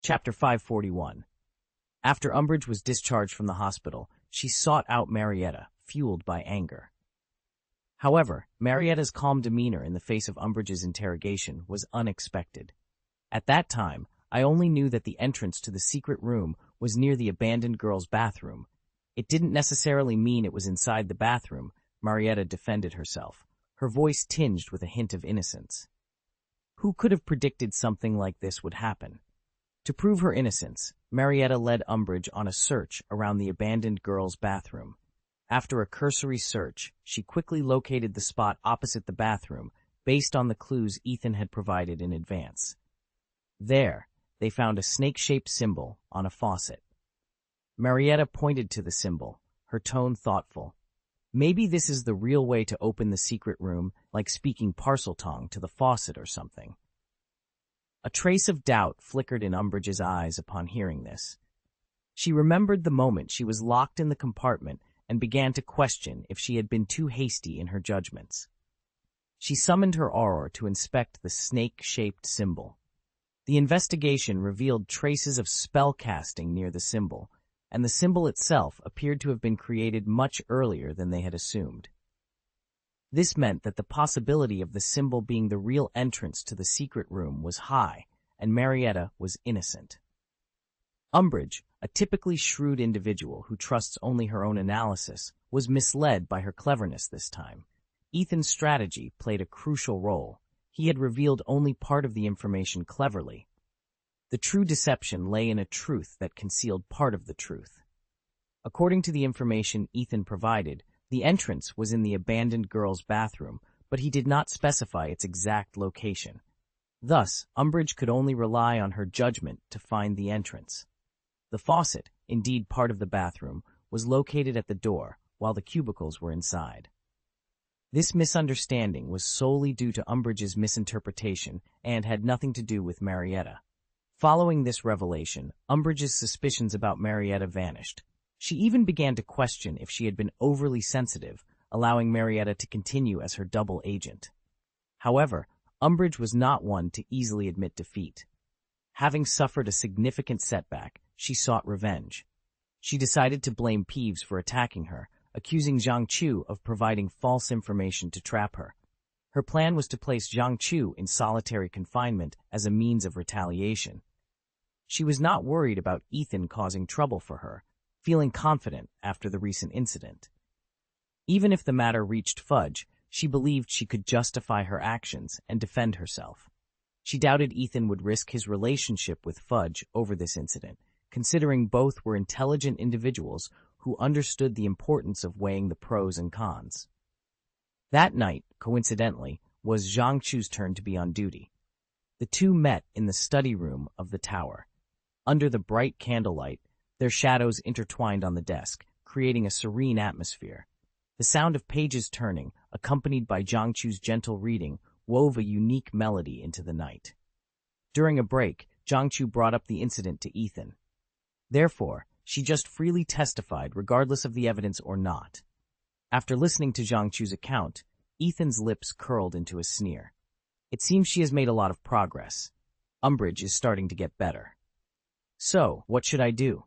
Chapter 541. After Umbridge was discharged from the hospital, she sought out Marietta, fueled by anger. However, Marietta's calm demeanor in the face of Umbridge's interrogation was unexpected. At that time, I only knew that the entrance to the secret room was near the abandoned girl's bathroom. It didn't necessarily mean it was inside the bathroom, Marietta defended herself, her voice tinged with a hint of innocence. Who could have predicted something like this would happen? To prove her innocence, Marietta led Umbridge on a search around the abandoned girl's bathroom. After a cursory search, she quickly located the spot opposite the bathroom, based on the clues Ethan had provided in advance. There, they found a snake-shaped symbol on a faucet. Marietta pointed to the symbol, her tone thoughtful. Maybe this is the real way to open the secret room, like speaking Parseltongue to the faucet or something. A trace of doubt flickered in Umbridge's eyes upon hearing this. She remembered the moment she was locked in the compartment and began to question if she had been too hasty in her judgments. She summoned her auror to inspect the snake-shaped symbol. The investigation revealed traces of spellcasting near the symbol, and the symbol itself appeared to have been created much earlier than they had assumed. This meant that the possibility of the symbol being the real entrance to the secret room was high, and Marietta was innocent. Umbridge, a typically shrewd individual who trusts only her own analysis, was misled by her cleverness this time. Ethan's strategy played a crucial role. He had revealed only part of the information cleverly. The true deception lay in a truth that concealed part of the truth. According to the information Ethan provided, the entrance was in the abandoned girl's bathroom, but he did not specify its exact location. Thus, Umbridge could only rely on her judgment to find the entrance. The faucet, indeed part of the bathroom, was located at the door, while the cubicles were inside. This misunderstanding was solely due to Umbridge's misinterpretation and had nothing to do with Marietta. Following this revelation, Umbridge's suspicions about Marietta vanished. She even began to question if she had been overly sensitive, allowing Marietta to continue as her double agent. However, Umbridge was not one to easily admit defeat. Having suffered a significant setback, she sought revenge. She decided to blame Peeves for attacking her, accusing Zhang Chu of providing false information to trap her. Her plan was to place Zhang Chu in solitary confinement as a means of retaliation. She was not worried about Ethan causing trouble for her, feeling confident after the recent incident. Even if the matter reached Fudge, she believed she could justify her actions and defend herself. She doubted Ethan would risk his relationship with Fudge over this incident, considering both were intelligent individuals who understood the importance of weighing the pros and cons. That night, coincidentally, was Zhang Chu's turn to be on duty. The two met in the study room of the tower. Under the bright candlelight, their shadows intertwined on the desk, creating a serene atmosphere. The sound of pages turning, accompanied by Zhang Chu's gentle reading, wove a unique melody into the night. During a break, Zhang Chu brought up the incident to Ethan. Therefore, she just freely testified regardless of the evidence or not. After listening to Zhang Chu's account, Ethan's lips curled into a sneer. It seems she has made a lot of progress. Umbridge is starting to get better. So, what should I do?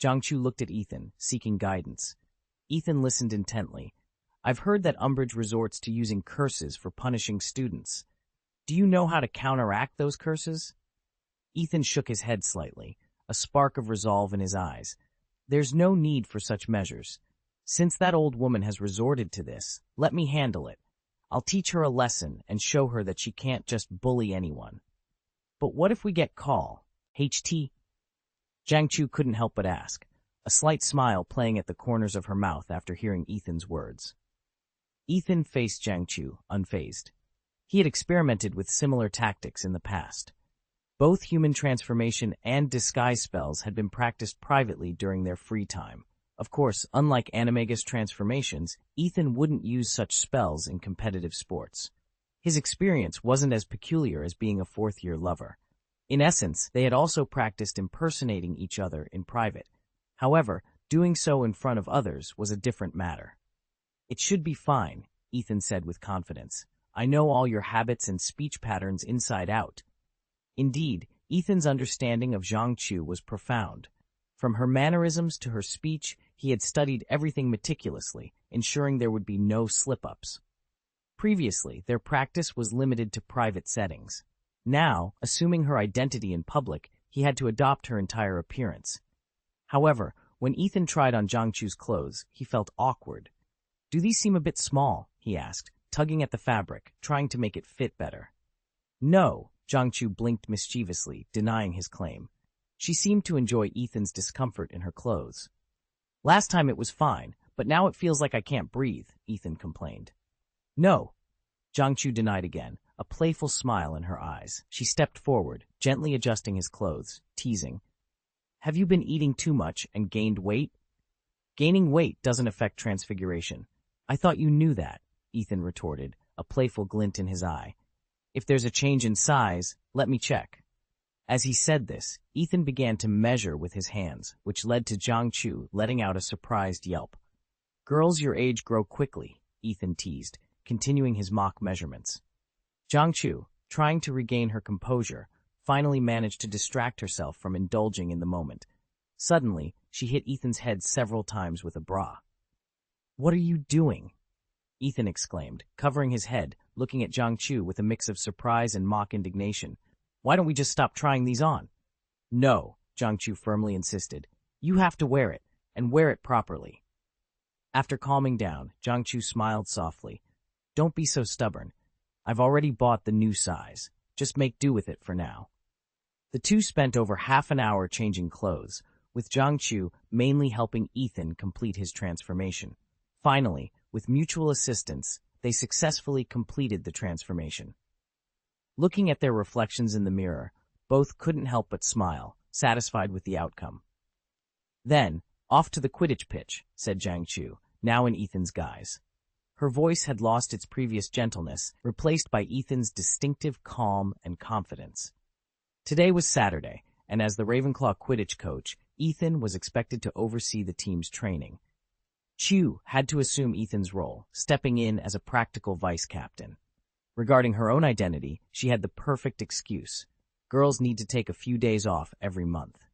Zhang Chu looked at Ethan, seeking guidance. Ethan listened intently. I've heard that Umbridge resorts to using curses for punishing students. Do you know how to counteract those curses? Ethan shook his head slightly, a spark of resolve in his eyes. There's no need for such measures. Since that old woman has resorted to this, let me handle it. I'll teach her a lesson and show her that she can't just bully anyone. But what if we get call? HT? Zhang Chu couldn't help but ask, a slight smile playing at the corners of her mouth after hearing Ethan's words. Ethan faced Zhang Chu, unfazed. He had experimented with similar tactics in the past. Both human transformation and disguise spells had been practiced privately during their free time. Of course, unlike animagus transformations, Ethan wouldn't use such spells in competitive sports. His experience wasn't as peculiar as being a fourth-year lover. In essence, they had also practiced impersonating each other in private. However, doing so in front of others was a different matter. It should be fine, Ethan said with confidence. I know all your habits and speech patterns inside out. Indeed, Ethan's understanding of Zhang Chu was profound. From her mannerisms to her speech, he had studied everything meticulously, ensuring there would be no slip-ups. Previously, their practice was limited to private settings. Now, assuming her identity in public, he had to adopt her entire appearance. However, when Ethan tried on Zhang Chu's clothes, he felt awkward. "Do these seem a bit small?" he asked, tugging at the fabric, trying to make it fit better. "No," Zhang Chu blinked mischievously, denying his claim. She seemed to enjoy Ethan's discomfort in her clothes. "Last time it was fine, but now it feels like I can't breathe," Ethan complained. "No," Zhang Chu denied again, a playful smile in her eyes. She stepped forward, gently adjusting his clothes, teasing, "Have you been eating too much and gained weight?" "Gaining weight doesn't affect transfiguration. I thought you knew that," Ethan retorted, a playful glint in his eye. "If there's a change in size, let me check." As he said this, Ethan began to measure with his hands, which led to Zhang Chu letting out a surprised yelp. "Girls your age grow quickly," Ethan teased, continuing his mock measurements. Zhang Chu, trying to regain her composure, finally managed to distract herself from indulging in the moment. Suddenly, she hit Ethan's head several times with a bra. "What are you doing?" Ethan exclaimed, covering his head, looking at Zhang Chu with a mix of surprise and mock indignation. "Why don't we just stop trying these on?" "No," Zhang Chu firmly insisted. "You have to wear it, and wear it properly." After calming down, Zhang Chu smiled softly. "Don't be so stubborn. I've already bought the new size. Just make do with it for now." The two spent over half an hour changing clothes, with Zhang Chu mainly helping Ethan complete his transformation. Finally, with mutual assistance, they successfully completed the transformation. Looking at their reflections in the mirror, both couldn't help but smile, satisfied with the outcome. "Then, off to the Quidditch pitch," said Zhang Chu, now in Ethan's guise. Her voice had lost its previous gentleness, replaced by Ethan's distinctive calm and confidence. Today was Saturday, and as the Ravenclaw Quidditch coach, Ethan was expected to oversee the team's training. Chu had to assume Ethan's role, stepping in as a practical vice-captain. Regarding her own identity, she had the perfect excuse. Girls need to take a few days off every month.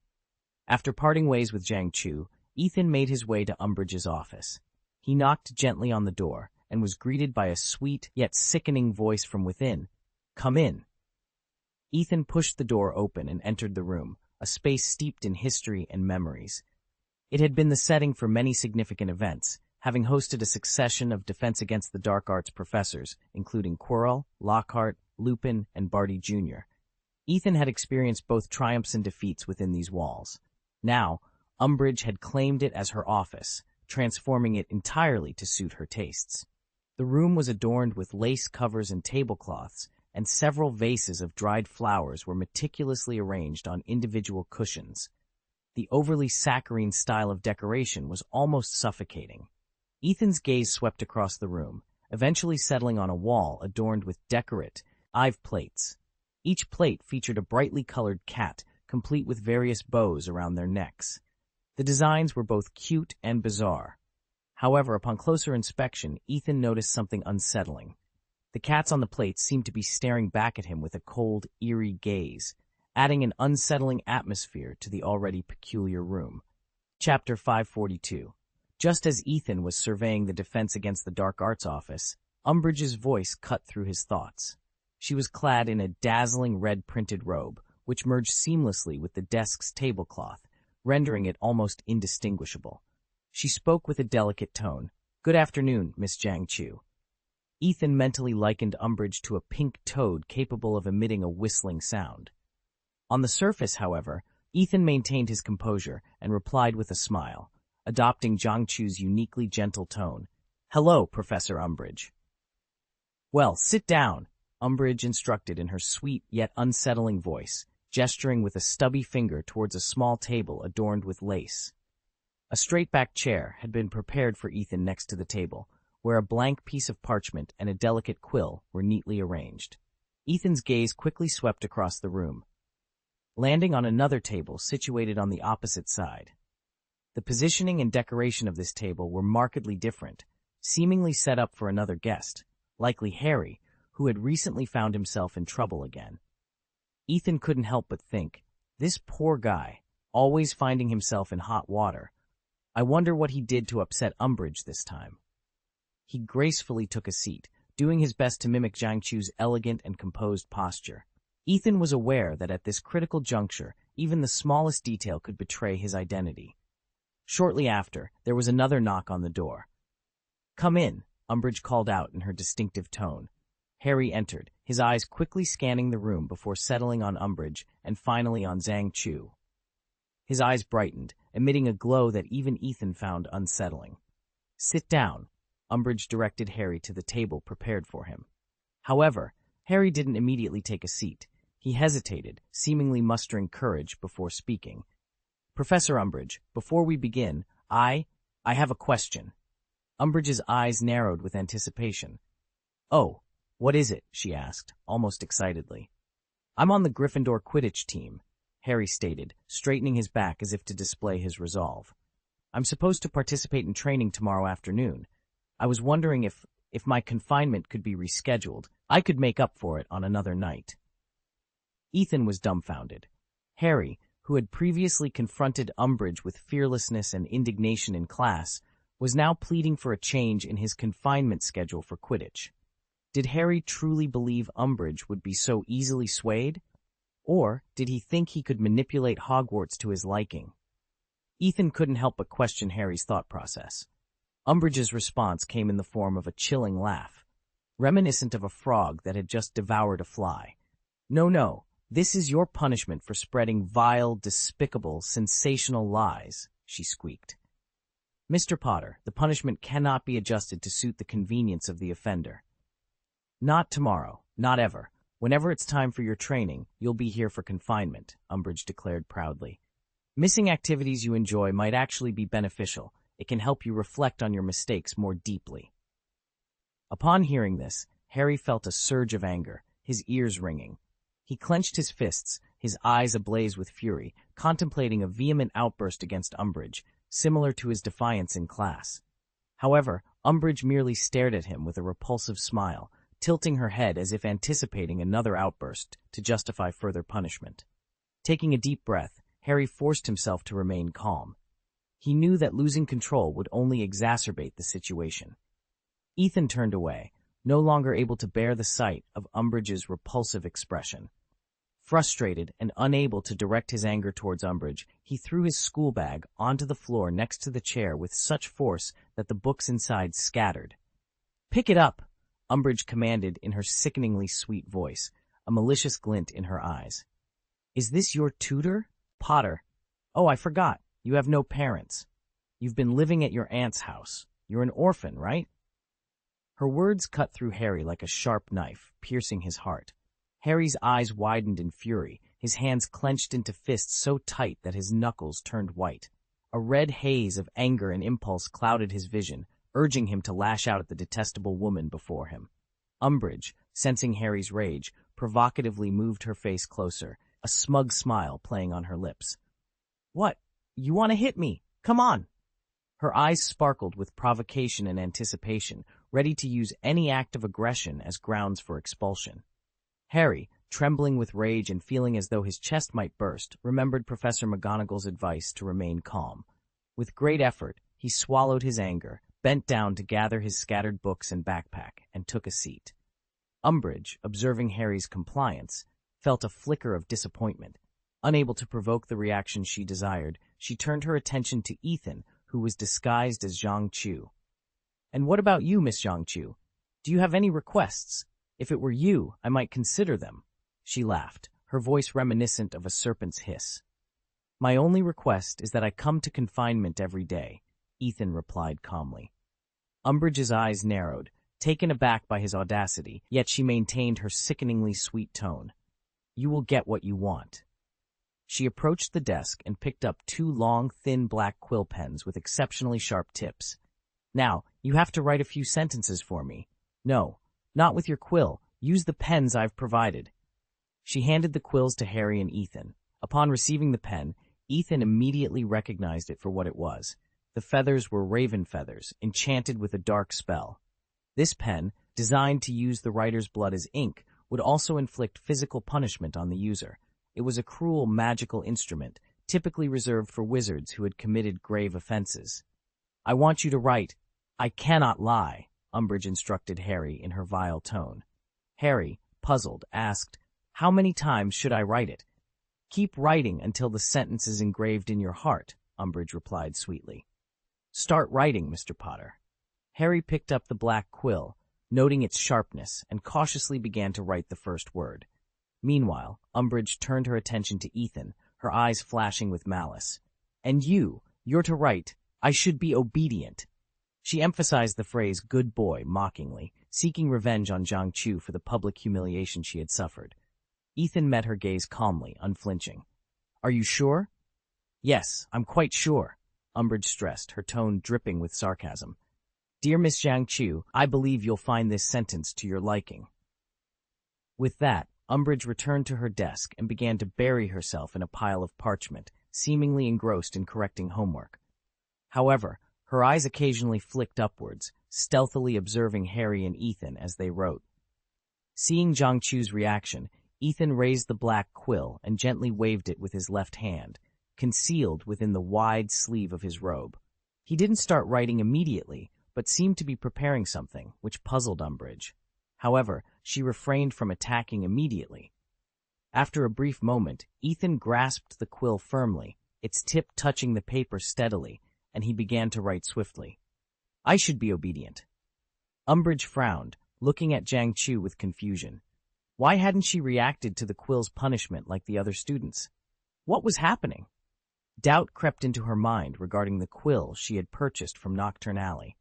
After parting ways with Zhang Chu, Ethan made his way to Umbridge's office. He knocked gently on the door and was greeted by a sweet yet sickening voice from within. "Come in." Ethan pushed the door open and entered the room, a space steeped in history and memories. It had been the setting for many significant events, having hosted a succession of Defense Against the Dark Arts professors, including Quirrell, Lockhart, Lupin, and Barty Jr. Ethan had experienced both triumphs and defeats within these walls. Now, Umbridge had claimed it as her office, transforming it entirely to suit her tastes. The room was adorned with lace covers and tablecloths, and several vases of dried flowers were meticulously arranged on individual cushions. The overly saccharine style of decoration was almost suffocating. Ethan's gaze swept across the room, eventually settling on a wall adorned with decorate, Ive plates. Each plate featured a brightly colored cat, complete with various bows around their necks. The designs were both cute and bizarre. However, upon closer inspection, Ethan noticed something unsettling. The cats on the plates seemed to be staring back at him with a cold, eerie gaze, adding an unsettling atmosphere to the already peculiar room. Chapter 542. Just as Ethan was surveying the Defense Against the Dark Arts office, Umbridge's voice cut through his thoughts. She was clad in a dazzling red printed robe, which merged seamlessly with the desk's tablecloth, rendering it almost indistinguishable. She spoke with a delicate tone. "Good afternoon, Miss Zhang Chu." Ethan mentally likened Umbridge to a pink toad capable of emitting a whistling sound. On the surface, however, Ethan maintained his composure and replied with a smile, adopting Zhang Chu's uniquely gentle tone. "Hello, Professor Umbridge." "Well, sit down," Umbridge instructed in her sweet yet unsettling voice, gesturing with a stubby finger towards a small table adorned with lace. A straight-backed chair had been prepared for Ethan next to the table, where a blank piece of parchment and a delicate quill were neatly arranged. Ethan's gaze quickly swept across the room, landing on another table situated on the opposite side. The positioning and decoration of this table were markedly different, seemingly set up for another guest, likely Harry, who had recently found himself in trouble again. Ethan couldn't help but think, this poor guy, always finding himself in hot water. I wonder what he did to upset Umbridge this time. He gracefully took a seat, doing his best to mimic Zhang Chu's elegant and composed posture. Ethan was aware that at this critical juncture, even the smallest detail could betray his identity. Shortly after, there was another knock on the door. "Come in," Umbridge called out in her distinctive tone. Harry entered, his eyes quickly scanning the room before settling on Umbridge and finally on Zhang Chu. His eyes brightened, emitting a glow that even Ethan found unsettling. "Sit down," Umbridge directed Harry to the table prepared for him. However, Harry didn't immediately take a seat. He hesitated, seemingly mustering courage before speaking. "Professor Umbridge, before we begin, I have a question." Umbridge's eyes narrowed with anticipation. "Oh, what is it?" she asked, almost excitedly. "I'm on the Gryffindor Quidditch team," Harry stated, straightening his back as if to display his resolve. "I'm supposed to participate in training tomorrow afternoon. I was wondering if my confinement could be rescheduled. I could make up for it on another night." Ethan was dumbfounded. Harry, who had previously confronted Umbridge with fearlessness and indignation in class, was now pleading for a change in his confinement schedule for Quidditch. Did Harry truly believe Umbridge would be so easily swayed? Or did he think he could manipulate Hogwarts to his liking? Ethan couldn't help but question Harry's thought process. Umbridge's response came in the form of a chilling laugh, reminiscent of a frog that had just devoured a fly. No, this is your punishment for spreading vile, despicable, sensational lies," she squeaked. "Mr. Potter, the punishment cannot be adjusted to suit the convenience of the offender." "Not tomorrow, not ever. Whenever it's time for your training, you'll be here for confinement," Umbridge declared proudly. "Missing activities you enjoy might actually be beneficial. It can help you reflect on your mistakes more deeply." Upon hearing this, Harry felt a surge of anger, his ears ringing. He clenched his fists, his eyes ablaze with fury, contemplating a vehement outburst against Umbridge, similar to his defiance in class. However, Umbridge merely stared at him with a repulsive smile, tilting her head as if anticipating another outburst to justify further punishment. Taking a deep breath, Harry forced himself to remain calm. He knew that losing control would only exacerbate the situation. Ethan turned away, no longer able to bear the sight of Umbridge's repulsive expression. Frustrated and unable to direct his anger towards Umbridge, he threw his school bag onto the floor next to the chair with such force that the books inside scattered. "Pick it up," Umbridge commanded in her sickeningly sweet voice, a malicious glint in her eyes. "Is this your tutor, Potter? Oh, I forgot. You have no parents. You've been living at your aunt's house. You're an orphan, right?" Her words cut through Harry like a sharp knife, piercing his heart. Harry's eyes widened in fury, his hands clenched into fists so tight that his knuckles turned white. A red haze of anger and impulse clouded his vision, urging him to lash out at the detestable woman before him. Umbridge, sensing Harry's rage, provocatively moved her face closer, a smug smile playing on her lips. "What? You want to hit me? Come on!" Her eyes sparkled with provocation and anticipation, ready to use any act of aggression as grounds for expulsion. Harry, trembling with rage and feeling as though his chest might burst, remembered Professor McGonagall's advice to remain calm. With great effort, he swallowed his anger, bent down to gather his scattered books and backpack, and took a seat. Umbridge, observing Harry's compliance, felt a flicker of disappointment. Unable to provoke the reaction she desired, she turned her attention to Ethan, who was disguised as Zhang Chu. "And what about you, Miss Zhang Chu? Do you have any requests? If it were you, I might consider them." She laughed, her voice reminiscent of a serpent's hiss. "My only request is that I come to confinement every day," Ethan replied calmly. Umbridge's eyes narrowed, taken aback by his audacity, yet she maintained her sickeningly sweet tone. "You will get what you want." She approached the desk and picked up 2 long, thin black quill pens with exceptionally sharp tips. "Now, you have to write a few sentences for me. No, not with your quill. Use the pens I've provided." She handed the quills to Harry and Ethan. Upon receiving the pen, Ethan immediately recognized it for what it was. The feathers were raven feathers, enchanted with a dark spell. This pen, designed to use the writer's blood as ink, would also inflict physical punishment on the user. It was a cruel magical instrument, typically reserved for wizards who had committed grave offenses. "I want you to write, 'I cannot lie,'" Umbridge instructed Harry in her vile tone. Harry, puzzled, asked, "How many times should I write it?" "Keep writing until the sentence is engraved in your heart," Umbridge replied sweetly. "Start writing, Mr. Potter." Harry picked up the black quill, noting its sharpness, and cautiously began to write the first word. Meanwhile, Umbridge turned her attention to Ethan, her eyes flashing with malice. "And you're to write, 'I should be obedient.'" She emphasized the phrase "good boy" mockingly, seeking revenge on Zhang Chu for the public humiliation she had suffered. Ethan met her gaze calmly, unflinching. "Are you sure?" "Yes, I'm quite sure," Umbridge stressed, her tone dripping with sarcasm. "Dear Miss Zhang Chu, I believe you'll find this sentence to your liking." With that, Umbridge returned to her desk and began to bury herself in a pile of parchment, seemingly engrossed in correcting homework. However, her eyes occasionally flicked upwards, stealthily observing Harry and Ethan as they wrote. Seeing Zhang Chu's reaction, Ethan raised the black quill and gently waved it with his left hand, concealed within the wide sleeve of his robe. He didn't start writing immediately, but seemed to be preparing something, which puzzled Umbridge. However, she refrained from attacking immediately. After a brief moment, Ethan grasped the quill firmly, its tip touching the paper steadily, and he began to write swiftly. "I should be obedient." Umbridge frowned, looking at Zhang Chu with confusion. Why hadn't she reacted to the quill's punishment like the other students? What was happening? Doubt crept into her mind regarding the quill she had purchased from Nocturne Alley.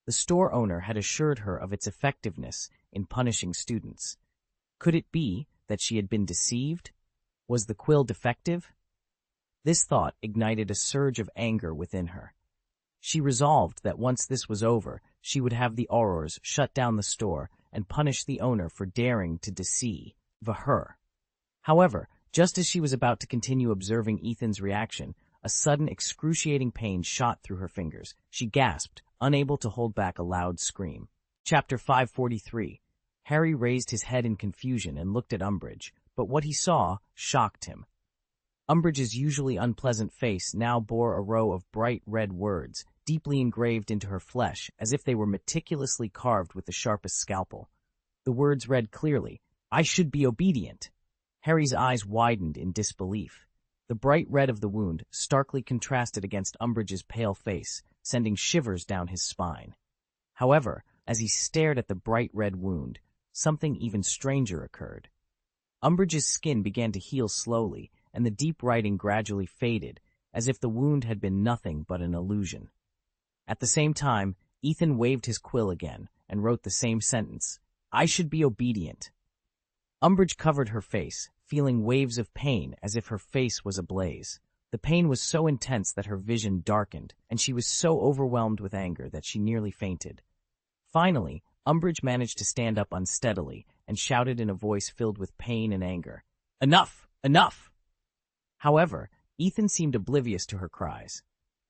The store owner had assured her of its effectiveness in punishing students. Could it be that she had been deceived? Was the quill defective? This thought ignited a surge of anger within her. She resolved that once this was over, she would have the Aurors shut down the store and punish the owner for daring to deceive her. However, just as she was about to continue observing Ethan's reaction, a sudden excruciating pain shot through her fingers. She gasped, unable to hold back a loud scream. Chapter 543. Harry raised his head in confusion and looked at Umbridge, but what he saw shocked him. Umbridge's usually unpleasant face now bore a row of bright red words, deeply engraved into her flesh, as if they were meticulously carved with the sharpest scalpel. The words read clearly, "I should be obedient." Harry's eyes widened in disbelief. The bright red of the wound starkly contrasted against Umbridge's pale face, sending shivers down his spine. However, as he stared at the bright red wound, something even stranger occurred. Umbridge's skin began to heal slowly, and the deep writing gradually faded, as if the wound had been nothing but an illusion. At the same time, Ethan waved his quill again and wrote the same sentence, "I should be obedient." Umbridge covered her face, feeling waves of pain as if her face was ablaze. The pain was so intense that her vision darkened, and she was so overwhelmed with anger that she nearly fainted. Finally, Umbridge managed to stand up unsteadily and shouted in a voice filled with pain and anger, "Enough! Enough!" However, Ethan seemed oblivious to her cries.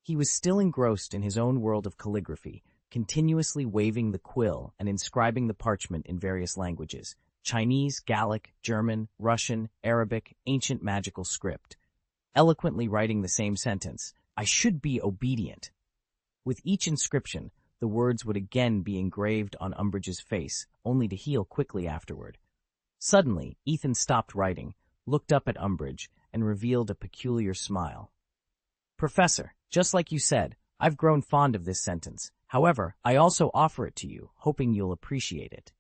He was still engrossed in his own world of calligraphy, continuously waving the quill and inscribing the parchment in various languages: Chinese, Gallic, German, Russian, Arabic, ancient magical script, eloquently writing the same sentence, "I should be obedient." With each inscription, the words would again be engraved on Umbridge's face, only to heal quickly afterward. Suddenly, Ethan stopped writing, looked up at Umbridge, and revealed a peculiar smile. "Professor, just like you said, I've grown fond of this sentence. However, I also offer it to you, hoping you'll appreciate it."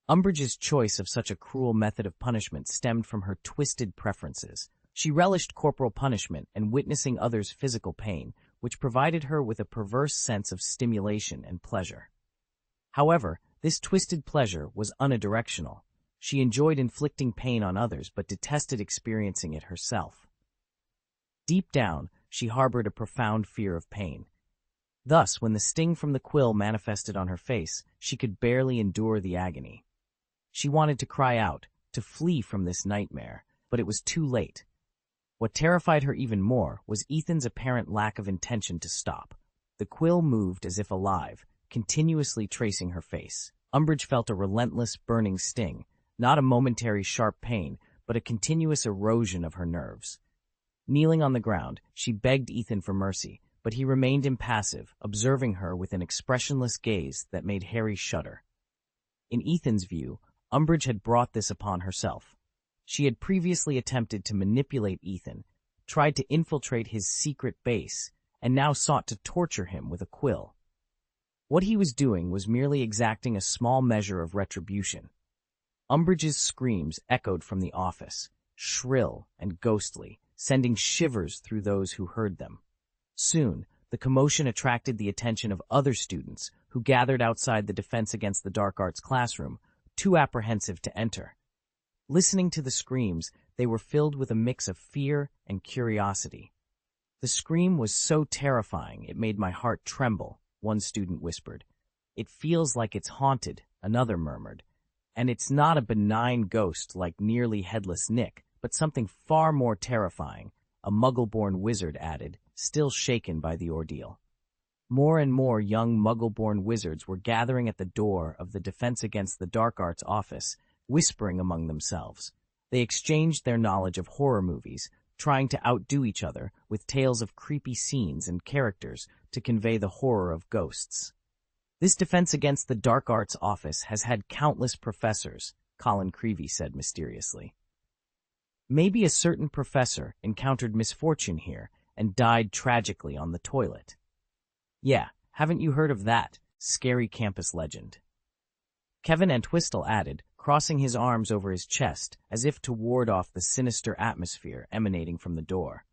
Umbridge's choice of such a cruel method of punishment stemmed from her twisted preferences. She relished corporal punishment and witnessing others' physical pain, which provided her with a perverse sense of stimulation and pleasure. However, this twisted pleasure was unidirectional. She enjoyed inflicting pain on others but detested experiencing it herself. Deep down, she harbored a profound fear of pain. Thus, when the sting from the quill manifested on her face, she could barely endure the agony. She wanted to cry out, to flee from this nightmare, but it was too late. What terrified her even more was Ethan's apparent lack of intention to stop. The quill moved as if alive, continuously tracing her face. Umbridge felt a relentless, burning sting, not a momentary sharp pain, but a continuous erosion of her nerves. Kneeling on the ground, she begged Ethan for mercy, but he remained impassive, observing her with an expressionless gaze that made Harry shudder. In Ethan's view, Umbridge had brought this upon herself. She had previously attempted to manipulate Ethan, tried to infiltrate his secret base, and now sought to torture him with a quill. What he was doing was merely exacting a small measure of retribution. Umbridge's screams echoed from the office, shrill and ghostly, sending shivers through those who heard them. Soon, the commotion attracted the attention of other students who gathered outside the Defense Against the Dark Arts classroom, too apprehensive to enter. Listening to the screams, they were filled with a mix of fear and curiosity. "The scream was so terrifying it made my heart tremble," one student whispered. "It feels like it's haunted," another murmured. "And it's not a benign ghost like nearly headless Nick, but something far more terrifying," a Muggle-born wizard added, still shaken by the ordeal. More and more young Muggle-born wizards were gathering at the door of the Defense Against the Dark Arts office, whispering among themselves. They exchanged their knowledge of horror movies, trying to outdo each other with tales of creepy scenes and characters to convey the horror of ghosts. "This Defense Against the Dark Arts office has had countless professors," Colin Creevey said mysteriously. "Maybe a certain professor encountered misfortune here and died tragically on the toilet." "Yeah, haven't you heard of that scary campus legend?" Kevin Entwistle added, crossing his arms over his chest as if to ward off the sinister atmosphere emanating from the door.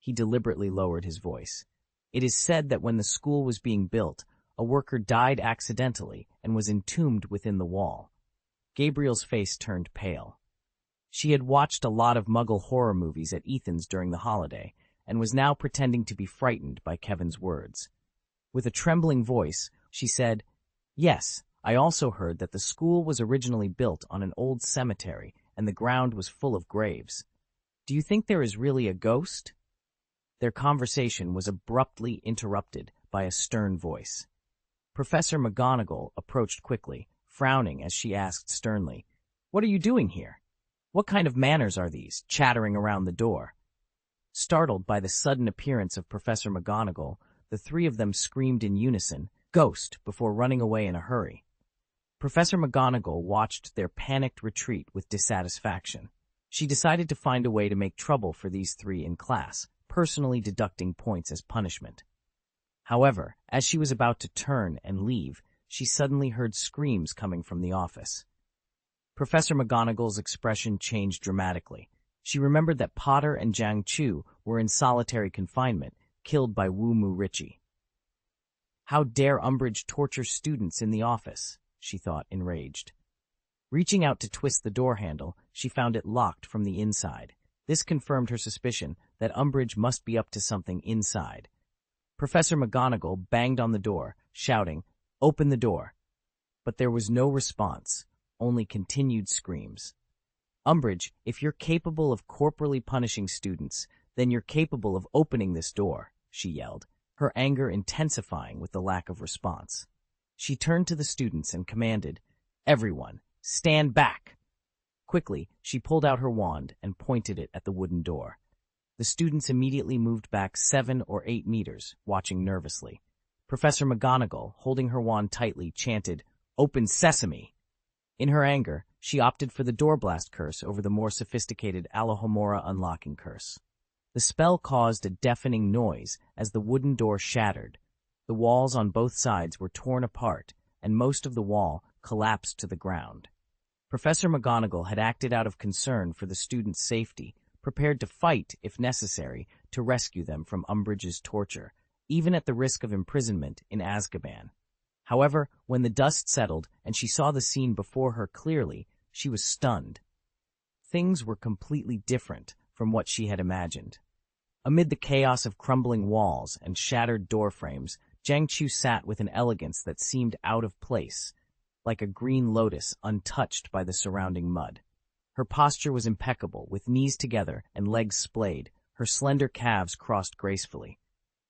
He deliberately lowered his voice. "It is said that when the school was being built, a worker died accidentally and was entombed within the wall." Gabriel's face turned pale. She had watched a lot of Muggle horror movies at Ethan's during the holiday and was now pretending to be frightened by Kevin's words. With a trembling voice, she said, "Yes, I also heard that the school was originally built on an old cemetery and the ground was full of graves. Do you think there is really a ghost?" Their conversation was abruptly interrupted by a stern voice. Professor McGonagall approached quickly, frowning as she asked sternly, "What are you doing here? What kind of manners are these, chattering around the door?" Startled by the sudden appearance of Professor McGonagall, the three of them screamed in unison, "Ghost!" before running away in a hurry. Professor McGonagall watched their panicked retreat with dissatisfaction. She decided to find a way to make trouble for these three in class, personally deducting points as punishment. However, as she was about to turn and leave, she suddenly heard screams coming from the office. Professor McGonagall's expression changed dramatically. She remembered that Potter and Jiang Chu were in solitary confinement, killed by Wu Mu Ritchie. How dare Umbridge torture students in the office, she thought, enraged. Reaching out to twist the door handle, she found it locked from the inside. This confirmed her suspicion that Umbridge must be up to something inside. Professor McGonagall banged on the door, shouting, "Open the door." But there was no response, only continued screams. "Umbridge, if you're capable of corporally punishing students, then you're capable of opening this door," she yelled, her anger intensifying with the lack of response. She turned to the students and commanded, "Everyone, stand back!" Quickly, she pulled out her wand and pointed it at the wooden door. The students immediately moved back 7 or 8 meters, watching nervously. Professor McGonagall, holding her wand tightly, chanted, "Open sesame!" In her anger, she opted for the door blast curse over the more sophisticated Alohomora unlocking curse. The spell caused a deafening noise as the wooden door shattered. The walls on both sides were torn apart, and most of the wall collapsed to the ground. Professor McGonagall had acted out of concern for the students' safety, prepared to fight, if necessary, to rescue them from Umbridge's torture, even at the risk of imprisonment in Azkaban. However, when the dust settled and she saw the scene before her clearly, she was stunned. Things were completely different from what she had imagined. Amid the chaos of crumbling walls and shattered door frames, Jiang Chu sat with an elegance that seemed out of place, like a green lotus untouched by the surrounding mud. Her posture was impeccable, with knees together and legs splayed, her slender calves crossed gracefully.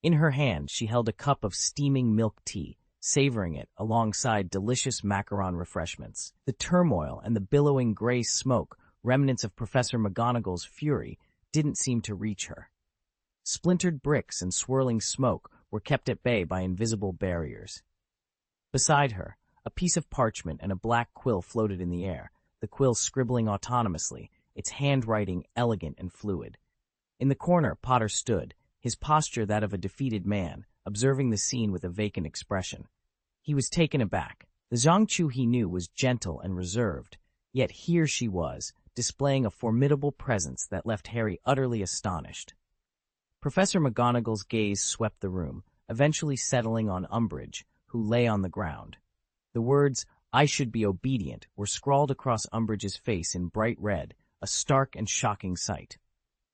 In her hand, she held a cup of steaming milk tea, savoring it alongside delicious macaron refreshments. The turmoil and the billowing gray smoke, remnants of Professor McGonagall's fury, didn't seem to reach her. Splintered bricks and swirling smoke were kept at bay by invisible barriers. Beside her, a piece of parchment and a black quill floated in the air, the quill scribbling autonomously, its handwriting elegant and fluid. In the corner, Potter stood, his posture that of a defeated man, observing the scene with a vacant expression. He was taken aback. The Zhangqiu he knew was gentle and reserved, yet here she was, displaying a formidable presence that left Harry utterly astonished. Professor McGonagall's gaze swept the room, eventually settling on Umbridge, who lay on the ground. The words, "I should be obedient," were scrawled across Umbridge's face in bright red, a stark and shocking sight.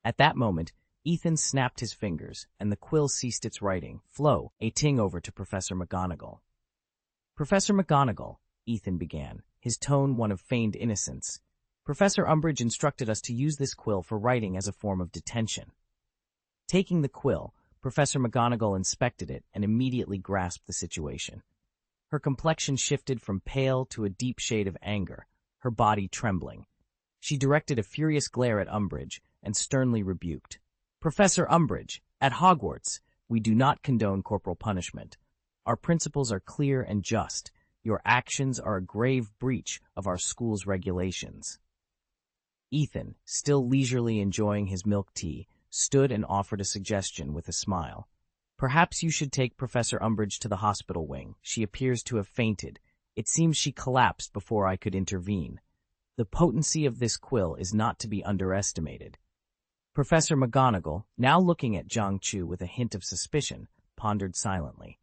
At that moment, Ethan snapped his fingers, and the quill ceased its writing. "Flo," a ting over to Professor McGonagall. "Professor McGonagall," Ethan began, his tone one of feigned innocence. "Professor Umbridge instructed us to use this quill for writing as a form of detention." Taking the quill, Professor McGonagall inspected it and immediately grasped the situation. Her complexion shifted from pale to a deep shade of anger, her body trembling. She directed a furious glare at Umbridge and sternly rebuked. "Professor Umbridge, at Hogwarts, we do not condone corporal punishment. Our principles are clear and just. Your actions are a grave breach of our school's regulations." Ethan, still leisurely enjoying his milk tea, stood and offered a suggestion with a smile. "Perhaps you should take Professor Umbridge to the hospital wing. She appears to have fainted. It seems she collapsed before I could intervene. The potency of this quill is not to be underestimated." Professor McGonagall, now looking at Zhangqiu with a hint of suspicion, pondered silently.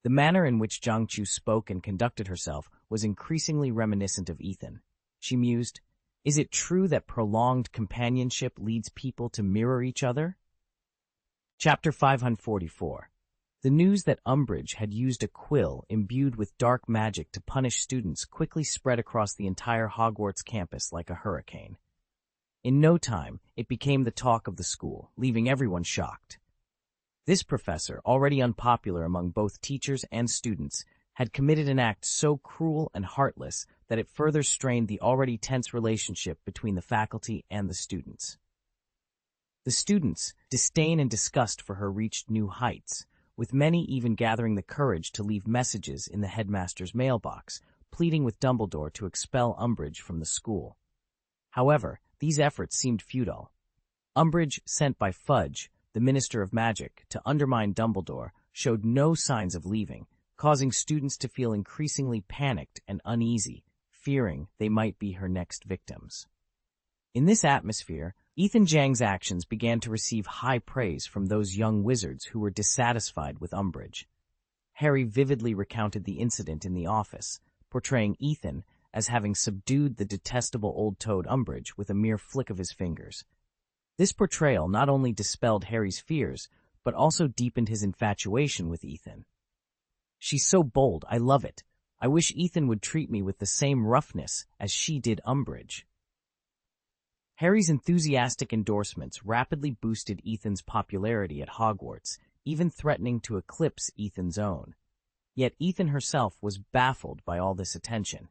The manner in which Zhangqiu spoke and conducted herself was increasingly reminiscent of Ethan. She mused, "Is it true that prolonged companionship leads people to mirror each other?" Chapter 544. The news that Umbridge had used a quill imbued with dark magic to punish students quickly spread across the entire Hogwarts campus like a hurricane. In no time, it became the talk of the school, leaving everyone shocked. This professor, already unpopular among both teachers and students, had committed an act so cruel and heartless that it further strained the already tense relationship between the faculty and the students. The students' disdain and disgust for her reached new heights, with many even gathering the courage to leave messages in the headmaster's mailbox, pleading with Dumbledore to expel Umbridge from the school. However, these efforts seemed futile. Umbridge, sent by Fudge, the Minister of Magic, to undermine Dumbledore, showed no signs of leaving, causing students to feel increasingly panicked and uneasy, fearing they might be her next victims. In this atmosphere, Ethan Jang's actions began to receive high praise from those young wizards who were dissatisfied with Umbridge. Harry vividly recounted the incident in the office, portraying Ethan as having subdued the detestable old toad Umbridge with a mere flick of his fingers. This portrayal not only dispelled Harry's fears, but also deepened his infatuation with Ethan. "She's so bold, I love it. I wish Ethan would treat me with the same roughness as she did Umbridge." Harry's enthusiastic endorsements rapidly boosted Ethan's popularity at Hogwarts, even threatening to eclipse Ethan's own. Yet Ethan herself was baffled by all this attention.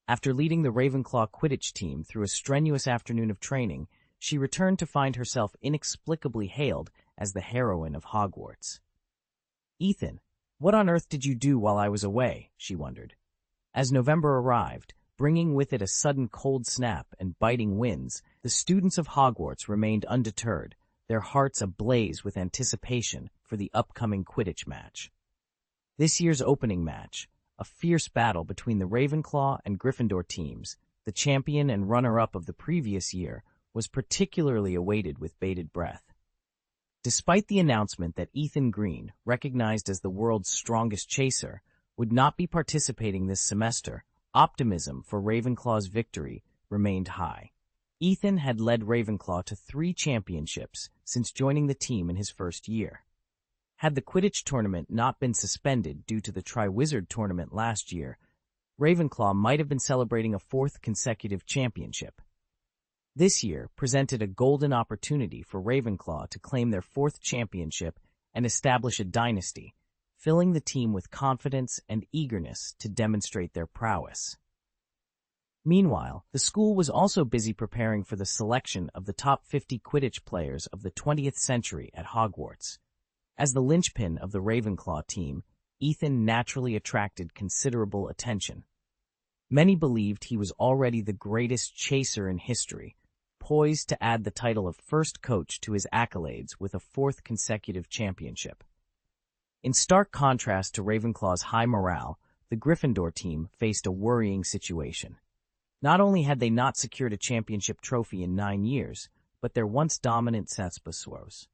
After leading the Ravenclaw Quidditch team through a strenuous afternoon of training, she returned to find herself inexplicably hailed as the heroine of Hogwarts. "Ethan, what on earth did you do while I was away?" she wondered. As November arrived, bringing with it a sudden cold snap and biting winds, the students of Hogwarts remained undeterred, their hearts ablaze with anticipation for the upcoming Quidditch match. This year's opening match, a fierce battle between the Ravenclaw and Gryffindor teams, the champion and runner-up of the previous year, was particularly awaited with bated breath. Despite the announcement that Ethan Green, recognized as the world's strongest chaser, would not be participating this semester, optimism for Ravenclaw's victory remained high. Ethan had led Ravenclaw to 3 championships since joining the team in his first year. Had the Quidditch tournament not been suspended due to the Triwizard tournament last year, Ravenclaw might have been celebrating a 4th consecutive championship. This year presented a golden opportunity for Ravenclaw to claim their 4th championship and establish a dynasty, filling the team with confidence and eagerness to demonstrate their prowess. Meanwhile, the school was also busy preparing for the selection of the top 50 Quidditch players of the 20th century at Hogwarts. As the linchpin of the Ravenclaw team, Ethan naturally attracted considerable attention. Many believed he was already the greatest chaser in history, poised to add the title of first coach to his accolades with a fourth consecutive championship. In stark contrast to Ravenclaw's high morale, the Gryffindor team faced a worrying situation. Not only had they not secured a championship trophy in 9 years, but their once dominant Satsbuswos.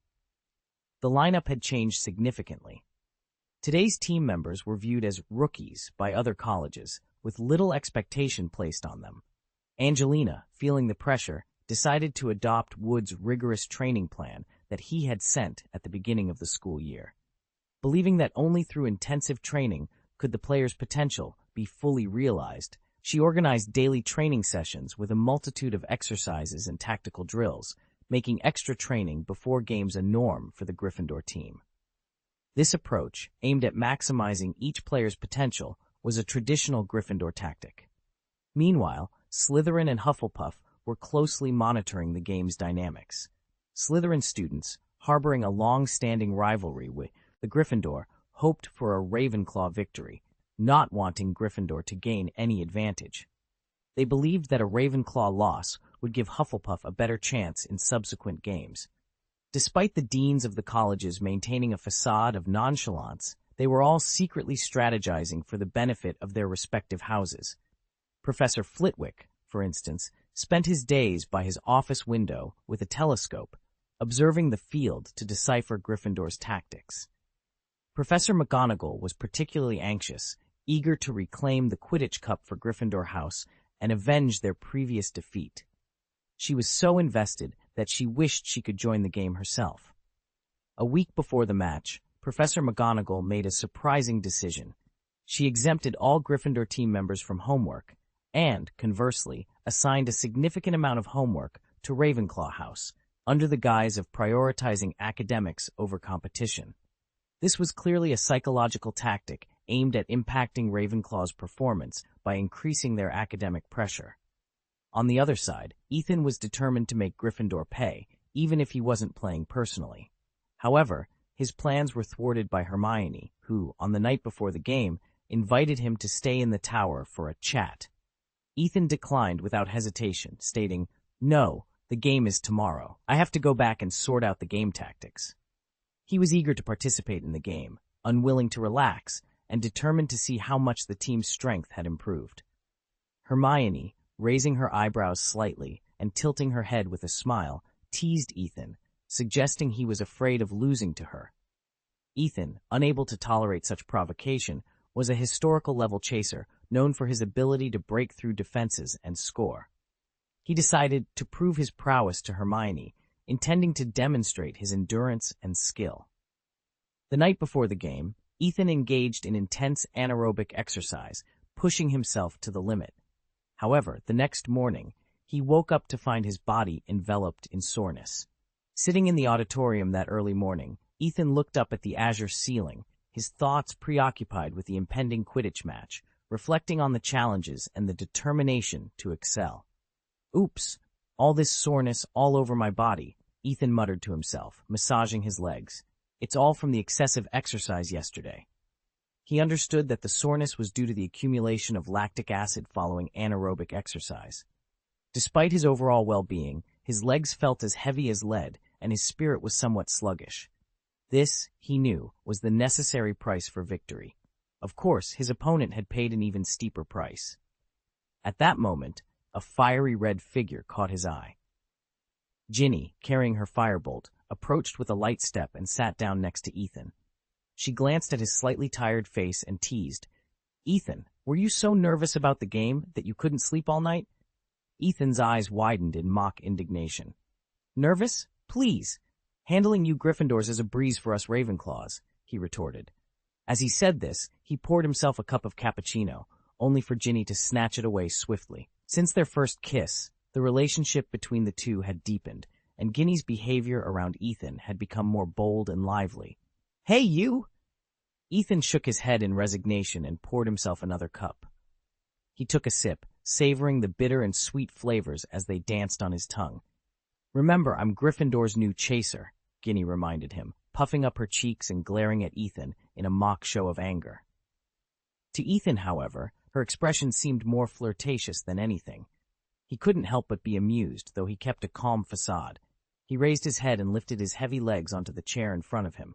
The lineup had changed significantly. Today's team members were viewed as rookies by other colleges, with little expectation placed on them. Angelina, feeling the pressure, decided to adopt Wood's rigorous training plan that he had sent at the beginning of the school year. Believing that only through intensive training could the players' potential be fully realized, she organized daily training sessions with a multitude of exercises and tactical drills, making extra training before games a norm for the Gryffindor team. This approach, aimed at maximizing each player's potential, was a traditional Gryffindor tactic. Meanwhile, Slytherin and Hufflepuff were closely monitoring the game's dynamics. Slytherin students, harboring a long-standing rivalry with the Gryffindor, hoped for a Ravenclaw victory, not wanting Gryffindor to gain any advantage. They believed that a Ravenclaw loss would give Hufflepuff a better chance in subsequent games. Despite the deans of the colleges maintaining a facade of nonchalance, they were all secretly strategizing for the benefit of their respective houses. Professor Flitwick, for instance, spent his days by his office window with a telescope, observing the field to decipher Gryffindor's tactics. Professor McGonagall was particularly anxious, eager to reclaim the Quidditch Cup for Gryffindor House and avenge their previous defeat. She was so invested that she wished she could join the game herself. A week before the match, Professor McGonagall made a surprising decision. She exempted all Gryffindor team members from homework and, conversely, assigned a significant amount of homework to Ravenclaw House, under the guise of prioritizing academics over competition. This was clearly a psychological tactic aimed at impacting Ravenclaw's performance by increasing their academic pressure. On the other side, Ethan was determined to make Gryffindor pay, even if he wasn't playing personally. However, his plans were thwarted by Hermione, who, on the night before the game, invited him to stay in the tower for a chat. Ethan declined without hesitation, stating, "No, the game is tomorrow. I have to go back and sort out the game tactics." He was eager to participate in the game, unwilling to relax, and determined to see how much the team's strength had improved. Hermione, raising her eyebrows slightly and tilting her head with a smile, teased Ethan, suggesting he was afraid of losing to her. Ethan, unable to tolerate such provocation, was a historical-level chaser known for his ability to break through defenses and score. He decided to prove his prowess to Hermione, intending to demonstrate his endurance and skill. The night before the game, Ethan engaged in intense anaerobic exercise, pushing himself to the limit. However, the next morning, he woke up to find his body enveloped in soreness. Sitting in the auditorium that early morning, Ethan looked up at the azure ceiling, his thoughts preoccupied with the impending Quidditch match, reflecting on the challenges and the determination to excel. "Oops, all this soreness all over my body," Ethan muttered to himself, massaging his legs. "It's all from the excessive exercise yesterday." He understood that the soreness was due to the accumulation of lactic acid following anaerobic exercise. Despite his overall well-being, his legs felt as heavy as lead, and his spirit was somewhat sluggish. This, he knew, was the necessary price for victory. Of course, his opponent had paid an even steeper price. At that moment, a fiery red figure caught his eye. Ginny, carrying her firebolt, approached with a light step and sat down next to Ethan. She glanced at his slightly tired face and teased, "Ethan, were you so nervous about the game that you couldn't sleep all night?" Ethan's eyes widened in mock indignation. "Nervous? Please. Handling you Gryffindors is a breeze for us Ravenclaws," he retorted. As he said this, he poured himself a cup of cappuccino, only for Ginny to snatch it away swiftly. Since their first kiss, the relationship between the two had deepened, and Ginny's behavior around Ethan had become more bold and lively. "Hey, you!" Ethan shook his head in resignation and poured himself another cup. He took a sip, savoring the bitter and sweet flavors as they danced on his tongue. "Remember, I'm Gryffindor's new chaser," Ginny reminded him, puffing up her cheeks and glaring at Ethan in a mock show of anger. To Ethan, however, her expression seemed more flirtatious than anything. He couldn't help but be amused, though he kept a calm facade. He raised his head and lifted his heavy legs onto the chair in front of him.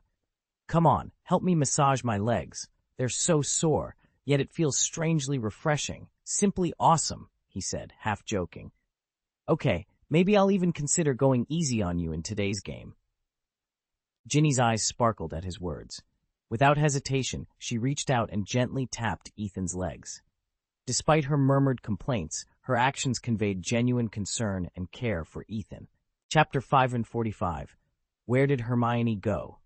"Come on, help me massage my legs. They're so sore, yet it feels strangely refreshing. Simply awesome," he said, half joking. "Okay, maybe I'll even consider going easy on you in today's game." Ginny's eyes sparkled at his words. Without hesitation, she reached out and gently tapped Ethan's legs. Despite her murmured complaints, her actions conveyed genuine concern and care for Ethan. Chapter 545. Where did Hermione go?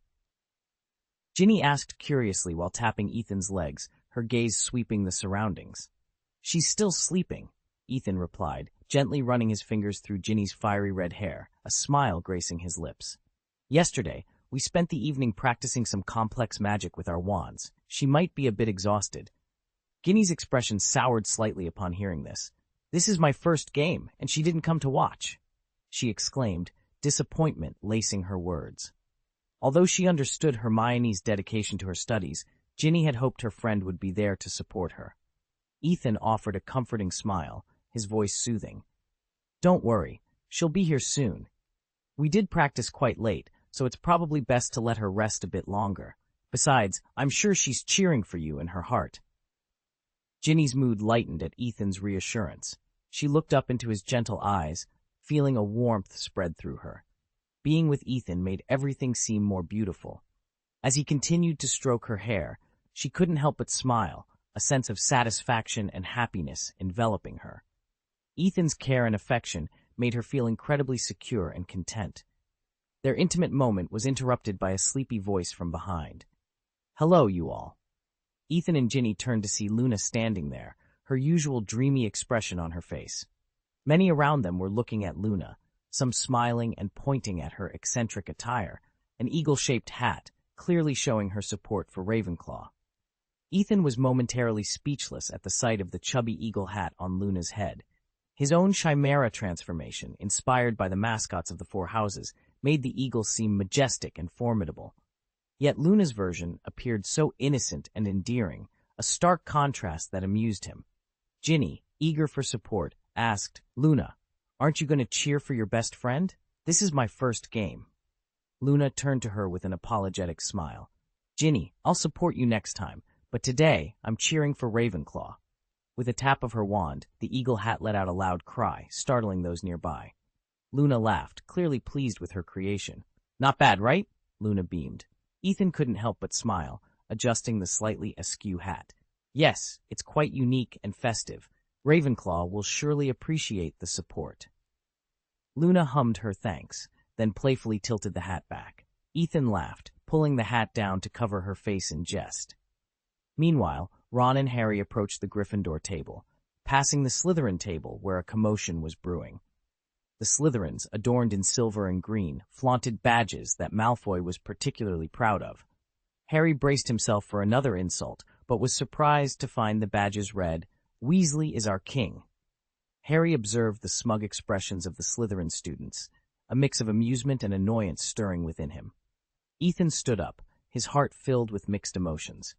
Ginny asked curiously while tapping Ethan's legs, her gaze sweeping the surroundings. "She's still sleeping," Ethan replied, gently running his fingers through Ginny's fiery red hair, a smile gracing his lips. "Yesterday, we spent the evening practicing some complex magic with our wands. She might be a bit exhausted." Ginny's expression soured slightly upon hearing this. "This is my first game, and she didn't come to watch," she exclaimed, disappointment lacing her words. Although she understood Hermione's dedication to her studies, Ginny had hoped her friend would be there to support her. Ethan offered a comforting smile, his voice soothing. "Don't worry, she'll be here soon. We did practice quite late, so it's probably best to let her rest a bit longer. Besides, I'm sure she's cheering for you in her heart." Ginny's mood lightened at Ethan's reassurance. She looked up into his gentle eyes, feeling a warmth spread through her. Being with Ethan made everything seem more beautiful. As he continued to stroke her hair, she couldn't help but smile, a sense of satisfaction and happiness enveloping her. Ethan's care and affection made her feel incredibly secure and content. Their intimate moment was interrupted by a sleepy voice from behind. "Hello, you all." Ethan and Ginny turned to see Luna standing there, her usual dreamy expression on her face. Many around them were looking at Luna, some smiling and pointing at her eccentric attire, an eagle-shaped hat, clearly showing her support for Ravenclaw. Ethan was momentarily speechless at the sight of the chubby eagle hat on Luna's head. His own chimera transformation, inspired by the mascots of the four houses, made the eagle seem majestic and formidable. Yet Luna's version appeared so innocent and endearing, a stark contrast that amused him. Ginny, eager for support, asked, "Luna, aren't you going to cheer for your best friend? This is my first game." Luna turned to her with an apologetic smile. "Ginny, I'll support you next time, but today I'm cheering for Ravenclaw." With a tap of her wand, the eagle hat let out a loud cry, startling those nearby. Luna laughed, clearly pleased with her creation. "Not bad, right?" Luna beamed. Ethan couldn't help but smile, adjusting the slightly askew hat. "Yes, it's quite unique and festive. Ravenclaw will surely appreciate the support." Luna hummed her thanks, then playfully tilted the hat back. Ethan laughed, pulling the hat down to cover her face in jest. Meanwhile, Ron and Harry approached the Gryffindor table, passing the Slytherin table where a commotion was brewing. The Slytherins, adorned in silver and green, flaunted badges that Malfoy was particularly proud of. Harry braced himself for another insult, but was surprised to find the badges read, "Weasley is our king." Harry observed the smug expressions of the Slytherin students, a mix of amusement and annoyance stirring within him. Ethan stood up, his heart filled with mixed emotions.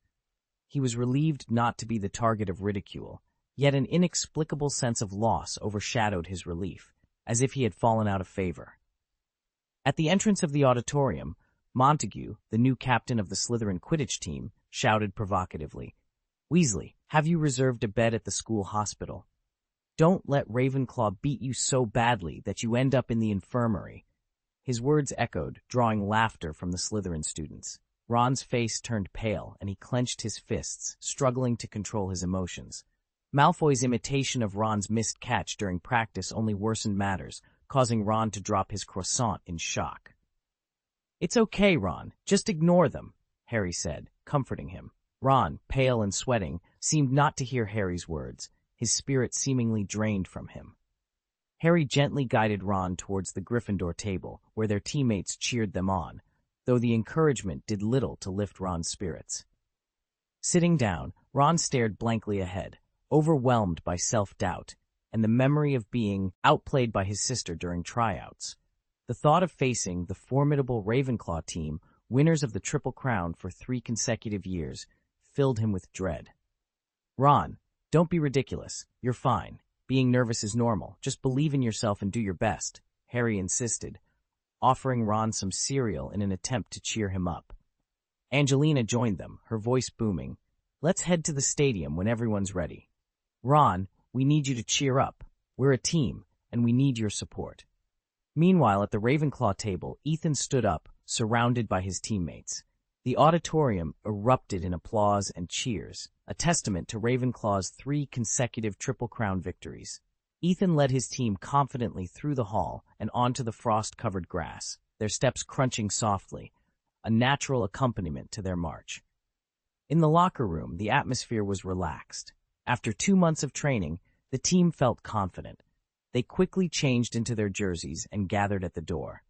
He was relieved not to be the target of ridicule, yet an inexplicable sense of loss overshadowed his relief, as if he had fallen out of favor. At the entrance of the auditorium, Montague, the new captain of the Slytherin Quidditch team, shouted provocatively, "Weasley, have you reserved a bed at the school hospital? Don't let Ravenclaw beat you so badly that you end up in the infirmary." His words echoed, drawing laughter from the Slytherin students. Ron's face turned pale, and he clenched his fists, struggling to control his emotions. Malfoy's imitation of Ron's missed catch during practice only worsened matters, causing Ron to drop his croissant in shock. "It's okay, Ron. Just ignore them," Harry said, comforting him. Ron, pale and sweating, seemed not to hear Harry's words, his spirit seemingly drained from him. Harry gently guided Ron towards the Gryffindor table, where their teammates cheered them on, though the encouragement did little to lift Ron's spirits. Sitting down, Ron stared blankly ahead, overwhelmed by self-doubt and the memory of being outplayed by his sister during tryouts. The thought of facing the formidable Ravenclaw team, winners of the Triple Crown for 3 consecutive years, filled him with dread. Ron, don't be ridiculous. You're fine. Being nervous is normal. Just believe in yourself and do your best, Harry insisted, offering Ron some cereal in an attempt to cheer him up. Angelina joined them, her voice booming. Let's head to the stadium when everyone's ready. Ron, we need you to cheer up. We're a team, and we need your support. Meanwhile, at the Ravenclaw table, Ethan stood up, surrounded by his teammates. The auditorium erupted in applause and cheers, a testament to Ravenclaw's 3 consecutive Triple Crown victories. Ethan led his team confidently through the hall and onto the frost-covered grass, their steps crunching softly, a natural accompaniment to their march. In the locker room, the atmosphere was relaxed. After 2 months of training, the team felt confident. They quickly changed into their jerseys and gathered at the door.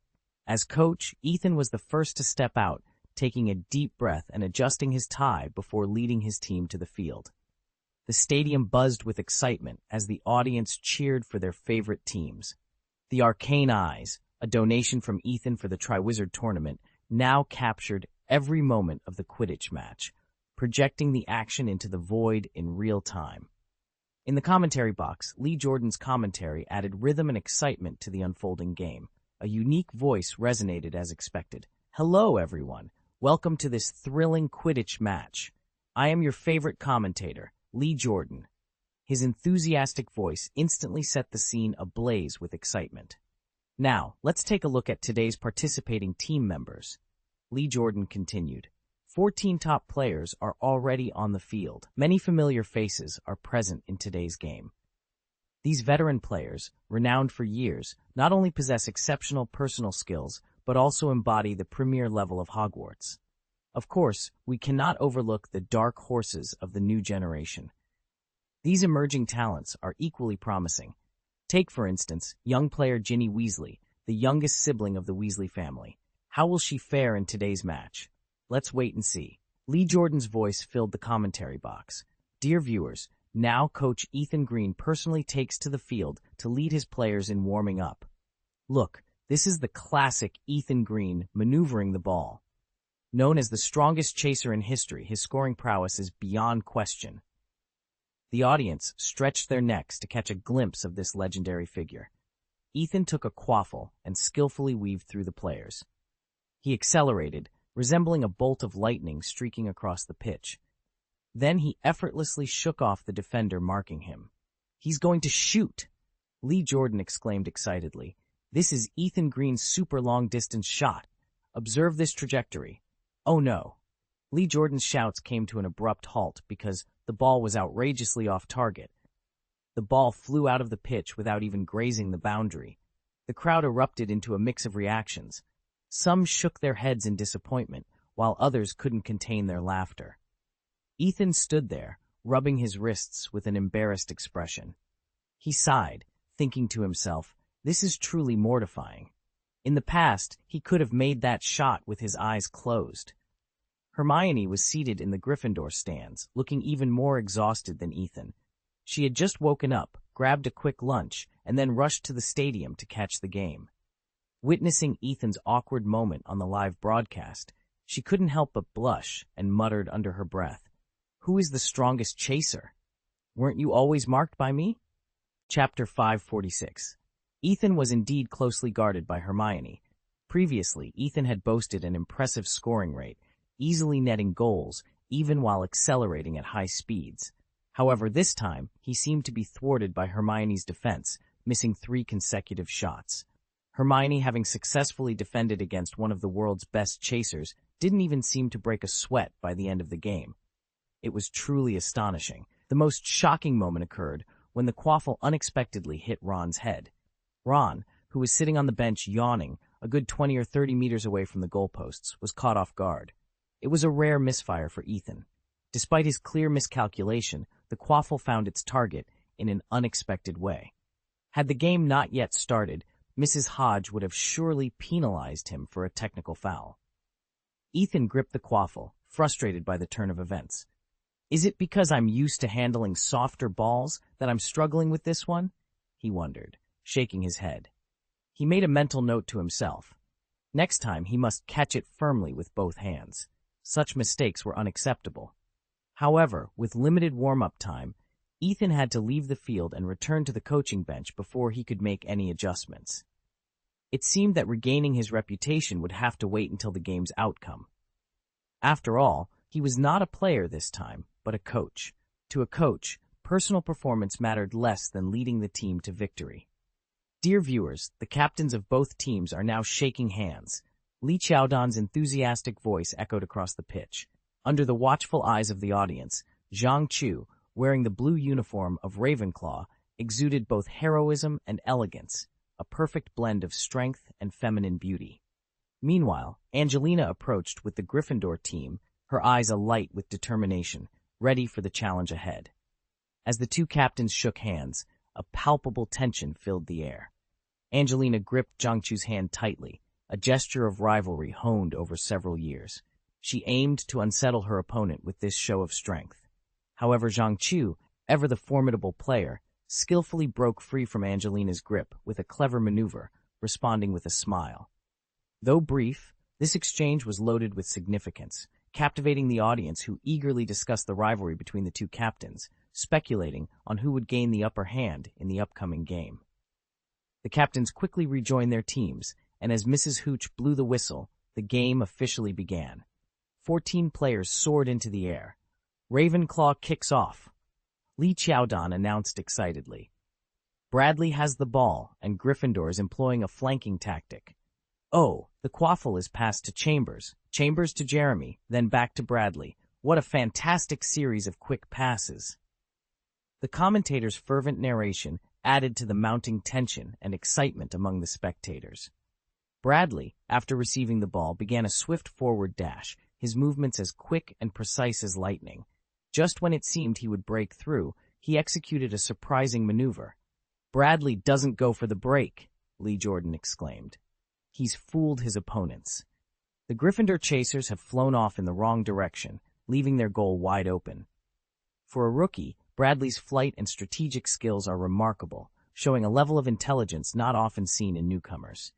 As coach, Ethan was the first to step out, taking a deep breath and adjusting his tie before leading his team to the field. The stadium buzzed with excitement as the audience cheered for their favorite teams. The Arcane Eyes, a donation from Ethan for the Triwizard Tournament, now captured every moment of the Quidditch match, projecting the action into the void in real time. In the commentary box, Lee Jordan's commentary added rhythm and excitement to the unfolding game. A unique voice resonated as expected. Hello, everyone. Welcome to this thrilling Quidditch match. I am your favorite commentator, Lee Jordan. His enthusiastic voice instantly set the scene ablaze with excitement. Now, let's take a look at today's participating team members. Lee Jordan continued. 14 top players are already on the field. Many familiar faces are present in today's game. These veteran players, renowned for years, not only possess exceptional personal skills, but also embody the premier level of Hogwarts. Of course, we cannot overlook the dark horses of the new generation. These emerging talents are equally promising. Take, for instance, young player Ginny Weasley, the youngest sibling of the Weasley family. How will she fare in today's match? Let's wait and see. Lee Jordan's voice filled the commentary box. Dear viewers, now Coach Ethan Green personally takes to the field to lead his players in warming up. Look, this is the classic Ethan Green maneuvering the ball. Known as the strongest chaser in history, his scoring prowess is beyond question. The audience stretched their necks to catch a glimpse of this legendary figure. Ethan took a quaffle and skillfully weaved through the players. He accelerated, resembling a bolt of lightning streaking across the pitch. Then he effortlessly shook off the defender marking him. He's going to shoot! Lee Jordan exclaimed excitedly. This is Ethan Green's super long-distance shot. Observe this trajectory. Oh no. Lee Jordan's shouts came to an abrupt halt because the ball was outrageously off target. The ball flew out of the pitch without even grazing the boundary. The crowd erupted into a mix of reactions. Some shook their heads in disappointment, while others couldn't contain their laughter. Ethan stood there, rubbing his wrists with an embarrassed expression. He sighed, thinking to himself, this is truly mortifying. In the past, he could have made that shot with his eyes closed. Hermione was seated in the Gryffindor stands, looking even more exhausted than Ethan. She had just woken up, grabbed a quick lunch, and then rushed to the stadium to catch the game. Witnessing Ethan's awkward moment on the live broadcast, she couldn't help but blush and muttered under her breath, "Who is the strongest chaser? Weren't you always marked by me?" Chapter 546. Ethan was indeed closely guarded by Hermione. Previously, Ethan had boasted an impressive scoring rate, easily netting goals, even while accelerating at high speeds. However, this time, he seemed to be thwarted by Hermione's defense, missing 3 consecutive shots. Hermione, having successfully defended against one of the world's best chasers, didn't even seem to break a sweat by the end of the game. It was truly astonishing. The most shocking moment occurred when the quaffle unexpectedly hit Ron's head. Ron, who was sitting on the bench yawning, a good 20 or 30 meters away from the goalposts, was caught off guard. It was a rare misfire for Ethan. Despite his clear miscalculation, the quaffle found its target in an unexpected way. Had the game not yet started, Mrs. Hodge would have surely penalized him for a technical foul. Ethan gripped the quaffle, frustrated by the turn of events. Is it because I'm used to handling softer balls that I'm struggling with this one? He wondered, shaking his head. He made a mental note to himself. Next time he must catch it firmly with both hands. Such mistakes were unacceptable. However, with limited warm-up time, Ethan had to leave the field and return to the coaching bench before he could make any adjustments. It seemed that regaining his reputation would have to wait until the game's outcome. After all, he was not a player this time, but a coach. To a coach, personal performance mattered less than leading the team to victory. Dear viewers, the captains of both teams are now shaking hands. Li Qiaodan's enthusiastic voice echoed across the pitch. Under the watchful eyes of the audience, Zhang Chu, wearing the blue uniform of Ravenclaw, exuded both heroism and elegance, a perfect blend of strength and feminine beauty. Meanwhile, Angelina approached with the Gryffindor team, her eyes alight with determination, ready for the challenge ahead. As the two captains shook hands, a palpable tension filled the air. Angelina gripped Zhang Chu's hand tightly, a gesture of rivalry honed over several years. She aimed to unsettle her opponent with this show of strength. However, Zhang Chu, ever the formidable player, skillfully broke free from Angelina's grip with a clever maneuver, responding with a smile. Though brief, this exchange was loaded with significance, captivating the audience who eagerly discussed the rivalry between the two captains, speculating on who would gain the upper hand in the upcoming game. The captains quickly rejoined their teams, and as Mrs. Hooch blew the whistle, the game officially began. 14 players soared into the air. Ravenclaw kicks off. Li Qiaodan announced excitedly. Bradley has the ball, and Gryffindor is employing a flanking tactic. Oh, the quaffle is passed to Chambers, Chambers to Jeremy, then back to Bradley. What a fantastic series of quick passes. The commentator's fervent narration added to the mounting tension and excitement among the spectators. Bradley, after receiving the ball, began a swift forward dash, his movements as quick and precise as lightning. Just when it seemed he would break through, he executed a surprising maneuver. Bradley doesn't go for the break, Lee Jordan exclaimed. He's fooled his opponents. The Gryffindor chasers have flown off in the wrong direction, leaving their goal wide open. For a rookie, Bradley's flight and strategic skills are remarkable, showing a level of intelligence not often seen in newcomers.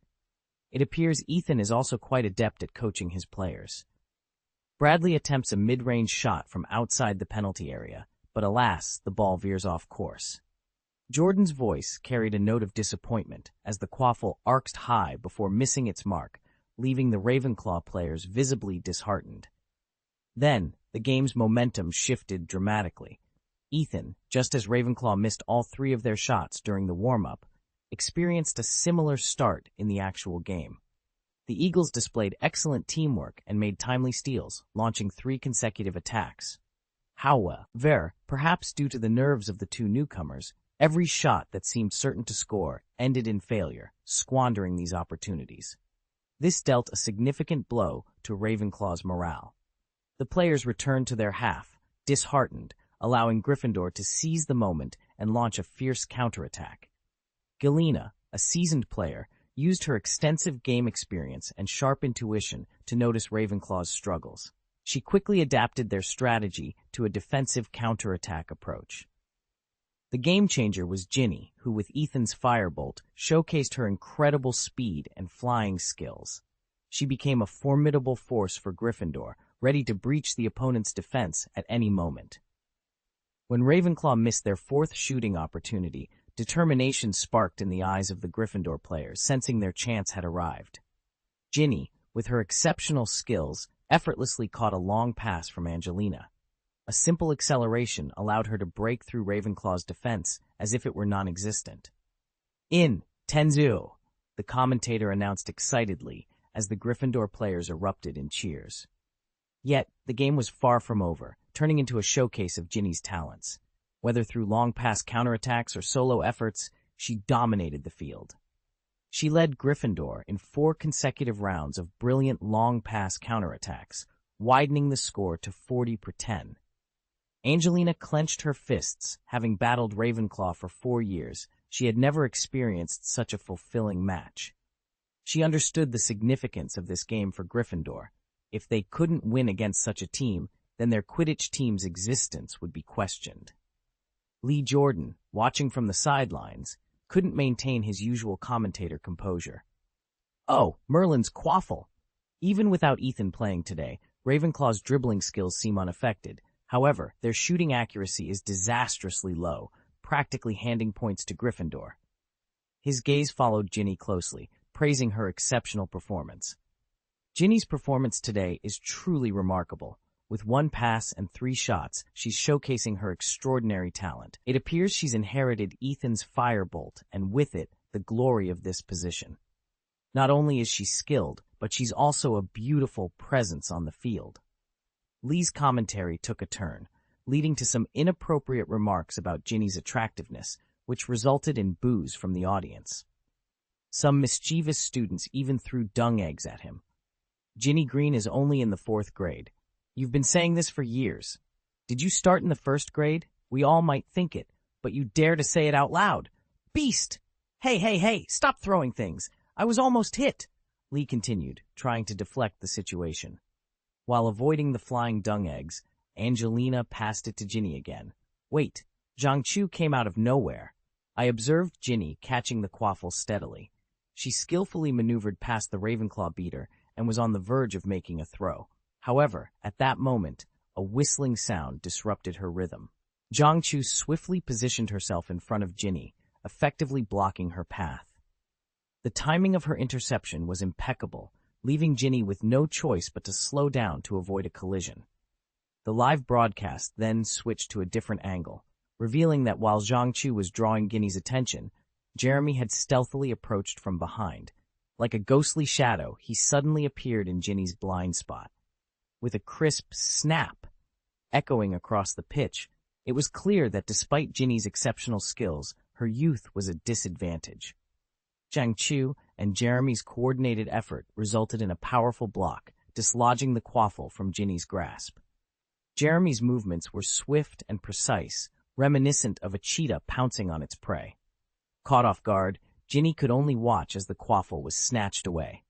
It appears Ethan is also quite adept at coaching his players. Bradley attempts a mid-range shot from outside the penalty area, but alas, the ball veers off course. Jordan's voice carried a note of disappointment as the quaffle arced high before missing its mark, leaving the Ravenclaw players visibly disheartened. Then, the game's momentum shifted dramatically. Ethan, just as Ravenclaw missed all 3 of their shots during the warm-up, experienced a similar start in the actual game. The Eagles displayed excellent teamwork and made timely steals, launching 3 consecutive attacks. However, perhaps due to the nerves of the 2 newcomers, every shot that seemed certain to score ended in failure, squandering these opportunities. This dealt a significant blow to Ravenclaw's morale. The players returned to their half, disheartened, allowing Gryffindor to seize the moment and launch a fierce counterattack. Galena, a seasoned player, used her extensive game experience and sharp intuition to notice Ravenclaw's struggles. She quickly adapted their strategy to a defensive counterattack approach. The game-changer was Ginny, who with Ethan's firebolt showcased her incredible speed and flying skills. She became a formidable force for Gryffindor, ready to breach the opponent's defense at any moment. When Ravenclaw missed their 4th shooting opportunity, determination sparked in the eyes of the Gryffindor players, sensing their chance had arrived. Ginny, with her exceptional skills, effortlessly caught a long pass from Angelina. A simple acceleration allowed her to break through Ravenclaw's defense as if it were non-existent. In Tenzu, the commentator announced excitedly as the Gryffindor players erupted in cheers. Yet, the game was far from over, turning into a showcase of Ginny's talents. Whether through long-pass counterattacks or solo efforts, she dominated the field. She led Gryffindor in 4 consecutive rounds of brilliant long-pass counterattacks, widening the score to 40-10. Angelina clenched her fists, having battled Ravenclaw for 4 years. She had never experienced such a fulfilling match. She understood the significance of this game for Gryffindor. If they couldn't win against such a team, then their Quidditch team's existence would be questioned. Lee Jordan, watching from the sidelines, couldn't maintain his usual commentator composure. Oh, Merlin's quaffle! Even without Ethan playing today, Ravenclaw's dribbling skills seem unaffected. However, their shooting accuracy is disastrously low, practically handing points to Gryffindor. His gaze followed Ginny closely, praising her exceptional performance. Ginny's performance today is truly remarkable. With 1 pass and 3 shots, she's showcasing her extraordinary talent. It appears she's inherited Ethan's firebolt, and with it, the glory of this position. Not only is she skilled, but she's also a beautiful presence on the field. Lee's commentary took a turn, leading to some inappropriate remarks about Ginny's attractiveness, which resulted in boos from the audience. Some mischievous students even threw dung eggs at him. Ginny Green is only in the 4th grade. You've been saying this for years. Did you start in the 1st grade? We all might think it, but you dare to say it out loud. Beast! Hey, stop throwing things. I was almost hit, Lee continued, trying to deflect the situation. While avoiding the flying dung eggs, Angelina passed it to Ginny again. Wait, Zhang Chu came out of nowhere. I observed Ginny catching the quaffle steadily. She skillfully maneuvered past the Ravenclaw beater and was on the verge of making a throw. However, at that moment, a whistling sound disrupted her rhythm. Zhang Chu swiftly positioned herself in front of Ginny, effectively blocking her path. The timing of her interception was impeccable, leaving Ginny with no choice but to slow down to avoid a collision. The live broadcast then switched to a different angle, revealing that while Zhang Chu was drawing Ginny's attention, Jeremy had stealthily approached from behind. Like a ghostly shadow, he suddenly appeared in Ginny's blind spot. With a crisp snap echoing across the pitch, it was clear that despite Ginny's exceptional skills, her youth was a disadvantage. Zhang Chu and Jeremy's coordinated effort resulted in a powerful block, dislodging the quaffle from Ginny's grasp. Jeremy's movements were swift and precise, reminiscent of a cheetah pouncing on its prey. Caught off guard, Ginny could only watch as the quaffle was snatched away.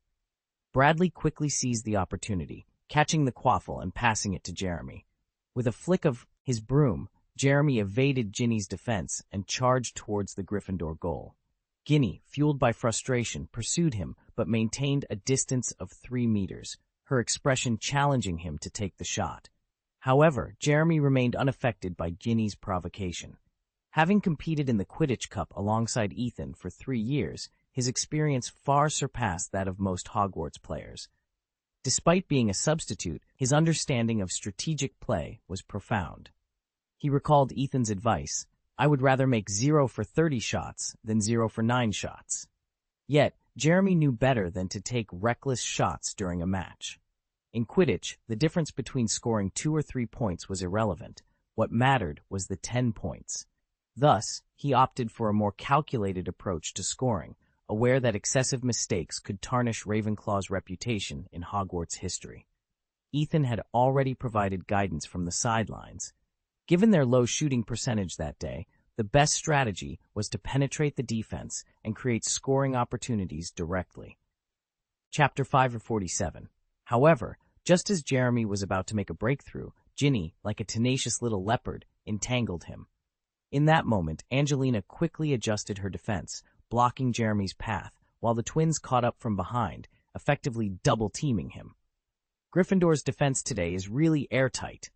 Bradley quickly seized the opportunity, catching the quaffle and passing it to Jeremy. With a flick of his broom, Jeremy evaded Ginny's defense and charged towards the Gryffindor goal. Ginny, fueled by frustration, pursued him but maintained a distance of 3 meters, her expression challenging him to take the shot. However, Jeremy remained unaffected by Ginny's provocation. Having competed in the Quidditch Cup alongside Ethan for 3 years, his experience far surpassed that of most Hogwarts players. Despite being a substitute, his understanding of strategic play was profound. He recalled Ethan's advice, I would rather make 0 for 30 shots than 0 for 9 shots. Yet, Jeremy knew better than to take reckless shots during a match. In Quidditch, the difference between scoring 2 or 3 points was irrelevant. What mattered was the 10 points. Thus, he opted for a more calculated approach to scoring, aware that excessive mistakes could tarnish Ravenclaw's reputation in Hogwarts history. Ethan had already provided guidance from the sidelines. Given their low shooting percentage that day, the best strategy was to penetrate the defense and create scoring opportunities directly. Chapter 5:47. However, just as Jeremy was about to make a breakthrough, Ginny, like a tenacious little leopard, entangled him. In that moment, Angelina quickly adjusted her defense, blocking Jeremy's path, while the twins caught up from behind, effectively double-teaming him. Gryffindor's defense today is really airtight.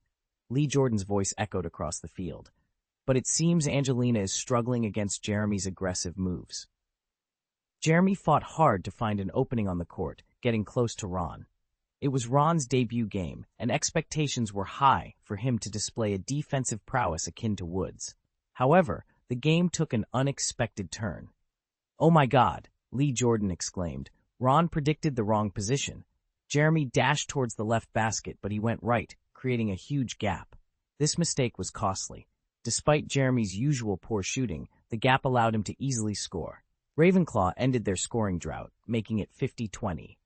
Lee Jordan's voice echoed across the field. But it seems Angelina is struggling against Jeremy's aggressive moves. Jeremy fought hard to find an opening on the court, getting close to Ron. It was Ron's debut game, and expectations were high for him to display a defensive prowess akin to Wood's. However, the game took an unexpected turn. Oh my God, Lee Jordan exclaimed. Ron predicted the wrong position. Jeremy dashed towards the left basket, but he went right, creating a huge gap. This mistake was costly. Despite Jeremy's usual poor shooting, the gap allowed him to easily score. Ravenclaw ended their scoring drought, making it 50-20.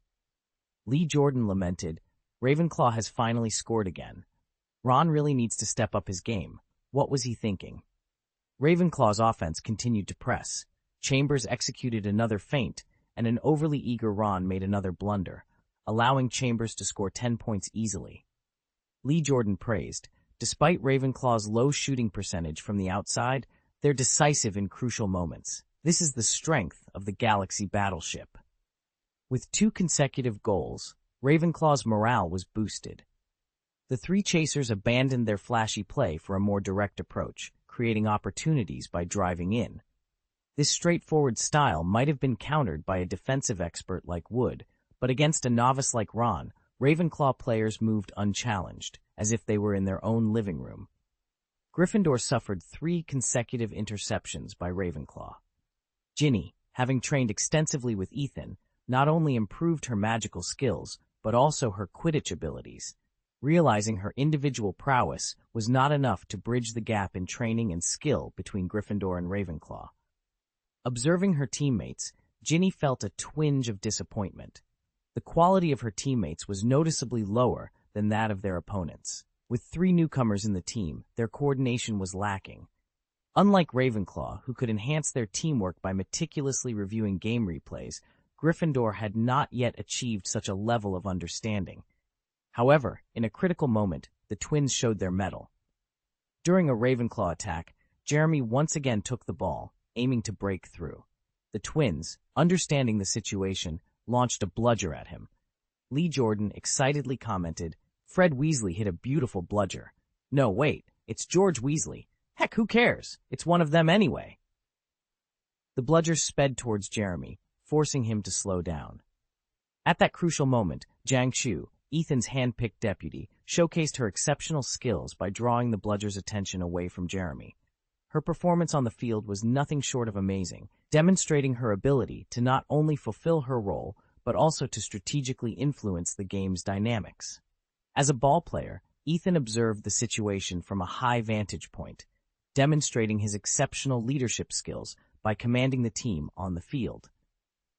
Lee Jordan lamented, Ravenclaw has finally scored again. Ron really needs to step up his game. What was he thinking? Ravenclaw's offense continued to press. Chambers executed another feint, and an overly eager Ron made another blunder, allowing Chambers to score 10 points easily. Lee Jordan praised. Despite Ravenclaw's low shooting percentage from the outside, they're decisive in crucial moments. This is the strength of the Galaxy battleship. With 2 consecutive goals, Ravenclaw's morale was boosted. The 3 chasers abandoned their flashy play for a more direct approach, creating opportunities by driving in. This straightforward style might have been countered by a defensive expert like Wood, but against a novice like Ron, Ravenclaw players moved unchallenged, as if they were in their own living room. Gryffindor suffered 3 consecutive interceptions by Ravenclaw. Ginny, having trained extensively with Ethan, not only improved her magical skills, but also her Quidditch abilities. Realizing her individual prowess was not enough to bridge the gap in training and skill between Gryffindor and Ravenclaw. Observing her teammates, Ginny felt a twinge of disappointment. The quality of her teammates was noticeably lower than that of their opponents. With 3 newcomers in the team, their coordination was lacking. Unlike Ravenclaw, who could enhance their teamwork by meticulously reviewing game replays, Gryffindor had not yet achieved such a level of understanding. However, in a critical moment, the twins showed their mettle. During a Ravenclaw attack, Jeremy once again took the ball, aiming to break through. The twins, understanding the situation, launched a bludger at him. Lee Jordan excitedly commented, "Fred Weasley hit a beautiful bludger. No, wait, it's George Weasley. Heck, who cares? It's one of them anyway." The bludger sped towards Jeremy, forcing him to slow down. At that crucial moment, Jiang Shu, Ethan's hand-picked deputy, showcased her exceptional skills by drawing the bludger's attention away from Jeremy. Her performance on the field was nothing short of amazing, demonstrating her ability to not only fulfill her role, but also to strategically influence the game's dynamics. As a ball player, Ethan observed the situation from a high vantage point, demonstrating his exceptional leadership skills by commanding the team on the field.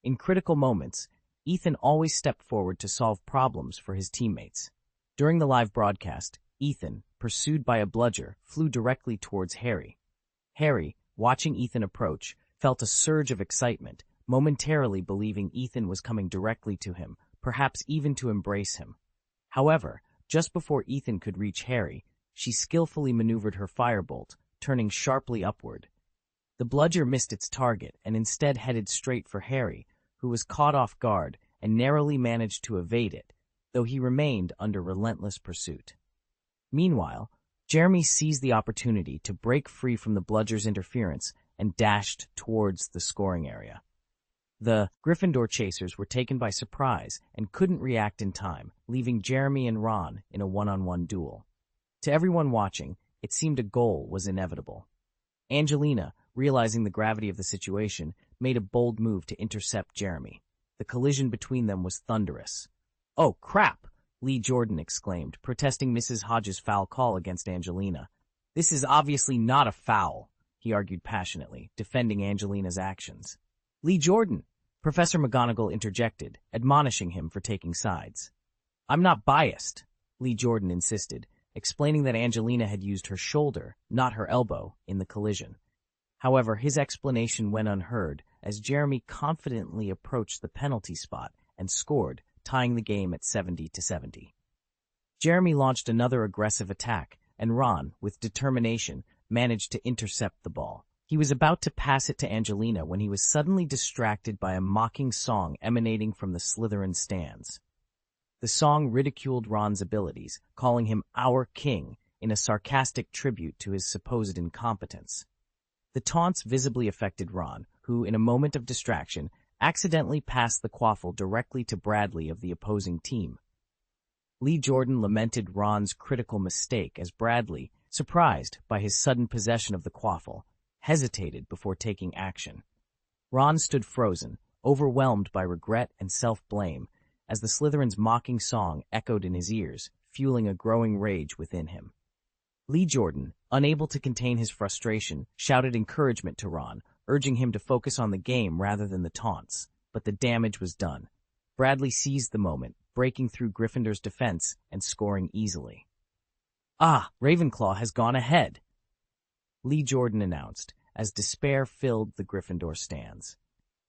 In critical moments, Ethan always stepped forward to solve problems for his teammates. During the live broadcast, Ethan, pursued by a bludger, flew directly towards Harry. Harry, watching Ethan approach, felt a surge of excitement, momentarily believing Ethan was coming directly to him, perhaps even to embrace him. However, just before Ethan could reach Harry, she skillfully maneuvered her firebolt, turning sharply upward. The bludger missed its target and instead headed straight for Harry, who was caught off guard and narrowly managed to evade it, though he remained under relentless pursuit. Meanwhile, Jeremy seized the opportunity to break free from the bludger's interference and dashed towards the scoring area. The Gryffindor chasers were taken by surprise and couldn't react in time, leaving Jeremy and Ron in a one-on-one duel. To everyone watching, it seemed a goal was inevitable. Angelina, realizing the gravity of the situation, made a bold move to intercept Jeremy. The collision between them was thunderous. "Oh, crap!" Lee Jordan exclaimed, protesting Mrs. Hodges' foul call against Angelina. "This is obviously not a foul," he argued passionately, defending Angelina's actions. "Lee Jordan," Professor McGonagall interjected, admonishing him for taking sides. "I'm not biased," Lee Jordan insisted, explaining that Angelina had used her shoulder, not her elbow, in the collision. However, his explanation went unheard as Jeremy confidently approached the penalty spot and scored, tying the game at 70-70. Jeremy launched another aggressive attack, and Ron, with determination, managed to intercept the ball. He was about to pass it to Angelina when he was suddenly distracted by a mocking song emanating from the Slytherin stands. The song ridiculed Ron's abilities, calling him "our king" in a sarcastic tribute to his supposed incompetence. The taunts visibly affected Ron, who, in a moment of distraction, accidentally passed the quaffle directly to Bradley of the opposing team. Lee Jordan lamented Ron's critical mistake as Bradley, surprised by his sudden possession of the quaffle, hesitated before taking action. Ron stood frozen, overwhelmed by regret and self-blame, as the Slytherin's mocking song echoed in his ears, fueling a growing rage within him. Lee Jordan, unable to contain his frustration, shouted encouragement to Ron, urging him to focus on the game rather than the taunts, but the damage was done. Bradley seized the moment, breaking through Gryffindor's defense and scoring easily. "Ah, Ravenclaw has gone ahead," Lee Jordan announced, as despair filled the Gryffindor stands.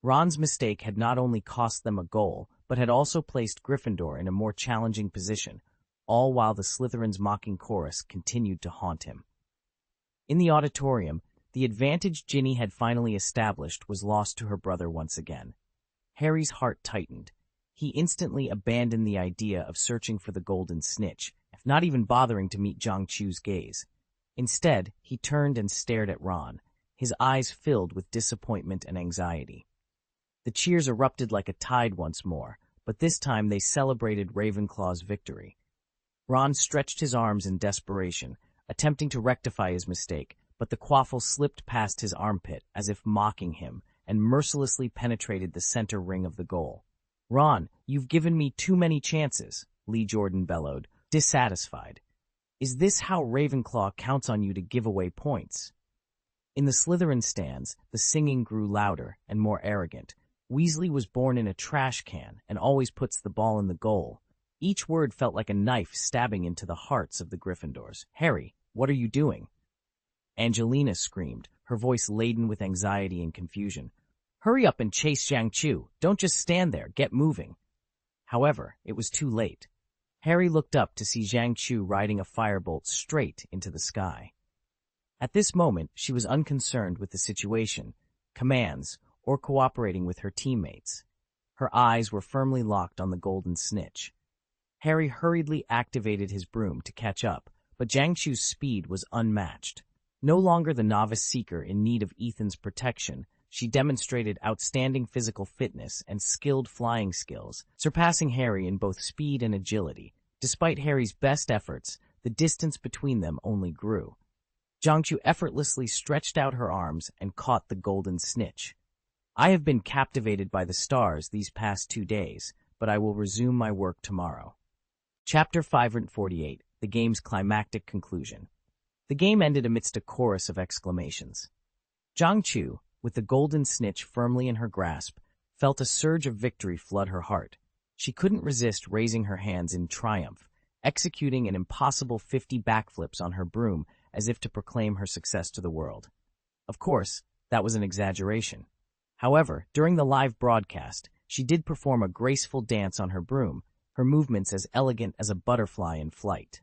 Ron's mistake had not only cost them a goal, but had also placed Gryffindor in a more challenging position, all while the Slytherin's mocking chorus continued to haunt him. In the auditorium, the advantage Ginny had finally established was lost to her brother once again. Harry's heart tightened. He instantly abandoned the idea of searching for the golden snitch, not even bothering to meet Zhang Chu's gaze. Instead, he turned and stared at Ron, his eyes filled with disappointment and anxiety. The cheers erupted like a tide once more, but this time they celebrated Ravenclaw's victory. Ron stretched his arms in desperation, attempting to rectify his mistake, but the quaffle slipped past his armpit as if mocking him and mercilessly penetrated the center ring of the goal. "Ron, you've given me too many chances," Lee Jordan bellowed, dissatisfied. "Is this how Ravenclaw counts on you to give away points?" In the Slytherin stands, the singing grew louder and more arrogant. "Weasley was born in a trash can and always puts the ball in the goal." Each word felt like a knife stabbing into the hearts of the Gryffindors. "Harry, what are you doing?" Angelina screamed, her voice laden with anxiety and confusion. "Hurry up and chase Zhang Chu. Don't just stand there. Get moving." However, it was too late. Harry looked up to see Zhang Chu riding a firebolt straight into the sky. At this moment, she was unconcerned with the situation, commands, or cooperating with her teammates. Her eyes were firmly locked on the golden snitch. Harry hurriedly activated his broom to catch up, but Zhang Chu's speed was unmatched. No longer the novice seeker in need of Ethan's protection, she demonstrated outstanding physical fitness and skilled flying skills, surpassing Harry in both speed and agility. Despite Harry's best efforts, the distance between them only grew. Zhang Chu effortlessly stretched out her arms and caught the golden snitch. "I have been captivated by the stars these past 2 days, but I will resume my work tomorrow." Chapter 548, the game's climactic conclusion. The game ended amidst a chorus of exclamations. Zhang Chu, with the golden snitch firmly in her grasp, felt a surge of victory flood her heart. She couldn't resist raising her hands in triumph, executing an impossible 50 backflips on her broom as if to proclaim her success to the world. Of course, that was an exaggeration. However, during the live broadcast, she did perform a graceful dance on her broom, her movements as elegant as a butterfly in flight.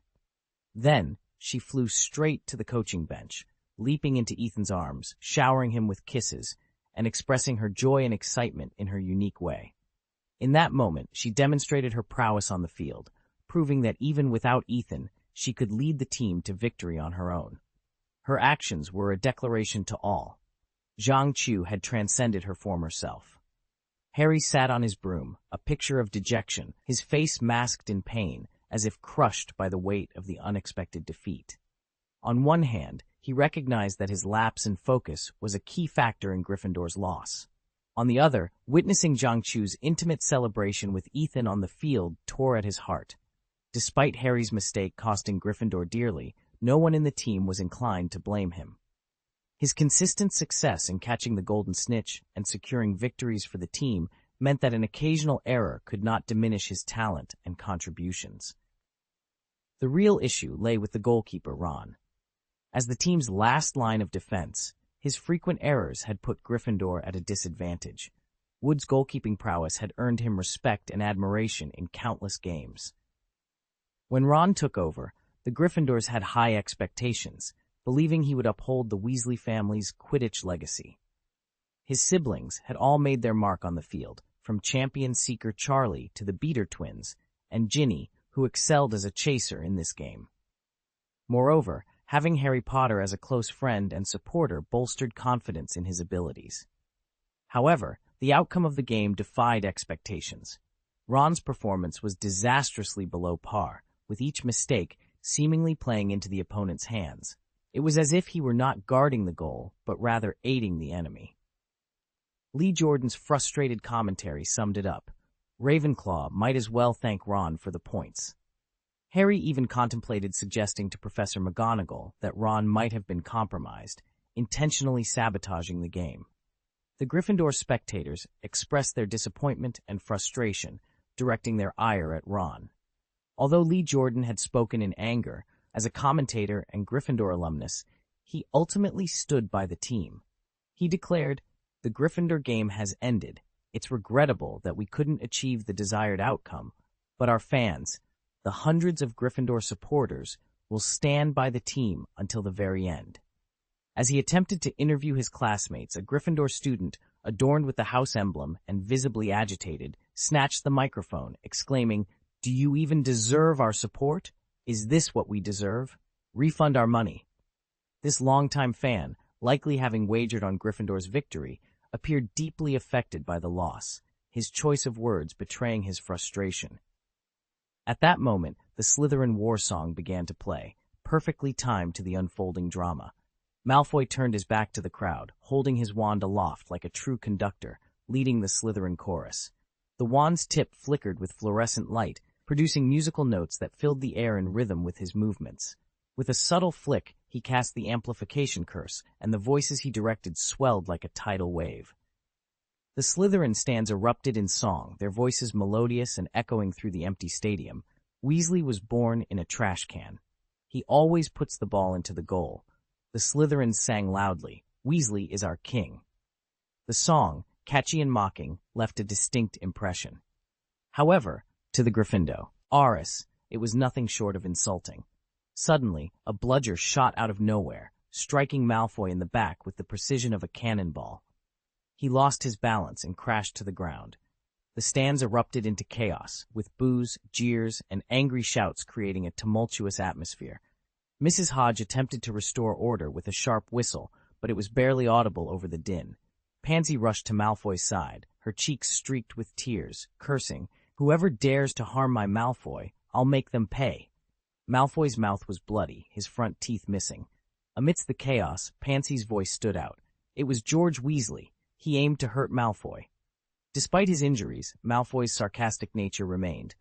Then, she flew straight to the coaching bench, leaping into Ethan's arms, showering him with kisses, and expressing her joy and excitement in her unique way. In that moment, she demonstrated her prowess on the field, proving that even without Ethan, she could lead the team to victory on her own. Her actions were a declaration to all. Zhang Chu had transcended her former self. Harry sat on his broom, a picture of dejection, his face masked in pain, as if crushed by the weight of the unexpected defeat. On one hand, he recognized that his lapse in focus was a key factor in Gryffindor's loss. On the other, witnessing Zhang Chu's intimate celebration with Ethan on the field tore at his heart. Despite Harry's mistake costing Gryffindor dearly, no one in the team was inclined to blame him. His consistent success in catching the golden snitch and securing victories for the team meant that an occasional error could not diminish his talent and contributions. The real issue lay with the goalkeeper, Ron. As the team's last line of defense, his frequent errors had put Gryffindor at a disadvantage. Wood's goalkeeping prowess had earned him respect and admiration in countless games. When Ron took over, the Gryffindors had high expectations, believing he would uphold the Weasley family's Quidditch legacy. His siblings had all made their mark on the field, from champion seeker Charlie to the Beater twins, and Ginny, who excelled as a chaser in this game. Moreover, having Harry Potter as a close friend and supporter bolstered confidence in his abilities. However, the outcome of the game defied expectations. Ron's performance was disastrously below par, with each mistake seemingly playing into the opponent's hands. It was as if he were not guarding the goal, but rather aiding the enemy. Lee Jordan's frustrated commentary summed it up. Ravenclaw might as well thank Ron for the points. Harry even contemplated suggesting to Professor McGonagall that Ron might have been compromised, intentionally sabotaging the game. The Gryffindor spectators expressed their disappointment and frustration, directing their ire at Ron. Although Lee Jordan had spoken in anger, as a commentator and Gryffindor alumnus, he ultimately stood by the team. He declared, "The Gryffindor game has ended. It's regrettable that we couldn't achieve the desired outcome, but our fans, the hundreds of Gryffindor supporters will stand by the team until the very end. As he attempted to interview his classmates, a Gryffindor student, adorned with the house emblem and visibly agitated, snatched the microphone, exclaiming, "Do you even deserve our support? Is this what we deserve? Refund our money." This longtime fan, likely having wagered on Gryffindor's victory, appeared deeply affected by the loss, his choice of words betraying his frustration. At that moment, the Slytherin war song began to play, perfectly timed to the unfolding drama. Malfoy turned his back to the crowd, holding his wand aloft like a true conductor, leading the Slytherin chorus. The wand's tip flickered with fluorescent light, producing musical notes that filled the air in rhythm with his movements. With a subtle flick, he cast the amplification curse, and the voices he directed swelled like a tidal wave. The Slytherin stands erupted in song, their voices melodious and echoing through the empty stadium. Weasley was born in a trash can. He always puts the ball into the goal. The Slytherins sang loudly, "Weasley is our king." The song, catchy and mocking, left a distinct impression. However, to the Gryffindor, it was nothing short of insulting. Suddenly, a bludger shot out of nowhere, striking Malfoy in the back with the precision of a cannonball. He lost his balance and crashed to the ground. The stands erupted into chaos, with boos, jeers, and angry shouts creating a tumultuous atmosphere. Mrs. Hodge attempted to restore order with a sharp whistle, but it was barely audible over the din. Pansy rushed to Malfoy's side, her cheeks streaked with tears, cursing, "Whoever dares to harm my Malfoy, I'll make them pay." Malfoy's mouth was bloody, his front teeth missing. Amidst the chaos, Pansy's voice stood out. It was George Weasley. He aimed to hurt Malfoy. Despite his injuries, Malfoy's sarcastic nature remained.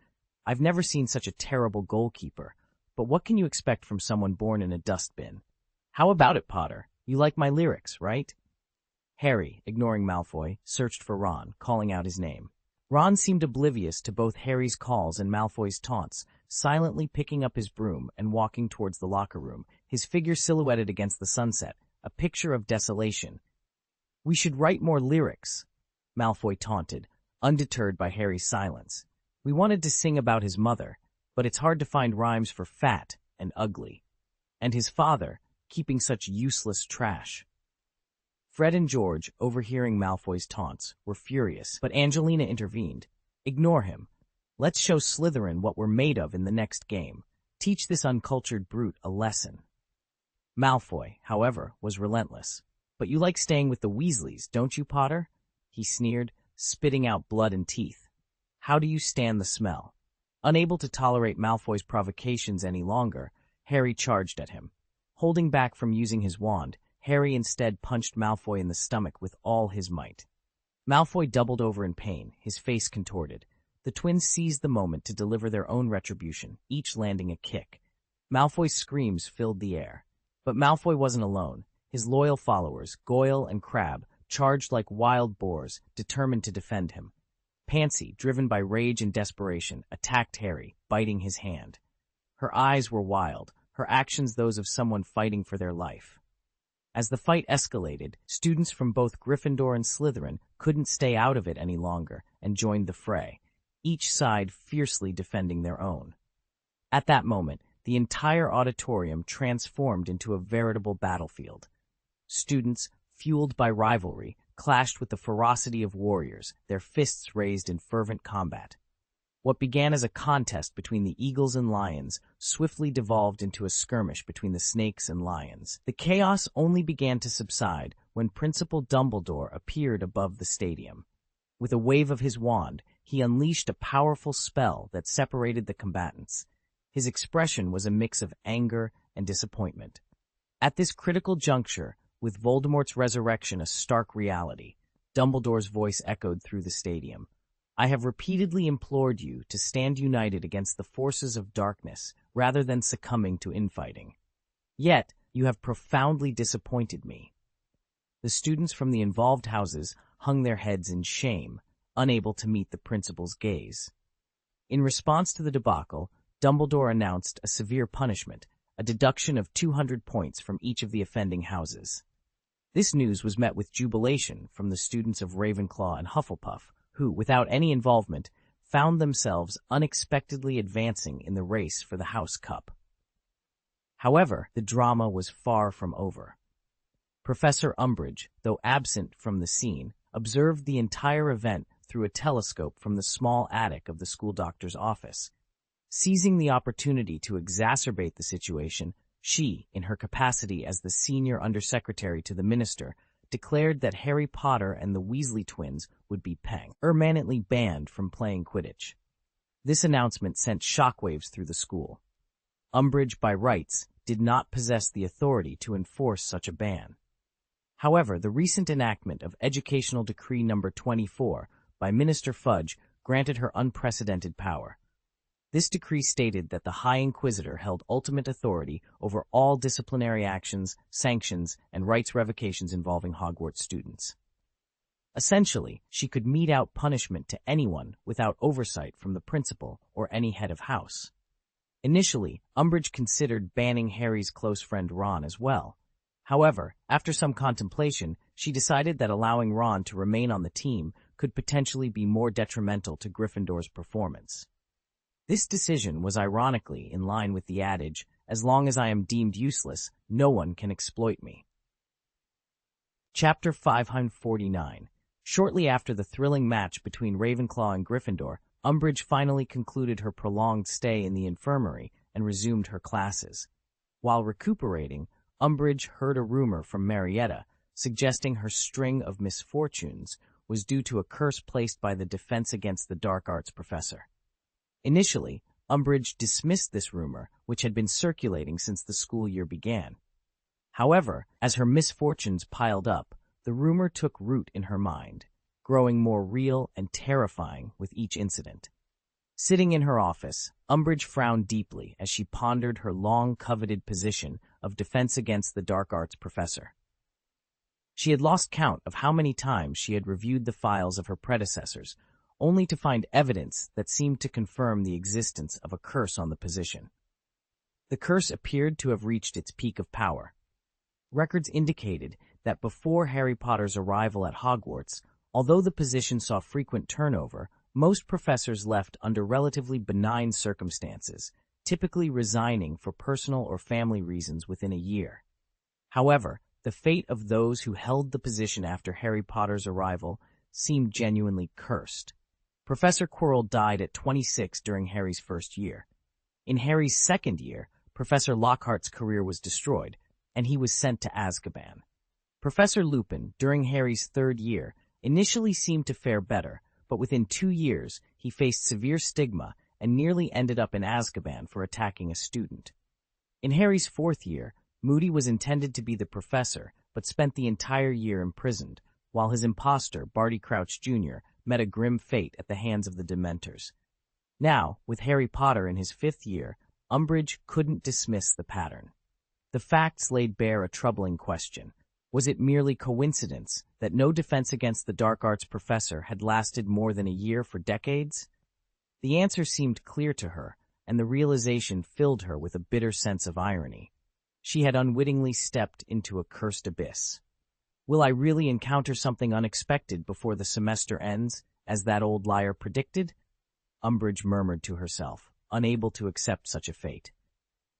"I've never seen such a terrible goalkeeper. But what can you expect from someone born in a dustbin? How about it, Potter? You like my lyrics, right?" Harry, ignoring Malfoy, searched for Ron, calling out his name. Ron seemed oblivious to both Harry's calls and Malfoy's taunts, silently picking up his broom and walking towards the locker room, his figure silhouetted against the sunset, a picture of desolation. "We should write more lyrics," Malfoy taunted, undeterred by Harry's silence. "We wanted to sing about his mother, but it's hard to find rhymes for fat and ugly. And his father, keeping such useless trash." Fred and George, overhearing Malfoy's taunts, were furious, but Angelina intervened. "Ignore him. Let's show Slytherin what we're made of in the next game. Teach this uncultured brute a lesson." Malfoy, however, was relentless. "But you like staying with the Weasleys, don't you, Potter?" he sneered, spitting out blood and teeth. "How do you stand the smell?" Unable to tolerate Malfoy's provocations any longer, Harry charged at him. Holding back from using his wand, Harry instead punched Malfoy in the stomach with all his might. Malfoy doubled over in pain, his face contorted. The twins seized the moment to deliver their own retribution, each landing a kick. Malfoy's screams filled the air. But Malfoy wasn't alone. His loyal followers, Goyle and Crabbe, charged like wild boars, determined to defend him. Pansy, driven by rage and desperation, attacked Harry, biting his hand. Her eyes were wild, her actions those of someone fighting for their life. As the fight escalated, students from both Gryffindor and Slytherin couldn't stay out of it any longer and joined the fray, each side fiercely defending their own. At that moment, the entire auditorium transformed into a veritable battlefield. Students, fueled by rivalry, clashed with the ferocity of warriors, their fists raised in fervent combat. What began as a contest between the eagles and lions swiftly devolved into a skirmish between the snakes and lions. The chaos only began to subside when Principal Dumbledore appeared above the stadium. With a wave of his wand, he unleashed a powerful spell that separated the combatants. His expression was a mix of anger and disappointment. At this critical juncture, with Voldemort's resurrection a stark reality, Dumbledore's voice echoed through the stadium. "I have repeatedly implored you to stand united against the forces of darkness rather than succumbing to infighting. Yet, you have profoundly disappointed me." The students from the involved houses hung their heads in shame, unable to meet the principal's gaze. In response to the debacle, Dumbledore announced a severe punishment, a deduction of 200 points from each of the offending houses. This news was met with jubilation from the students of Ravenclaw and Hufflepuff, who, without any involvement, found themselves unexpectedly advancing in the race for the House Cup. However, the drama was far from over. Professor Umbridge, though absent from the scene, observed the entire event through a telescope from the small attic of the school doctor's office. Seizing the opportunity to exacerbate the situation, she, in her capacity as the senior undersecretary to the minister, declared that Harry Potter and the Weasley twins would be permanently banned from playing Quidditch. This announcement sent shockwaves through the school. Umbridge, by rights, did not possess the authority to enforce such a ban. However, the recent enactment of Educational Decree No. 24 by Minister Fudge granted her unprecedented power. This decree stated that the High Inquisitor held ultimate authority over all disciplinary actions, sanctions, and rights revocations involving Hogwarts students. Essentially, she could mete out punishment to anyone without oversight from the principal or any head of house. Initially, Umbridge considered banning Harry's close friend Ron as well. However, after some contemplation, she decided that allowing Ron to remain on the team could potentially be more detrimental to Gryffindor's performance. This decision was ironically in line with the adage, "As long as I am deemed useless, no one can exploit me." Chapter 549. Shortly after the thrilling match between Ravenclaw and Gryffindor, Umbridge finally concluded her prolonged stay in the infirmary and resumed her classes. While recuperating, Umbridge heard a rumor from Marietta suggesting her string of misfortunes was due to a curse placed by the Defense Against the Dark Arts professor. Initially, Umbridge dismissed this rumor, which had been circulating since the school year began. However, as her misfortunes piled up, the rumor took root in her mind, growing more real and terrifying with each incident. Sitting in her office, Umbridge frowned deeply as she pondered her long-coveted position of Defense Against the Dark Arts professor. She had lost count of how many times she had reviewed the files of her predecessors, only to find evidence that seemed to confirm the existence of a curse on the position. The curse appeared to have reached its peak of power. Records indicated that before Harry Potter's arrival at Hogwarts, although the position saw frequent turnover, most professors left under relatively benign circumstances, typically resigning for personal or family reasons within a year. However, the fate of those who held the position after Harry Potter's arrival seemed genuinely cursed. Professor Quirrell died at 26 during Harry's first year. In Harry's second year, Professor Lockhart's career was destroyed, and he was sent to Azkaban. Professor Lupin, during Harry's third year, initially seemed to fare better, but within 2 years, he faced severe stigma and nearly ended up in Azkaban for attacking a student. In Harry's fourth year, Moody was intended to be the professor, but spent the entire year imprisoned, while his imposter, Barty Crouch Jr., met a grim fate at the hands of the Dementors. Now, with Harry Potter in his 5th year, Umbridge couldn't dismiss the pattern. The facts laid bare a troubling question. Was it merely coincidence that no Defense Against the Dark Arts professor had lasted more than a year for decades? The answer seemed clear to her, and the realization filled her with a bitter sense of irony. She had unwittingly stepped into a cursed abyss. Will I really encounter something unexpected before the semester ends, as that old liar predicted? Umbridge murmured to herself, unable to accept such a fate.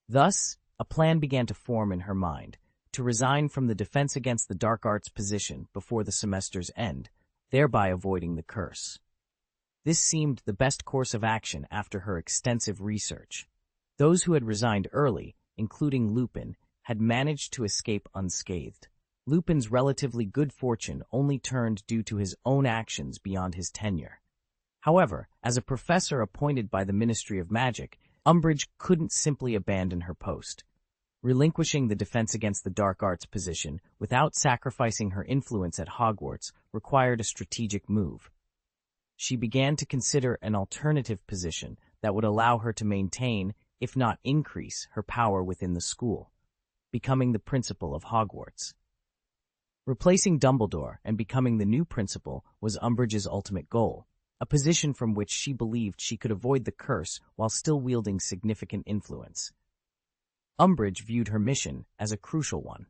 Thus, a plan began to form in her mind, to resign from the Defense Against the Dark Arts position before the semester's end, thereby avoiding the curse. This seemed the best course of action after her extensive research. Those who had resigned early, including Lupin, had managed to escape unscathed. Lupin's relatively good fortune only turned due to his own actions beyond his tenure. However, as a professor appointed by the Ministry of Magic, Umbridge couldn't simply abandon her post. Relinquishing the Defense Against the Dark Arts position without sacrificing her influence at Hogwarts required a strategic move. She began to consider an alternative position that would allow her to maintain, if not increase, her power within the school, becoming the principal of Hogwarts. Replacing Dumbledore and becoming the new principal was Umbridge's ultimate goal, a position from which she believed she could avoid the curse while still wielding significant influence. Umbridge viewed her mission as a crucial one.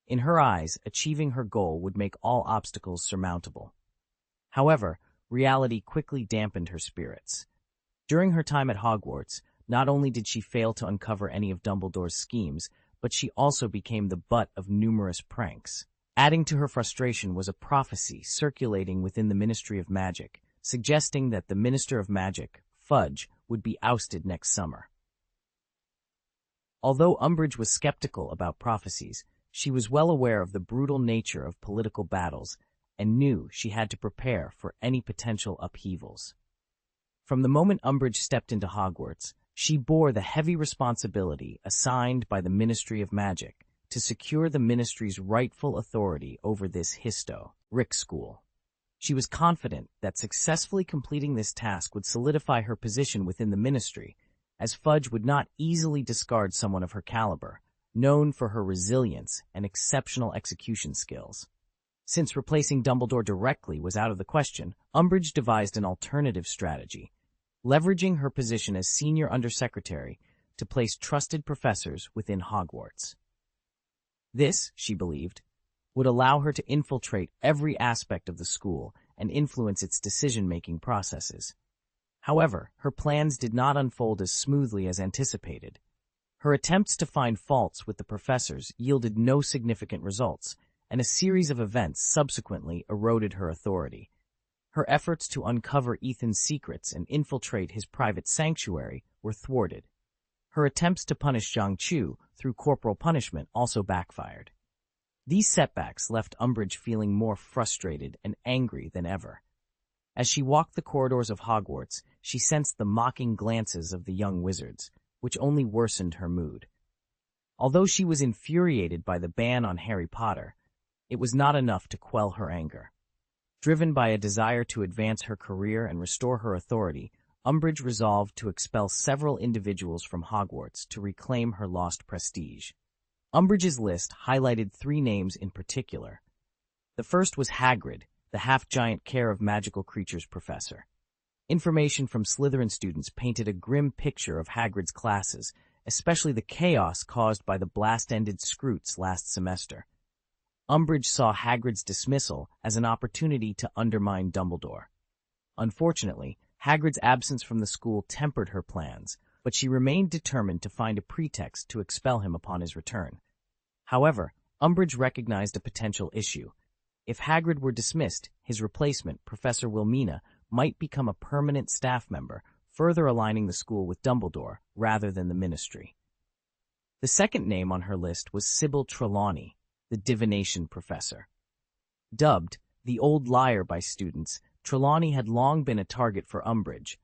In her eyes, achieving her goal would make all obstacles surmountable. However, reality quickly dampened her spirits. During her time at Hogwarts, not only did she fail to uncover any of Dumbledore's schemes, but she also became the butt of numerous pranks. Adding to her frustration was a prophecy circulating within the Ministry of Magic, suggesting that the Minister of Magic, Fudge, would be ousted next summer. Although Umbridge was skeptical about prophecies, she was well aware of the brutal nature of political battles and knew she had to prepare for any potential upheavals. From the moment Umbridge stepped into Hogwarts, she bore the heavy responsibility assigned by the Ministry of Magic to secure the Ministry's rightful authority over this historic school. She was confident that successfully completing this task would solidify her position within the Ministry, as Fudge would not easily discard someone of her caliber, known for her resilience and exceptional execution skills. Since replacing Dumbledore directly was out of the question, Umbridge devised an alternative strategy, leveraging her position as senior undersecretary to place trusted professors within Hogwarts. This, she believed, would allow her to infiltrate every aspect of the school and influence its decision-making processes. However, her plans did not unfold as smoothly as anticipated. Her attempts to find faults with the professors yielded no significant results, and a series of events subsequently eroded her authority. Her efforts to uncover Ethan's secrets and infiltrate his private sanctuary were thwarted. Her attempts to punish Zhang Chu through corporal punishment also backfired. These setbacks left Umbridge feeling more frustrated and angry than ever. As she walked the corridors of Hogwarts, she sensed the mocking glances of the young wizards, which only worsened her mood. Although she was infuriated by the ban on Harry Potter, it was not enough to quell her anger. Driven by a desire to advance her career and restore her authority, Umbridge resolved to expel several individuals from Hogwarts to reclaim her lost prestige. Umbridge's list highlighted 3 names in particular. The first was Hagrid, the half-giant Care of Magical Creatures professor. Information from Slytherin students painted a grim picture of Hagrid's classes, especially the chaos caused by the blast-ended Scroots last semester. Umbridge saw Hagrid's dismissal as an opportunity to undermine Dumbledore. Unfortunately, Hagrid's absence from the school tempered her plans, but she remained determined to find a pretext to expel him upon his return. However, Umbridge recognized a potential issue. If Hagrid were dismissed, his replacement, Professor Wilmina, might become a permanent staff member, further aligning the school with Dumbledore rather than the Ministry. The second name on her list was Sybil Trelawney, the divination professor. Dubbed the Old Liar by students, Trelawney had long been a target for Umbridge.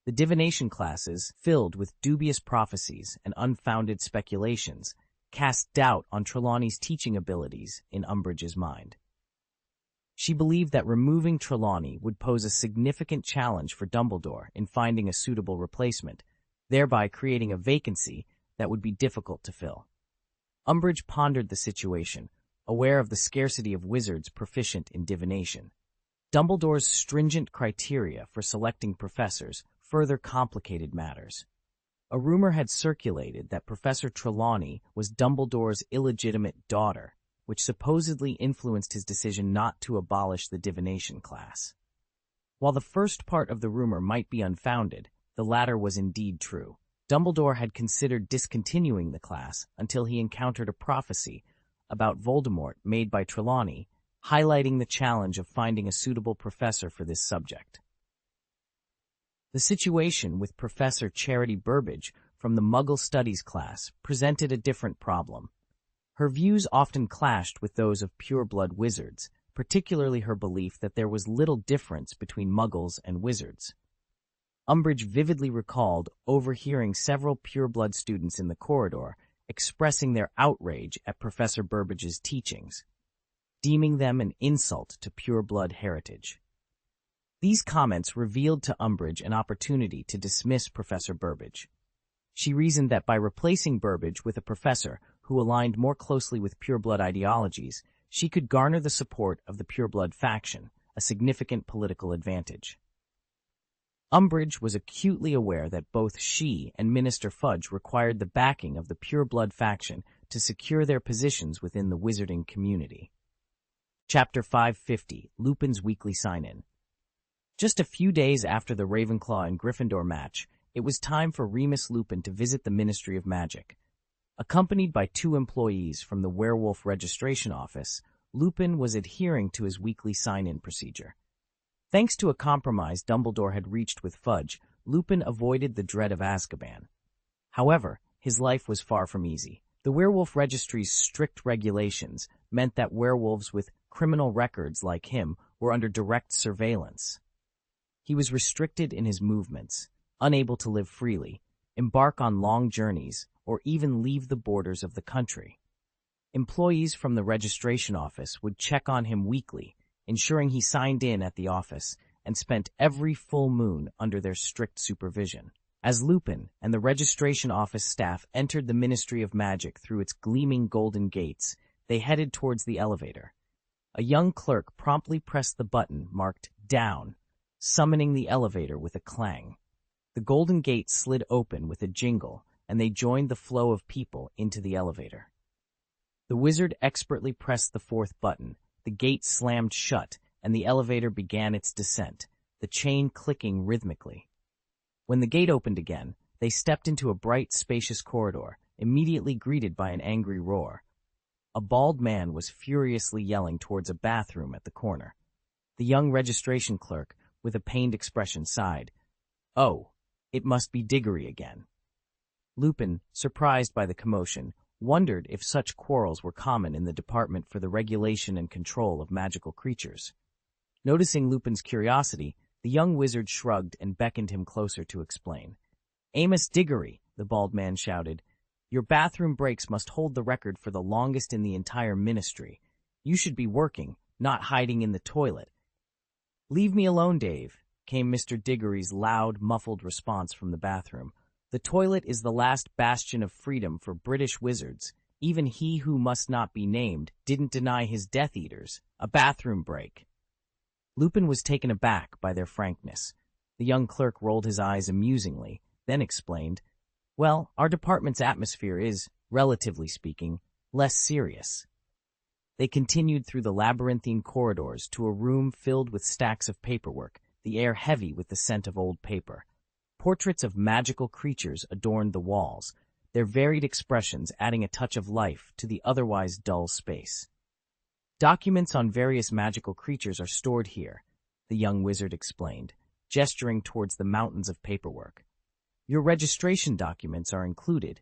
The divination classes, filled with dubious prophecies and unfounded speculations, cast doubt on Trelawney's teaching abilities in Umbridge's mind. She believed that removing Trelawney would pose a significant challenge for Dumbledore in finding a suitable replacement, thereby creating a vacancy that would be difficult to fill. Umbridge pondered the situation, aware of the scarcity of wizards proficient in divination. Dumbledore's stringent criteria for selecting professors further complicated matters. A rumor had circulated that Professor Trelawney was Dumbledore's illegitimate daughter, which supposedly influenced his decision not to abolish the divination class. While the first part of the rumor might be unfounded, the latter was indeed true. Dumbledore had considered discontinuing the class until he encountered a prophecy about Voldemort made by Trelawney, highlighting the challenge of finding a suitable professor for this subject. The situation with Professor Charity Burbage from the Muggle Studies class presented a different problem. Her views often clashed with those of pureblood wizards, particularly her belief that there was little difference between Muggles and wizards. Umbridge vividly recalled overhearing several pureblood students in the corridor expressing their outrage at Professor Burbage's teachings, deeming them an insult to pureblood heritage. These comments revealed to Umbridge an opportunity to dismiss Professor Burbage. She reasoned that by replacing Burbage with a professor who aligned more closely with pureblood ideologies, she could garner the support of the pureblood faction, a significant political advantage. Umbridge was acutely aware that both she and Minister Fudge required the backing of the pureblood faction to secure their positions within the wizarding community. Chapter 550, Lupin's Weekly Sign-In. Just a few days after the Ravenclaw and Gryffindor match, it was time for Remus Lupin to visit the Ministry of Magic. Accompanied by 2 employees from the Werewolf Registration Office, Lupin was adhering to his weekly sign-in procedure. Thanks to a compromise Dumbledore had reached with Fudge, Lupin avoided the dread of Azkaban. However, his life was far from easy. The Werewolf Registry's strict regulations meant that werewolves with criminal records like him were under direct surveillance. He was restricted in his movements, unable to live freely, embark on long journeys, or even leave the borders of the country. Employees from the registration office would check on him weekly, ensuring he signed in at the office and spent every full moon under their strict supervision. As Lupin and the registration office staff entered the Ministry of Magic through its gleaming golden gates, they headed towards the elevator. A young clerk promptly pressed the button marked "Down," summoning the elevator with a clang. The golden gate slid open with a jingle, and they joined the flow of people into the elevator. The wizard expertly pressed the 4th button, the gate slammed shut, and the elevator began its descent, the chain clicking rhythmically. When the gate opened again, they stepped into a bright, spacious corridor, immediately greeted by an angry roar. A bald man was furiously yelling towards a bathroom at the corner. The young registration clerk, with a pained expression, sighed. "Oh, it must be Diggory again." Lupin, surprised by the commotion, wondered if such quarrels were common in the Department for the Regulation and Control of Magical Creatures. Noticing Lupin's curiosity, the young wizard shrugged and beckoned him closer to explain. "Amos Diggory," the bald man shouted, "your bathroom breaks must hold the record for the longest in the entire ministry. You should be working, not hiding in the toilet." "Leave me alone, Dave," came Mr. Diggory's loud, muffled response from the bathroom. "The toilet is the last bastion of freedom for British wizards. Even he who must not be named didn't deny his Death Eaters a bathroom break." Lupin was taken aback by their frankness. The young clerk rolled his eyes amusingly, then explained, "Well, our department's atmosphere is, relatively speaking, less serious." They continued through the labyrinthine corridors to a room filled with stacks of paperwork, the air heavy with the scent of old paper. Portraits of magical creatures adorned the walls, their varied expressions adding a touch of life to the otherwise dull space. "Documents on various magical creatures are stored here," the young wizard explained, gesturing towards the mountains of paperwork. "Your registration documents are included."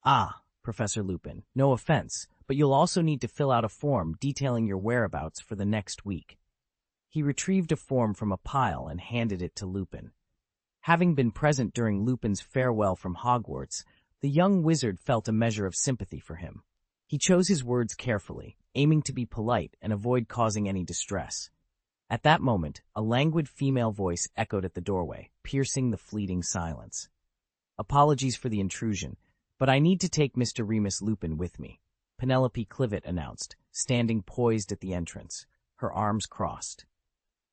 "Ah, Professor Lupin, no offense, but you'll also need to fill out a form detailing your whereabouts for the next week." He retrieved a form from a pile and handed it to Lupin. Having been present during Lupin's farewell from Hogwarts, the young wizard felt a measure of sympathy for him. He chose his words carefully, aiming to be polite and avoid causing any distress. At that moment, a languid female voice echoed at the doorway, piercing the fleeting silence. "Apologies for the intrusion, but I need to take Mr. Remus Lupin with me," Penelope Clivet announced, standing poised at the entrance, her arms crossed.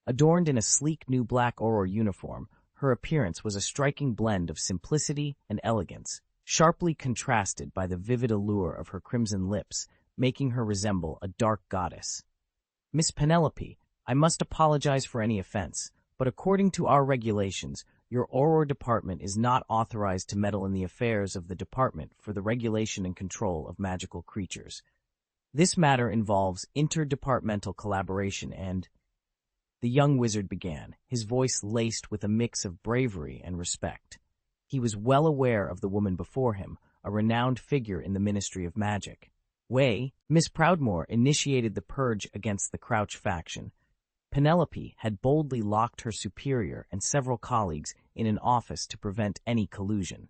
Adorned in a sleek new black Auror uniform, her appearance was a striking blend of simplicity and elegance, sharply contrasted by the vivid allure of her crimson lips, making her resemble a dark goddess. "Miss Penelope, I must apologize for any offense, but according to our regulations, your Auror department is not authorized to meddle in the affairs of the Department for the Regulation and Control of Magical Creatures. This matter involves interdepartmental collaboration and—" The young wizard began, his voice laced with a mix of bravery and respect. He was well aware of the woman before him, a renowned figure in the Ministry of Magic. Miss Proudmoore initiated the purge against the Crouch faction. Penelope had boldly locked her superior and several colleagues in an office to prevent any collusion.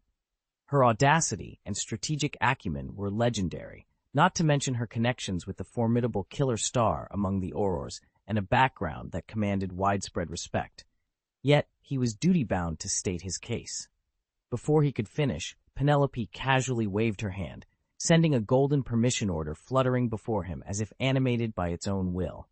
Her audacity and strategic acumen were legendary, not to mention her connections with the formidable Killer Star among the Aurors and a background that commanded widespread respect. Yet he was duty-bound to state his case. Before he could finish, Penelope casually waved her hand, sending a golden permission order fluttering before him as if animated by its own will.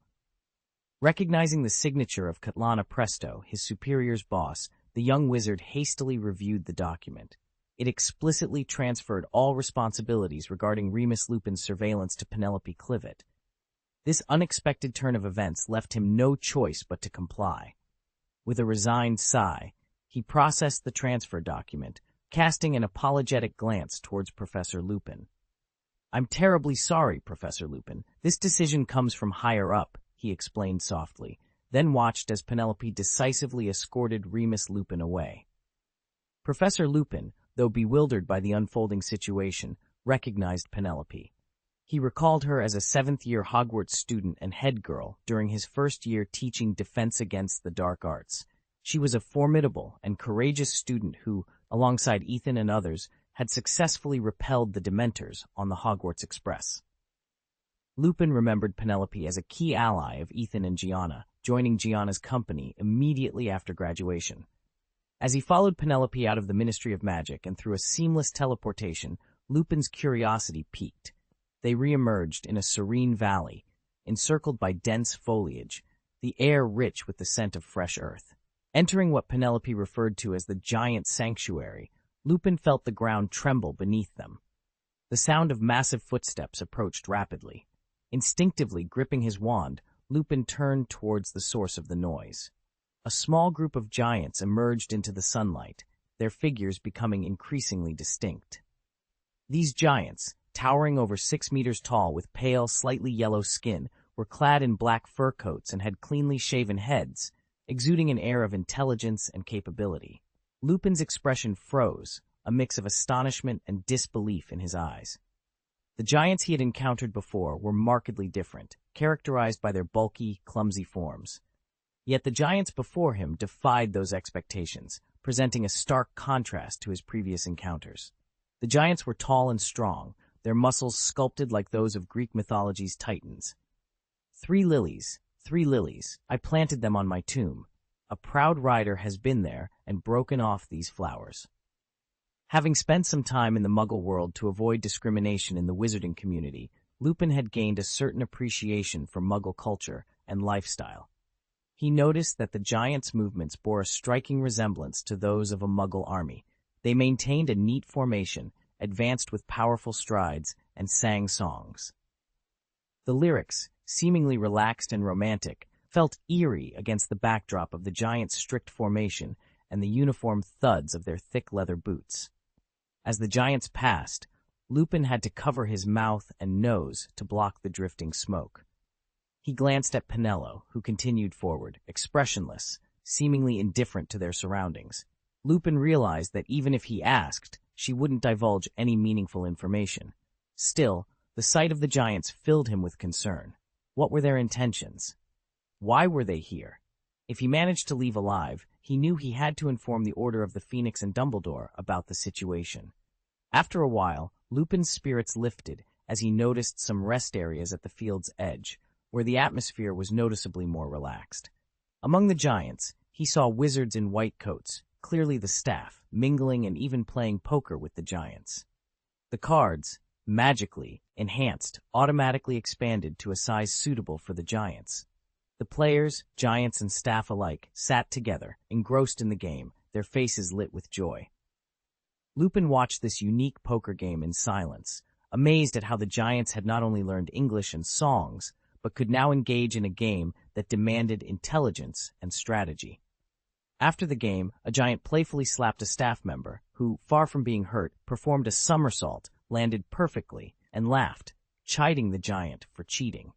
Recognizing the signature of Katlana Presto, his superior's boss, the young wizard hastily reviewed the document. It explicitly transferred all responsibilities regarding Remus Lupin's surveillance to Penelope Clivet. This unexpected turn of events left him no choice but to comply. With a resigned sigh, he processed the transfer document, casting an apologetic glance towards Professor Lupin. "I'm terribly sorry, Professor Lupin. This decision comes from higher up," he explained softly, then watched as Penelope decisively escorted Remus Lupin away. Professor Lupin, though bewildered by the unfolding situation, recognized Penelope. He recalled her as a seventh-year Hogwarts student and head girl during his first year teaching defense against the dark arts. She was a formidable and courageous student who, alongside Ethan and others, had successfully repelled the Dementors on the Hogwarts Express. Lupin remembered Penelope as a key ally of Ethan and Gianna, joining Gianna's company immediately after graduation. As he followed Penelope out of the Ministry of Magic and through a seamless teleportation, Lupin's curiosity piqued. They re-emerged in a serene valley, encircled by dense foliage, the air rich with the scent of fresh earth. Entering what Penelope referred to as the giant sanctuary, Lupin felt the ground tremble beneath them. The sound of massive footsteps approached rapidly. Instinctively gripping his wand, Lupin turned towards the source of the noise. A small group of giants emerged into the sunlight, their figures becoming increasingly distinct. These giants, towering over 6 meters tall with pale, slightly yellow skin, were clad in black fur coats and had cleanly shaven heads, exuding an air of intelligence and capability. Lupin's expression froze, a mix of astonishment and disbelief in his eyes. The giants he had encountered before were markedly different, characterized by their bulky, clumsy forms. Yet the giants before him defied those expectations, presenting a stark contrast to his previous encounters. The giants were tall and strong, their muscles sculpted like those of Greek mythology's titans. 3 lilies, 3 lilies, I planted them on my tomb. A proud rider has been there and broken off these flowers. Having spent some time in the Muggle world to avoid discrimination in the wizarding community, Lupin had gained a certain appreciation for Muggle culture and lifestyle. He noticed that the giants' movements bore a striking resemblance to those of a Muggle army. They maintained a neat formation, advanced with powerful strides, and sang songs. The lyrics, seemingly relaxed and romantic, felt eerie against the backdrop of the giants' strict formation and the uniform thuds of their thick leather boots. As the giants passed, Lupin had to cover his mouth and nose to block the drifting smoke. He glanced at Penelo, who continued forward, expressionless, seemingly indifferent to their surroundings. Lupin realized that even if he asked, she wouldn't divulge any meaningful information. Still, the sight of the giants filled him with concern. What were their intentions? Why were they here? If he managed to leave alive, he knew he had to inform the Order of the Phoenix and Dumbledore about the situation. After a while, Lupin's spirits lifted as he noticed some rest areas at the field's edge, where the atmosphere was noticeably more relaxed. Among the giants, he saw wizards in white coats, clearly the staff, mingling and even playing poker with the giants. The cards, magically enhanced, automatically expanded to a size suitable for the giants. The players, giants and staff alike, sat together, engrossed in the game, their faces lit with joy. Lupin watched this unique poker game in silence, amazed at how the giants had not only learned English and songs, but could now engage in a game that demanded intelligence and strategy. After the game, a giant playfully slapped a staff member, who, far from being hurt, performed a somersault, landed perfectly, and laughed, chiding the giant for cheating.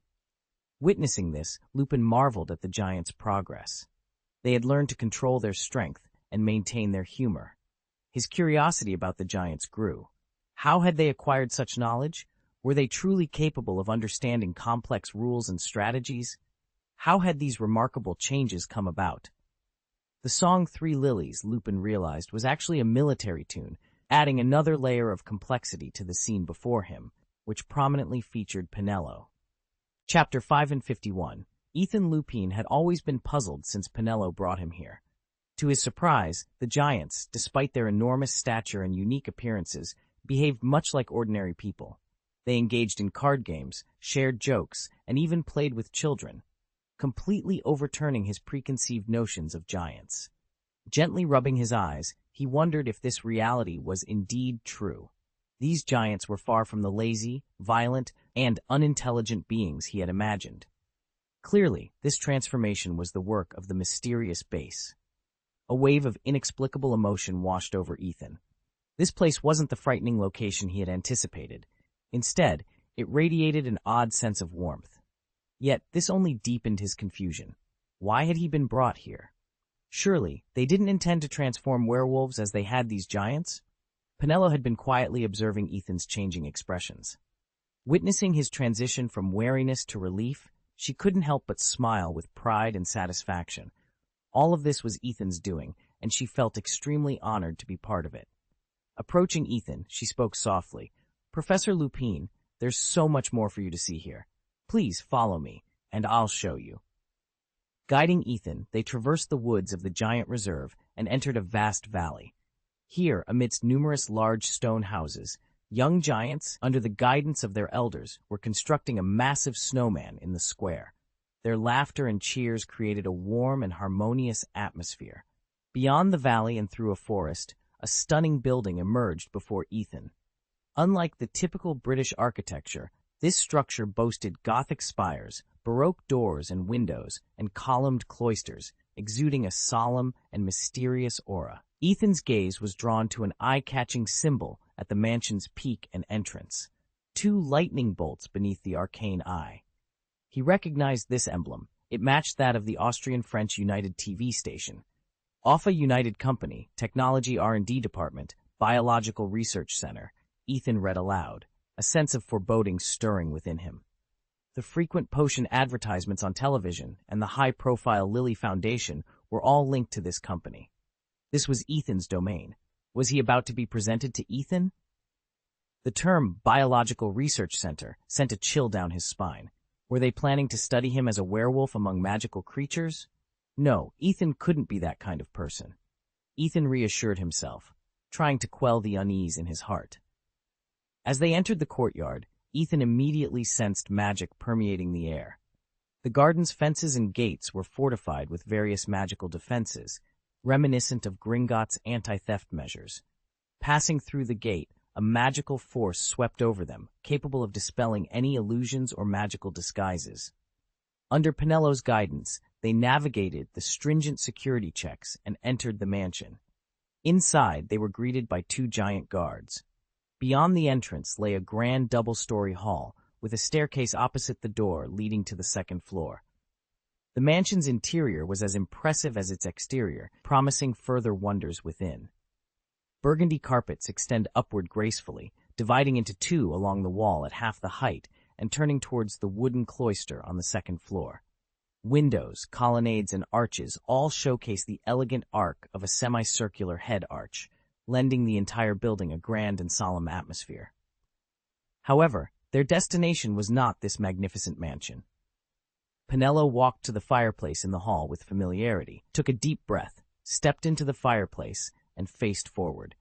Witnessing this, Lupin marveled at the giants' progress. They had learned to control their strength and maintain their humor. His curiosity about the giants grew. How had they acquired such knowledge? Were they truly capable of understanding complex rules and strategies? How had these remarkable changes come about? The song 3 Lilies, Lupin realized, was actually a military tune, adding another layer of complexity to the scene before him, which prominently featured Penelo. Chapter 5 and 51. Ethan Lupin had always been puzzled since Penelo brought him here. To his surprise, the giants, despite their enormous stature and unique appearances, behaved much like ordinary people. They engaged in card games, shared jokes, and even played with children, completely overturning his preconceived notions of giants. Gently rubbing his eyes, he wondered if this reality was indeed true. These giants were far from the lazy, violent, and unintelligent beings he had imagined. Clearly, this transformation was the work of the mysterious base. A wave of inexplicable emotion washed over Ethan. This place wasn't the frightening location he had anticipated. Instead, it radiated an odd sense of warmth. Yet, this only deepened his confusion. Why had he been brought here? Surely, they didn't intend to transform werewolves as they had these giants? Penelo had been quietly observing Ethan's changing expressions. Witnessing his transition from wariness to relief, she couldn't help but smile with pride and satisfaction. All of this was Ethan's doing, and she felt extremely honored to be part of it. Approaching Ethan, she spoke softly. "Professor Lupin, there's so much more for you to see here. Please follow me, and I'll show you." Guiding Ethan, they traversed the woods of the giant reserve and entered a vast valley. Here, amidst numerous large stone houses, young giants, under the guidance of their elders, were constructing a massive snowman in the square. Their laughter and cheers created a warm and harmonious atmosphere. Beyond the valley and through a forest, a stunning building emerged before Ethan. Unlike the typical British architecture, this structure boasted Gothic spires, Baroque doors and windows, and columned cloisters, exuding a solemn and mysterious aura. Ethan's gaze was drawn to an eye-catching symbol at the mansion's peak and entrance, 2 lightning bolts beneath the arcane eye. He recognized this emblem. It matched that of the Austrian-French United TV station. Offa United Company, Technology R&D Department, Biological Research Center, Ethan read aloud, a sense of foreboding stirring within him. The frequent potion advertisements on television and the high-profile Lilly Foundation were all linked to this company. This was Ethan's domain. Was he about to be presented to Ethan? The term Biological Research Center sent a chill down his spine. Were they planning to study him as a werewolf among magical creatures? No, Ethan couldn't be that kind of person. Ethan reassured himself, trying to quell the unease in his heart. As they entered the courtyard, Ethan immediately sensed magic permeating the air. The garden's fences and gates were fortified with various magical defenses, reminiscent of Gringotts' anti-theft measures. Passing through the gate, a magical force swept over them, capable of dispelling any illusions or magical disguises. Under Penelo's guidance, they navigated the stringent security checks and entered the mansion. Inside, they were greeted by 2 giant guards. Beyond the entrance lay a grand double-story hall, with a staircase opposite the door leading to the 2nd floor. The mansion's interior was as impressive as its exterior, promising further wonders within. Burgundy carpets extend upward gracefully, dividing into 2 along the wall at half the height and turning towards the wooden cloister on the 2nd floor. Windows, colonnades, and arches all showcase the elegant arc of a semicircular head arch, lending the entire building a grand and solemn atmosphere. However, their destination was not this magnificent mansion. Penelo walked to the fireplace in the hall with familiarity, took a deep breath, stepped into the fireplace, and faced forward.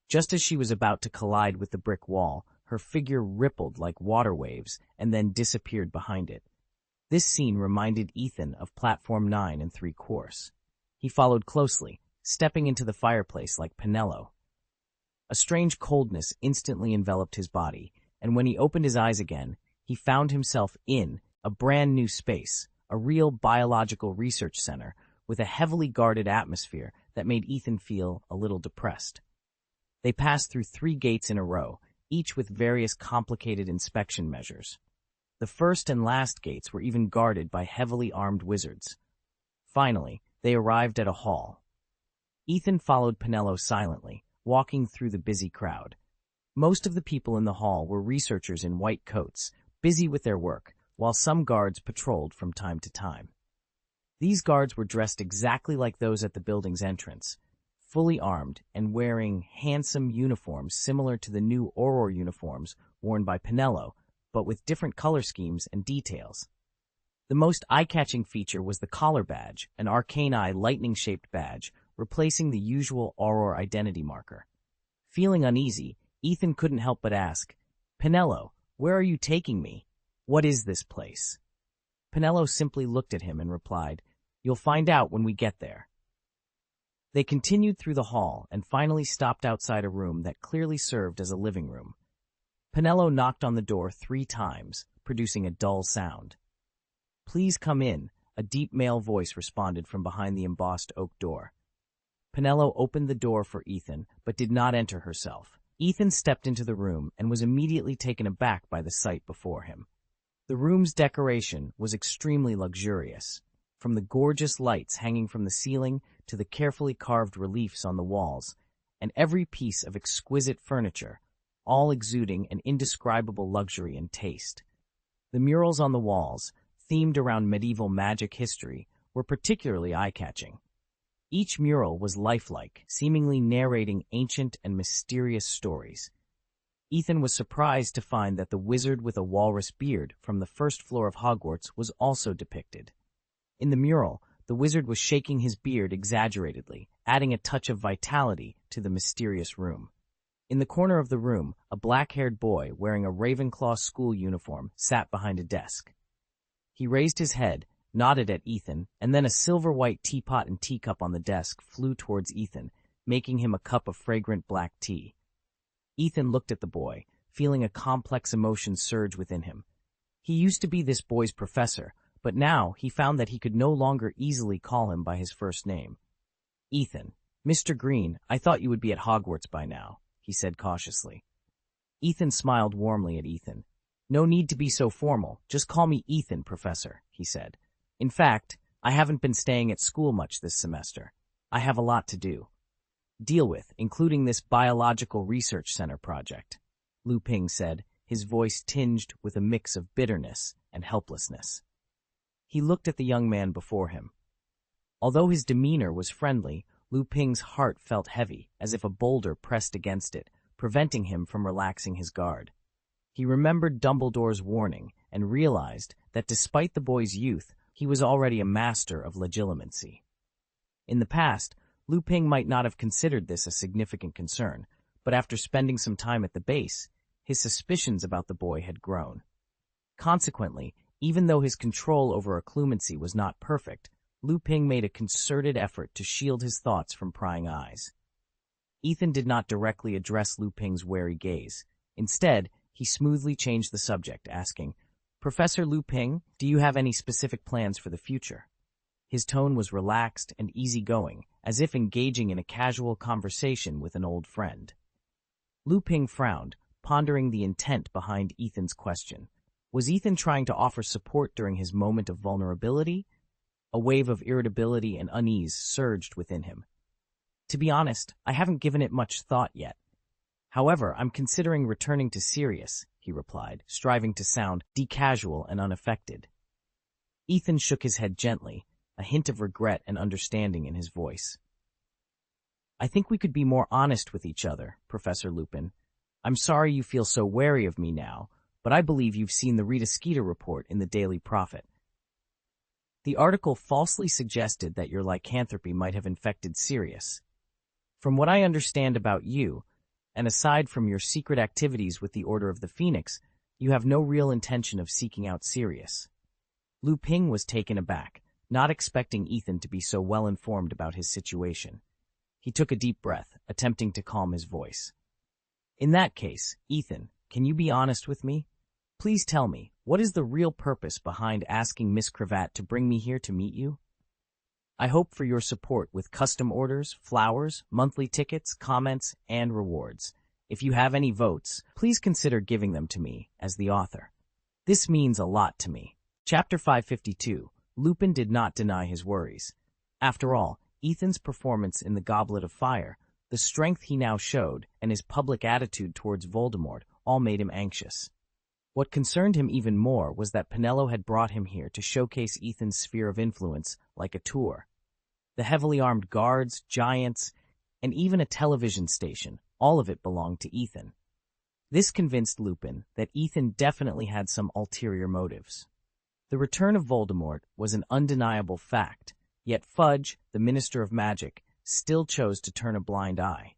Just as she was about to collide with the brick wall, her figure rippled like water waves and then disappeared behind it. This scene reminded Ethan of Platform 9 and 3/4. He followed closely, stepping into the fireplace like Penelo. A strange coldness instantly enveloped his body, and when he opened his eyes again, he found himself in a brand new space, a real biological research center with a heavily guarded atmosphere that made Ethan feel a little depressed. They passed through 3 gates in a row, each with various complicated inspection measures. The first and last gates were even guarded by heavily armed wizards. Finally, they arrived at a hall. Ethan followed Penelo silently, walking through the busy crowd. Most of the people in the hall were researchers in white coats, busy with their work, while some guards patrolled from time to time. These guards were dressed exactly like those at the building's entrance, fully armed and wearing handsome uniforms similar to the new Auror uniforms worn by Penelo, but with different color schemes and details. The most eye-catching feature was the collar badge, an arcane eye lightning-shaped badge, replacing the usual Auror identity marker. Feeling uneasy, Ethan couldn't help but ask, "Penelo, where are you taking me? What is this place?" Penelo simply looked at him and replied, "You'll find out when we get there." They continued through the hall and finally stopped outside a room that clearly served as a living room. Penelo knocked on the door 3 times, producing a dull sound. "Please come in," a deep male voice responded from behind the embossed oak door. Penelo opened the door for Ethan, but did not enter herself. Ethan stepped into the room and was immediately taken aback by the sight before him. The room's decoration was extremely luxurious, from the gorgeous lights hanging from the ceiling to the carefully carved reliefs on the walls, and every piece of exquisite furniture, all exuding an indescribable luxury and taste. The murals on the walls, themed around medieval magic history, were particularly eye-catching. Each mural was lifelike, seemingly narrating ancient and mysterious stories. Ethan was surprised to find that the wizard with a walrus beard from the first floor of Hogwarts was also depicted. In the mural, the wizard was shaking his beard exaggeratedly, adding a touch of vitality to the mysterious room. In the corner of the room, a black-haired boy wearing a Ravenclaw school uniform sat behind a desk. He raised his head, nodded at Ethan, and then a silver-white teapot and teacup on the desk flew towards Ethan, making him a cup of fragrant black tea. Ethan looked at the boy, feeling a complex emotion surge within him. He used to be this boy's professor, but now he found that he could no longer easily call him by his first name. "Ethan, Mr. Green, I thought you would be at Hogwarts by now," he said cautiously. Ethan smiled warmly at Ethan. "No need to be so formal, just call me Ethan, Professor," he said. "In fact, I haven't been staying at school much this semester. I have a lot to deal with, including this biological research center project," Lu Ping said, his voice tinged with a mix of bitterness and helplessness. He looked at the young man before him. Although his demeanor was friendly, Lu Ping's heart felt heavy, as if a boulder pressed against it, preventing him from relaxing his guard. He remembered Dumbledore's warning and realized that despite the boy's youth, he was already a master of legilimency. In the past, Lu Ping might not have considered this a significant concern, but after spending some time at the base, his suspicions about the boy had grown. Consequently, even though his control over occlumency was not perfect, Lu Ping made a concerted effort to shield his thoughts from prying eyes. Ethan did not directly address Lu Ping's wary gaze. Instead, he smoothly changed the subject, asking, "Professor Lu Ping, do you have any specific plans for the future?" His tone was relaxed and easygoing, as if engaging in a casual conversation with an old friend. Lu Ping frowned, pondering the intent behind Ethan's question. Was Ethan trying to offer support during his moment of vulnerability? A wave of irritability and unease surged within him. "To be honest, I haven't given it much thought yet. However, I'm considering returning to Sirius," he replied, striving to sound decasual and unaffected. Ethan shook his head gently, a hint of regret and understanding in his voice. "I think we could be more honest with each other, Professor Lupin. I'm sorry you feel so wary of me now, but I believe you've seen the Rita Skeeter report in the Daily Prophet. The article falsely suggested that your lycanthropy might have infected Sirius. From what I understand about you, and aside from your secret activities with the Order of the Phoenix, you have no real intention of seeking out Sirius." Lu Ping was taken aback, not expecting Ethan to be so well informed about his situation. He took a deep breath, attempting to calm his voice. "In that case, Ethan, can you be honest with me? Please tell me, what is the real purpose behind asking Miss Cravat to bring me here to meet you? I hope for your support with custom orders, flowers, monthly tickets, comments, and rewards. If you have any votes, please consider giving them to me as the author. This means a lot to me." Chapter 552. Lupin did not deny his worries. After all, Ethan's performance in the Goblet of Fire, the strength he now showed, and his public attitude towards Voldemort all made him anxious. What concerned him even more was that Penelo had brought him here to showcase Ethan's sphere of influence like a tour. The heavily armed guards, giants, and even a television station, all of it belonged to Ethan. This convinced Lupin that Ethan definitely had some ulterior motives. The return of Voldemort was an undeniable fact, yet Fudge, the Minister of Magic, still chose to turn a blind eye.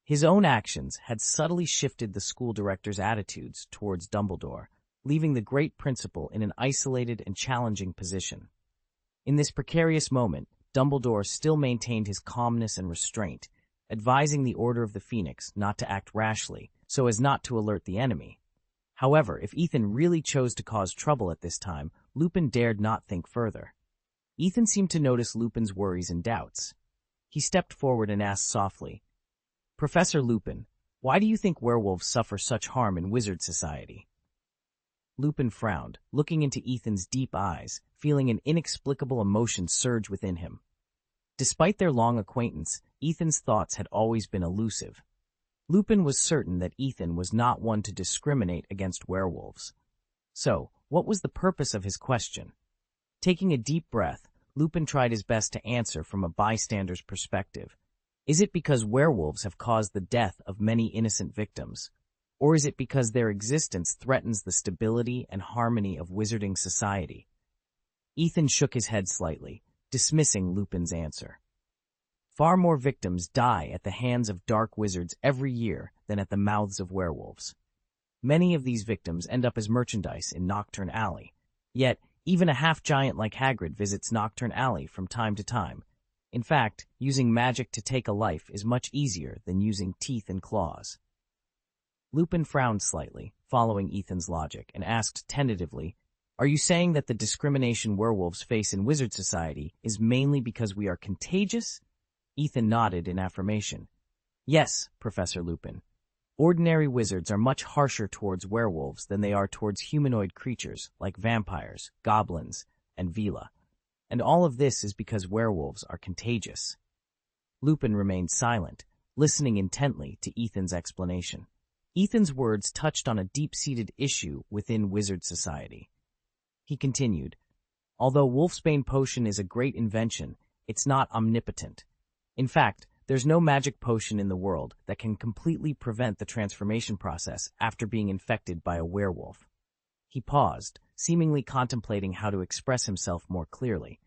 His own actions had subtly shifted the school director's attitudes towards Dumbledore, leaving the great principal in an isolated and challenging position. In this precarious moment, Dumbledore still maintained his calmness and restraint, advising the Order of the Phoenix not to act rashly so as not to alert the enemy. However, if Ethan really chose to cause trouble at this time, Lupin dared not think further. Ethan seemed to notice Lupin's worries and doubts. He stepped forward and asked softly, "Professor Lupin, why do you think werewolves suffer such harm in wizard society?" Lupin frowned, looking into Ethan's deep eyes, feeling an inexplicable emotion surge within him. Despite their long acquaintance, Ethan's thoughts had always been elusive. Lupin was certain that Ethan was not one to discriminate against werewolves. So, what was the purpose of his question? Taking a deep breath, Lupin tried his best to answer from a bystander's perspective. Is it because werewolves have caused the death of many innocent victims? Or is it because their existence threatens the stability and harmony of wizarding society? Ethan shook his head slightly, dismissing Lupin's answer. Far more victims die at the hands of dark wizards every year than at the mouths of werewolves. Many of these victims end up as merchandise in Nocturne Alley. Yet, even a half-giant like Hagrid visits Nocturne Alley from time to time. In fact, using magic to take a life is much easier than using teeth and claws. Lupin frowned slightly, following Ethan's logic, and asked tentatively, "Are you saying that the discrimination werewolves face in wizard society is mainly because we are contagious?" Ethan nodded in affirmation. "Yes, Professor Lupin. Ordinary wizards are much harsher towards werewolves than they are towards humanoid creatures like vampires, goblins, and Vila. And all of this is because werewolves are contagious." Lupin remained silent, listening intently to Ethan's explanation. Ethan's words touched on a deep-seated issue within wizard society. He continued, "Although Wolfsbane Potion is a great invention, it's not omnipotent. In fact, there's no magic potion in the world that can completely prevent the transformation process after being infected by a werewolf." He paused, seemingly contemplating how to express himself more clearly.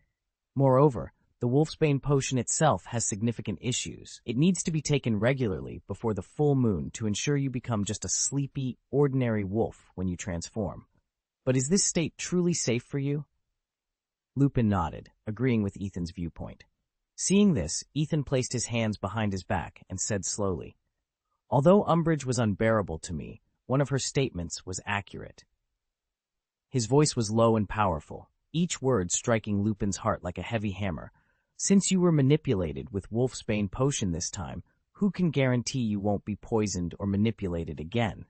Moreover, the Wolfsbane Potion itself has significant issues. It needs to be taken regularly before the full moon to ensure you become just a sleepy, ordinary wolf when you transform. But is this state truly safe for you? Lupin nodded, agreeing with Ethan's viewpoint. Seeing this, Ethan placed his hands behind his back and said slowly, "Although Umbridge was unbearable to me, one of her statements was accurate." His voice was low and powerful, each word striking Lupin's heart like a heavy hammer. "Since you were manipulated with Wolfsbane Potion this time, who can guarantee you won't be poisoned or manipulated again?"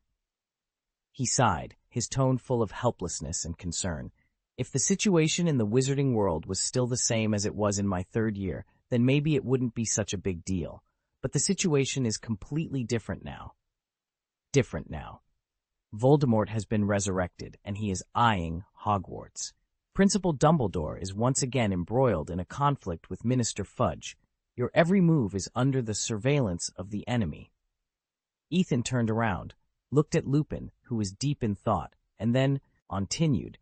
He sighed, his tone full of helplessness and concern. "If the situation in the wizarding world was still the same as it was in my third year, then maybe it wouldn't be such a big deal. But the situation is completely different now. Voldemort has been resurrected, and he is eyeing Hogwarts. Principal Dumbledore is once again embroiled in a conflict with Minister Fudge. Your every move is under the surveillance of the enemy." Ethan turned around, looked at Lupin, who was deep in thought, and then continued,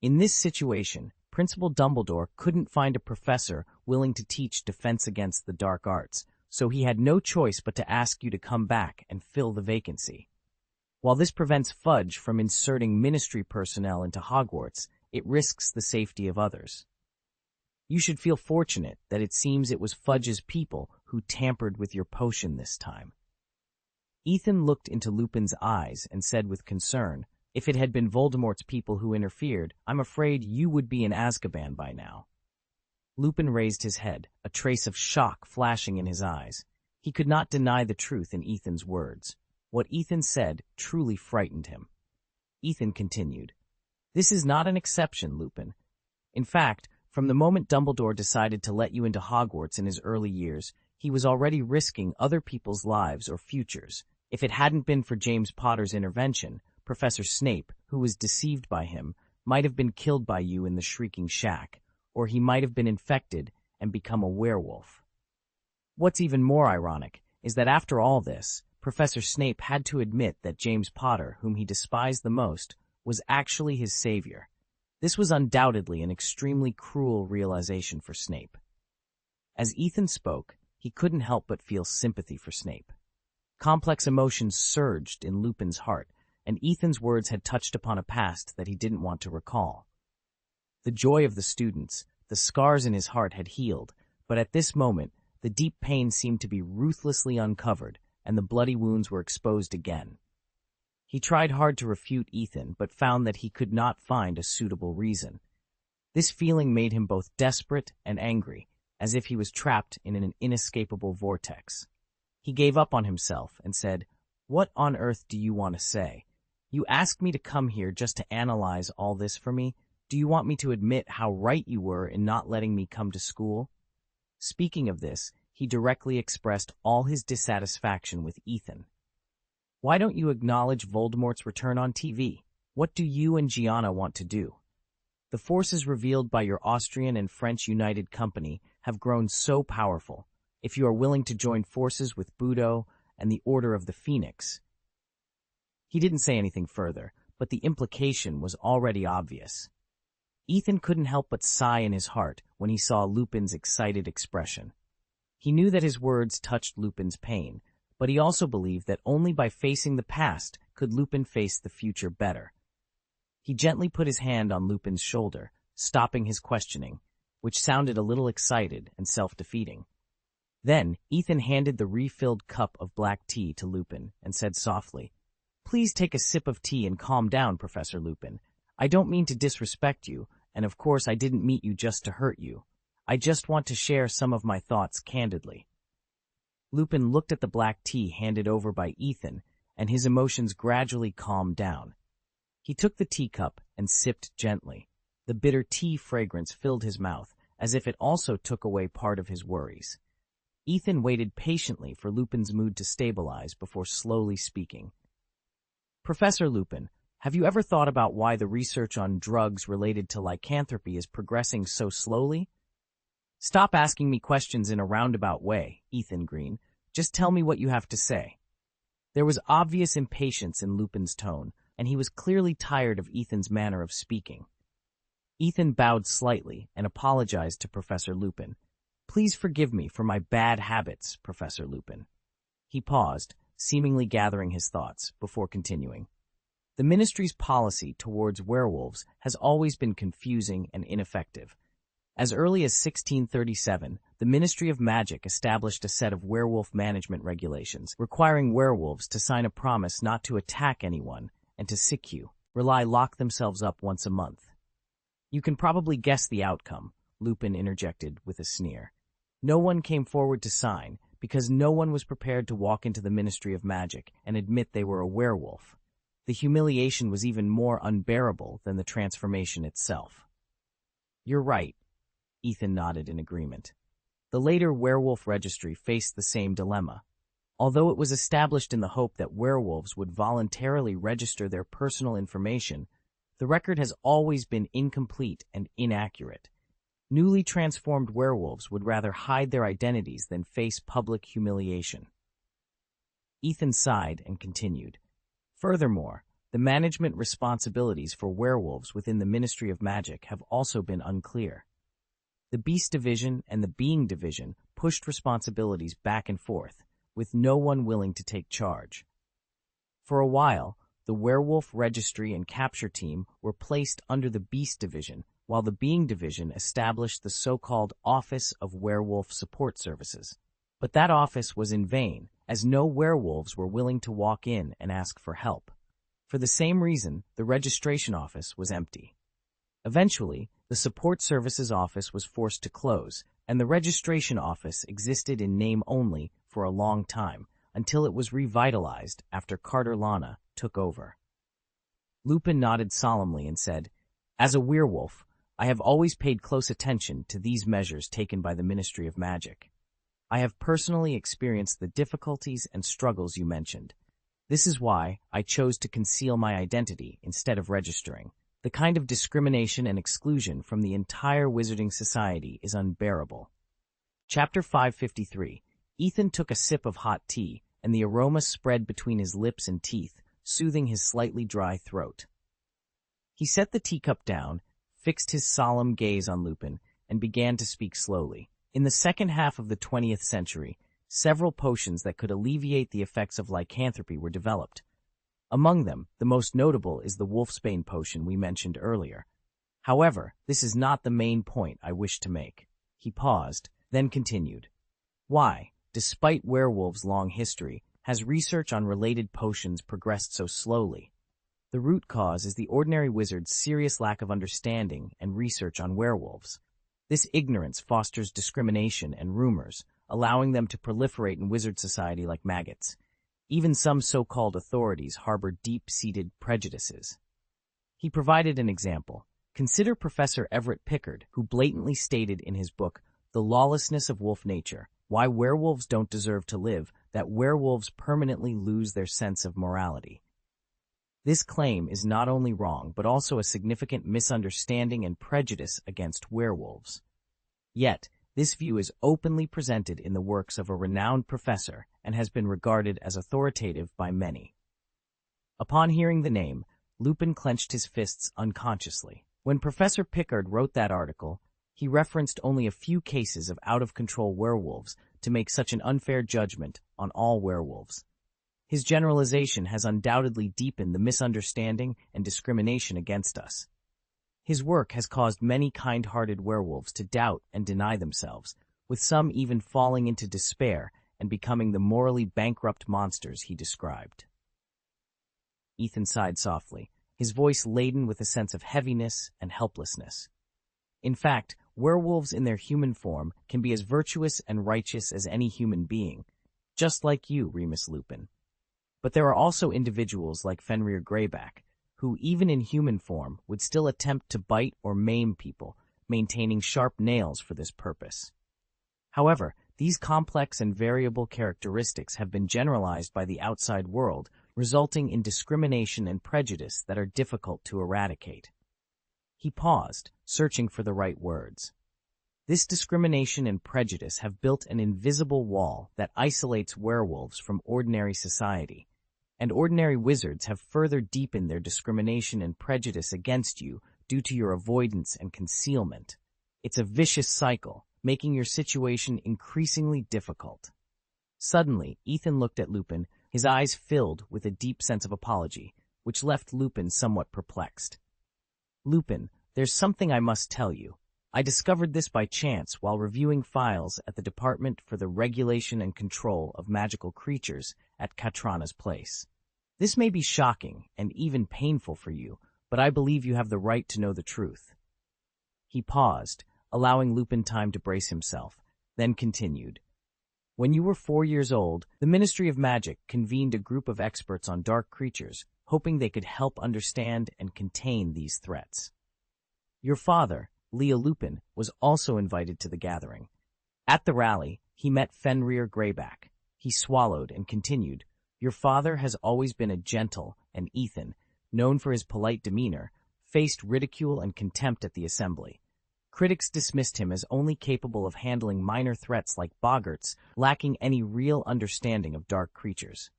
"In this situation, Principal Dumbledore couldn't find a professor willing to teach defense against the dark arts, so he had no choice but to ask you to come back and fill the vacancy. While this prevents Fudge from inserting ministry personnel into Hogwarts, it risks the safety of others. You should feel fortunate that it seems it was Fudge's people who tampered with your potion this time." Ethan looked into Lupin's eyes and said with concern, "If it had been Voldemort's people who interfered, I'm afraid you would be in Azkaban by now." Lupin raised his head, a trace of shock flashing in his eyes. He could not deny the truth in Ethan's words. What Ethan said truly frightened him. Ethan continued, "This is not an exception, Lupin. In fact, from the moment Dumbledore decided to let you into Hogwarts in his early years, he was already risking other people's lives or futures. If it hadn't been for James Potter's intervention, Professor Snape, who was deceived by him, might have been killed by you in the Shrieking Shack, or he might have been infected and become a werewolf. What's even more ironic is that after all this, Professor Snape had to admit that James Potter, whom he despised the most, was actually his savior. This was undoubtedly an extremely cruel realization for Snape." As Ethan spoke, he couldn't help but feel sympathy for Snape. Complex emotions surged in Lupin's heart, and Ethan's words had touched upon a past that he didn't want to recall. The joy of the students, the scars in his heart had healed, but at this moment, the deep pain seemed to be ruthlessly uncovered, and the bloody wounds were exposed again. He tried hard to refute Ethan, but found that he could not find a suitable reason. This feeling made him both desperate and angry. as if he was trapped in an inescapable vortex. He gave up on himself and said, "What on earth do you want to say? You asked me to come here just to analyze all this for me? Do you want me to admit how right you were in not letting me come to school?" Speaking of this, he directly expressed all his dissatisfaction with Ethan. "Why don't you acknowledge Voldemort's return on TV? What do you and Gianna want to do? The forces revealed by your Austrian and French United Company have grown so powerful. If you are willing to join forces with Budo and the Order of the Phoenix." He didn't say anything further, but the implication was already obvious. Ethan couldn't help but sigh in his heart when he saw Lupin's excited expression. He knew that his words touched Lupin's pain, but he also believed that only by facing the past could Lupin face the future better. He gently put his hand on Lupin's shoulder, stopping his questioning, which sounded a little excited and self-defeating. Then, Ethan handed the refilled cup of black tea to Lupin and said softly, "Please take a sip of tea and calm down, Professor Lupin. I don't mean to disrespect you, and of course I didn't meet you just to hurt you. I just want to share some of my thoughts candidly." Lupin looked at the black tea handed over by Ethan, and his emotions gradually calmed down. He took the teacup and sipped gently. The bitter tea fragrance filled his mouth, as if it also took away part of his worries. Ethan waited patiently for Lupin's mood to stabilize before slowly speaking. "Professor Lupin, have you ever thought about why the research on drugs related to lycanthropy is progressing so slowly?" "Stop asking me questions in a roundabout way, Ethan Green. Just tell me what you have to say." There was obvious impatience in Lupin's tone, and he was clearly tired of Ethan's manner of speaking. Ethan bowed slightly and apologized to Professor Lupin. "Please forgive me for my bad habits, Professor Lupin." He paused, seemingly gathering his thoughts, before continuing. "The Ministry's policy towards werewolves has always been confusing and ineffective. As early as 1637, the Ministry of Magic established a set of werewolf management regulations, requiring werewolves to sign a promise not to attack anyone and to lock themselves up once a month. You can probably guess the outcome," Lupin interjected with a sneer. "No one came forward to sign, because no one was prepared to walk into the Ministry of Magic and admit they were a werewolf. The humiliation was even more unbearable than the transformation itself." "You're right," Ethan nodded in agreement. The later werewolf registry faced the same dilemma. Although it was established in the hope that werewolves would voluntarily register their personal information, the record has always been incomplete and inaccurate. Newly transformed werewolves would rather hide their identities than face public humiliation. Ethan sighed and continued. "Furthermore, the management responsibilities for werewolves within the Ministry of Magic have also been unclear. The Beast Division and the Being Division pushed responsibilities back and forth, with no one willing to take charge. For a while, the Werewolf Registry and Capture Team were placed under the Beast Division, while the Being Division established the so-called Office of Werewolf Support Services. But that office was in vain, as no werewolves were willing to walk in and ask for help. For the same reason, the registration office was empty. Eventually, the Support Services office was forced to close, and the registration office existed in name only for a long time, until it was revitalized after Carter Lana took over. Lupin nodded solemnly and said, "As a werewolf, I have always paid close attention to these measures taken by the Ministry of Magic. I have personally experienced the difficulties and struggles you mentioned. This is why I chose to conceal my identity instead of registering. The kind of discrimination and exclusion from the entire wizarding society is unbearable." Chapter 553. Ethan took a sip of hot tea, and the aroma spread between his lips and teeth, soothing his slightly dry throat. He set the teacup down, fixed his solemn gaze on Lupin, and began to speak slowly. In the second half of the 20th century, several potions that could alleviate the effects of lycanthropy were developed. Among them, the most notable is the wolfsbane potion we mentioned earlier. However, this is not the main point I wish to make. He paused, then continued. Why, despite werewolves' long history, has research on related potions progressed so slowly? The root cause is the ordinary wizard's serious lack of understanding and research on werewolves. This ignorance fosters discrimination and rumors, allowing them to proliferate in wizard society like maggots. Even some so-called authorities harbor deep-seated prejudices. He provided an example. Consider Professor Everett Pickard, who blatantly stated in his book, The Lawlessness of Wolf Nature, Why Werewolves Don't Deserve to Live, that werewolves permanently lose their sense of morality. This claim is not only wrong, but also a significant misunderstanding and prejudice against werewolves. Yet, this view is openly presented in the works of a renowned professor and has been regarded as authoritative by many. Upon hearing the name, Lupin clenched his fists unconsciously. When Professor Pickard wrote that article, he referenced only a few cases of out-of-control werewolves to make such an unfair judgment on all werewolves. His generalization has undoubtedly deepened the misunderstanding and discrimination against us. His work has caused many kind-hearted werewolves to doubt and deny themselves, with some even falling into despair and becoming the morally bankrupt monsters he described. Ethan sighed softly, his voice laden with a sense of heaviness and helplessness. In fact, werewolves in their human form can be as virtuous and righteous as any human being, just like you, Remus Lupin. But there are also individuals like Fenrir Greyback, who, even in human form, would still attempt to bite or maim people, maintaining sharp nails for this purpose. However, these complex and variable characteristics have been generalized by the outside world, resulting in discrimination and prejudice that are difficult to eradicate. He paused, searching for the right words. This discrimination and prejudice have built an invisible wall that isolates werewolves from ordinary society, and ordinary wizards have further deepened their discrimination and prejudice against you due to your avoidance and concealment. It's a vicious cycle, making your situation increasingly difficult. Suddenly, Ethan looked at Lupin, his eyes filled with a deep sense of apology, which left Lupin somewhat perplexed. Lupin, there's something I must tell you. I discovered this by chance while reviewing files at the Department for the Regulation and Control of Magical Creatures at Katrana's place. This may be shocking and even painful for you, but I believe you have the right to know the truth. He paused, allowing Lupin time to brace himself, then continued. When you were 4 years old, the Ministry of Magic convened a group of experts on dark creatures, hoping they could help understand and contain these threats. Your father, Leo Lupin, was also invited to the gathering. At the rally, he met Fenrir Greyback. He swallowed and continued, Your father has always been a gentle, and Ethan, known for his polite demeanor, faced ridicule and contempt at the assembly. Critics dismissed him as only capable of handling minor threats like boggarts, lacking any real understanding of dark creatures.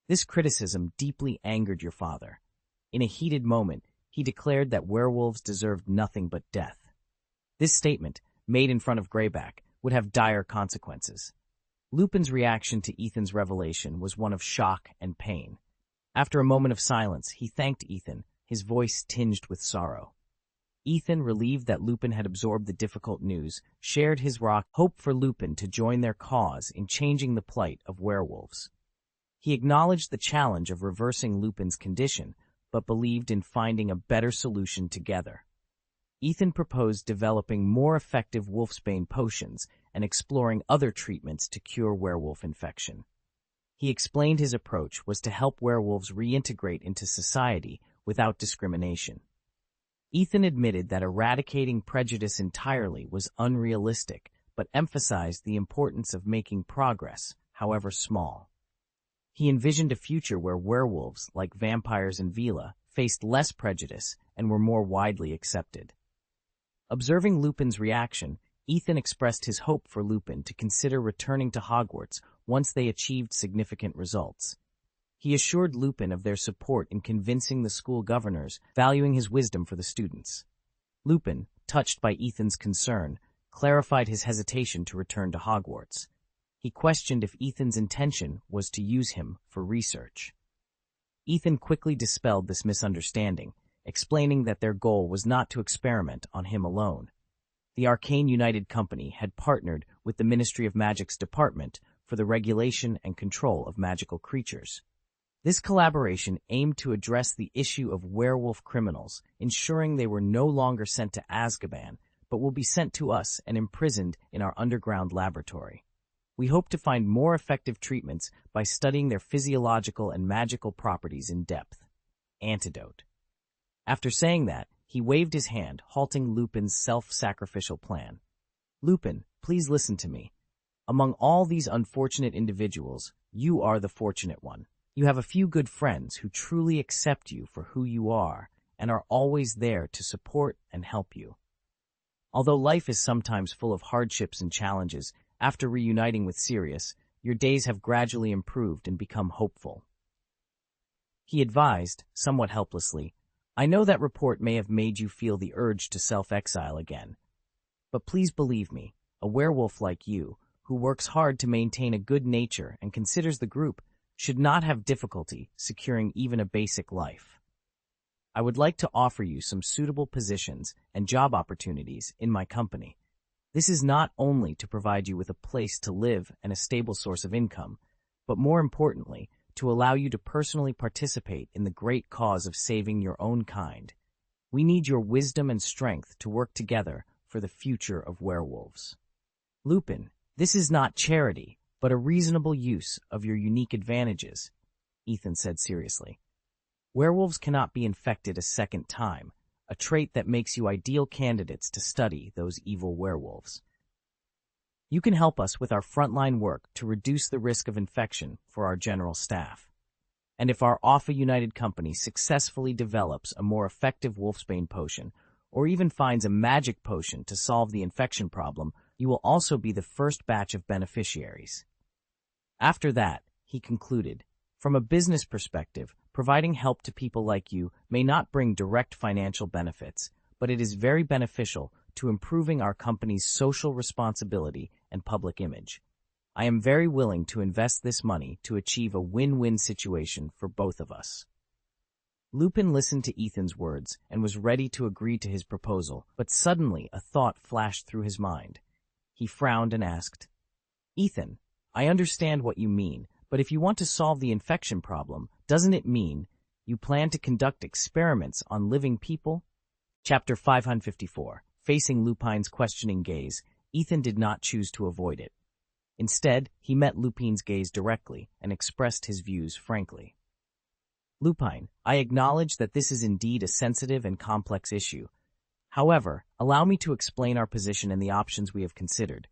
This criticism deeply angered your father. In a heated moment, he declared that werewolves deserved nothing but death. This statement, made in front of Greyback, would have dire consequences. Lupin's reaction to Ethan's revelation was one of shock and pain. After a moment of silence, he thanked Ethan, his voice tinged with sorrow. Ethan, relieved that Lupin had absorbed the difficult news, shared his hope for Lupin to join their cause in changing the plight of werewolves. He acknowledged the challenge of reversing Lupin's condition, but believed in finding a better solution together. Ethan proposed developing more effective wolfsbane potions and exploring other treatments to cure werewolf infection. He explained his approach was to help werewolves reintegrate into society without discrimination. Ethan admitted that eradicating prejudice entirely was unrealistic, but emphasized the importance of making progress, however small. He envisioned a future where werewolves, like vampires and Vila, faced less prejudice and were more widely accepted. Observing Lupin's reaction, Ethan expressed his hope for Lupin to consider returning to Hogwarts once they achieved significant results. He assured Lupin of their support in convincing the school governors, valuing his wisdom for the students. Lupin, touched by Ethan's concern, clarified his hesitation to return to Hogwarts. He questioned if Ethan's intention was to use him for research. Ethan quickly dispelled this misunderstanding, explaining that their goal was not to experiment on him alone. The Arcane United Company had partnered with the Ministry of Magic's Department for the Regulation and Control of Magical Creatures. This collaboration aimed to address the issue of werewolf criminals, ensuring they were no longer sent to Azkaban, but will be sent to us and imprisoned in our underground laboratory. We hope to find more effective treatments by studying their physiological and magical properties in depth. Antidote. After saying that, he waved his hand, halting Lupin's self-sacrificial plan. Lupin, please listen to me. Among all these unfortunate individuals, you are the fortunate one. You have a few good friends who truly accept you for who you are and are always there to support and help you. Although life is sometimes full of hardships and challenges, after reuniting with Sirius, your days have gradually improved and become hopeful. He advised, somewhat helplessly, I know that report may have made you feel the urge to self-exile again. But please believe me, a werewolf like you, who works hard to maintain a good nature and considers the group, should not have difficulty securing even a basic life. I would like to offer you some suitable positions and job opportunities in my company. This is not only to provide you with a place to live and a stable source of income, but more importantly, to allow you to personally participate in the great cause of saving your own kind. We need your wisdom and strength to work together for the future of werewolves. Lupin, this is not charity, but a reasonable use of your unique advantages, Ethan said seriously. Werewolves cannot be infected a second time, a trait that makes you ideal candidates to study those evil werewolves. You can help us with our frontline work to reduce the risk of infection for our general staff. And if our Alpha United company successfully develops a more effective wolfsbane potion, or even finds a magic potion to solve the infection problem, you will also be the first batch of beneficiaries. After that, he concluded, from a business perspective, providing help to people like you may not bring direct financial benefits, but it is very beneficial to improving our company's social responsibility and public image. I am very willing to invest this money to achieve a win-win situation for both of us. Lupin listened to Ethan's words and was ready to agree to his proposal, but suddenly a thought flashed through his mind. He frowned and asked, Ethan, I understand what you mean, but if you want to solve the infection problem, doesn't it mean you plan to conduct experiments on living people? Chapter 554. Facing Lupin's questioning gaze, Ethan did not choose to avoid it. Instead, he met Lupin's gaze directly and expressed his views frankly. Lupin, I acknowledge that this is indeed a sensitive and complex issue. However, allow me to explain our position and the options we have considered,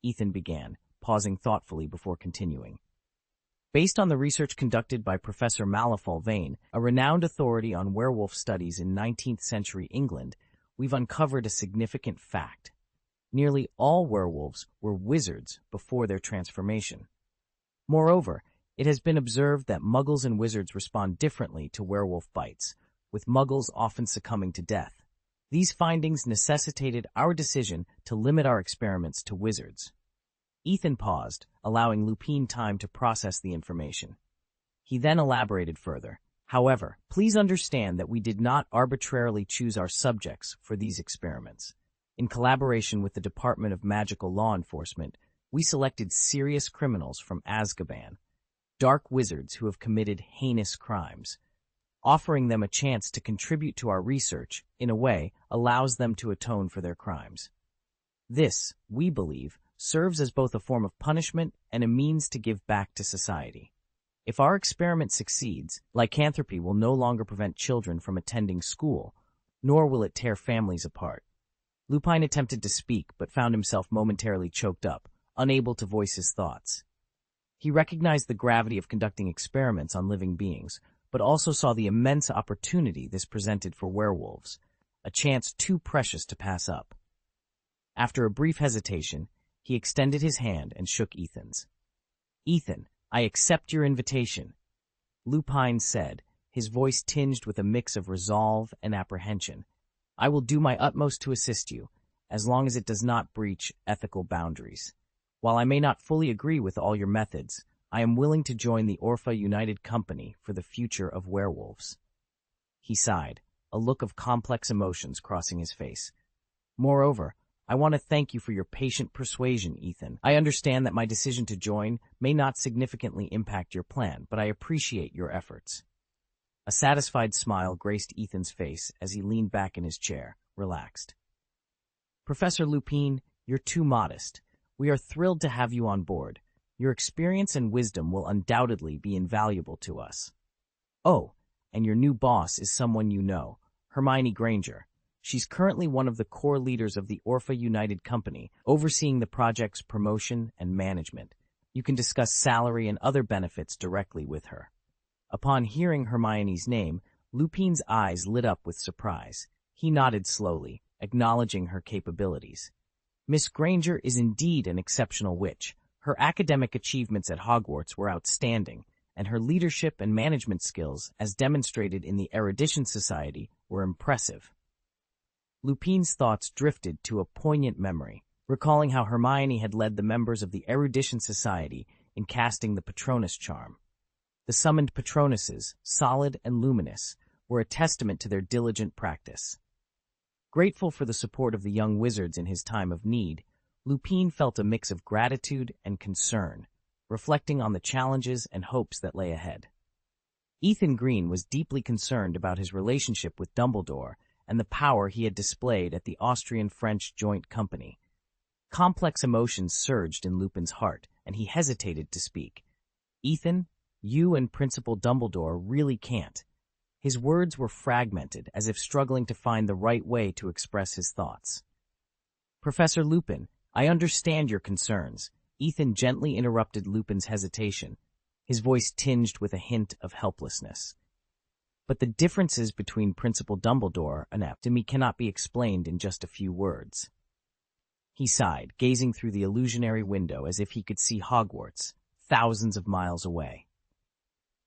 Ethan began, pausing thoughtfully before continuing. Based on the research conducted by Professor Malifaux Vane, a renowned authority on werewolf studies in 19th century England, we've uncovered a significant fact. Nearly all werewolves were wizards before their transformation. Moreover, it has been observed that muggles and wizards respond differently to werewolf bites, with muggles often succumbing to death. These findings necessitated our decision to limit our experiments to wizards. Ethan paused, allowing Lupin time to process the information. He then elaborated further. However, please understand that we did not arbitrarily choose our subjects for these experiments. In collaboration with the Department of Magical Law Enforcement, we selected serious criminals from Azkaban, dark wizards who have committed heinous crimes. Offering them a chance to contribute to our research, in a way, allows them to atone for their crimes. This, we believe, serves as both a form of punishment and a means to give back to society. If our experiment succeeds, lycanthropy will no longer prevent children from attending school, nor will it tear families apart. Lupin attempted to speak, but found himself momentarily choked up, unable to voice his thoughts. He recognized the gravity of conducting experiments on living beings, but also saw the immense opportunity this presented for werewolves, a chance too precious to pass up. After a brief hesitation, he extended his hand and shook Ethan's. Ethan, I accept your invitation, Lupin said, his voice tinged with a mix of resolve and apprehension. I will do my utmost to assist you, as long as it does not breach ethical boundaries. While I may not fully agree with all your methods, I am willing to join the Orpha United Company for the future of werewolves. He sighed, a look of complex emotions crossing his face. Moreover, I want to thank you for your patient persuasion, Ethan. I understand that my decision to join may not significantly impact your plan, but I appreciate your efforts. A satisfied smile graced Ethan's face as he leaned back in his chair, relaxed. Professor Lupin, you're too modest. We are thrilled to have you on board. Your experience and wisdom will undoubtedly be invaluable to us. Oh, and your new boss is someone you know, Hermione Granger. She's currently one of the core leaders of the Orpha United Company, overseeing the project's promotion and management. You can discuss salary and other benefits directly with her. Upon hearing Hermione's name, Lupin's eyes lit up with surprise. He nodded slowly, acknowledging her capabilities. Miss Granger is indeed an exceptional witch. Her academic achievements at Hogwarts were outstanding, and her leadership and management skills, as demonstrated in the Erudition Society, were impressive. Lupin's thoughts drifted to a poignant memory, recalling how Hermione had led the members of the Erudition Society in casting the Patronus charm. The summoned Patronuses, solid and luminous, were a testament to their diligent practice. Grateful for the support of the young wizards in his time of need, Lupin felt a mix of gratitude and concern, reflecting on the challenges and hopes that lay ahead. Ethan Green was deeply concerned about his relationship with Dumbledore and the power he had displayed at the Austrian-French Joint Company. Complex emotions surged in Lupin's heart, and he hesitated to speak. "Ethan, you and Principal Dumbledore really can't." His words were fragmented, as if struggling to find the right way to express his thoughts. "Professor Lupin, I understand your concerns." Ethan gently interrupted Lupin's hesitation, his voice tinged with a hint of helplessness. "But the differences between Principal Dumbledore and me cannot be explained in just a few words." He sighed, gazing through the illusionary window as if he could see Hogwarts, thousands of miles away.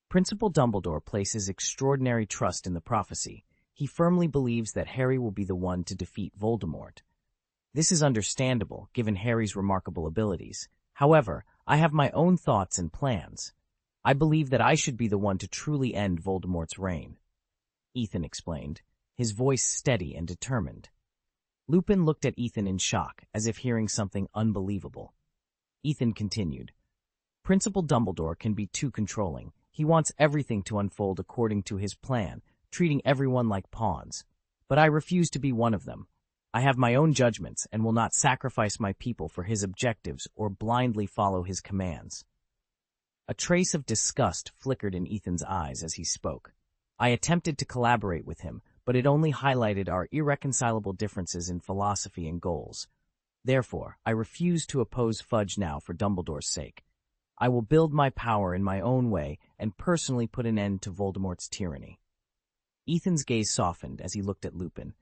Principal Dumbledore places extraordinary trust in the prophecy. He firmly believes that Harry will be the one to defeat Voldemort. This is understandable, given Harry's remarkable abilities. However, I have my own thoughts and plans. I believe that I should be the one to truly end Voldemort's reign," Ethan explained, his voice steady and determined. Lupin looked at Ethan in shock, as if hearing something unbelievable. Ethan continued, "Principal Dumbledore can be too controlling. He wants everything to unfold according to his plan, treating everyone like pawns. But I refuse to be one of them. I have my own judgments and will not sacrifice my people for his objectives or blindly follow his commands." A trace of disgust flickered in Ethan's eyes as he spoke. "I attempted to collaborate with him, but it only highlighted our irreconcilable differences in philosophy and goals. Therefore, I refuse to oppose Fudge now for Dumbledore's sake. I will build my power in my own way and personally put an end to Voldemort's tyranny." Ethan's gaze softened as he looked at Lupin.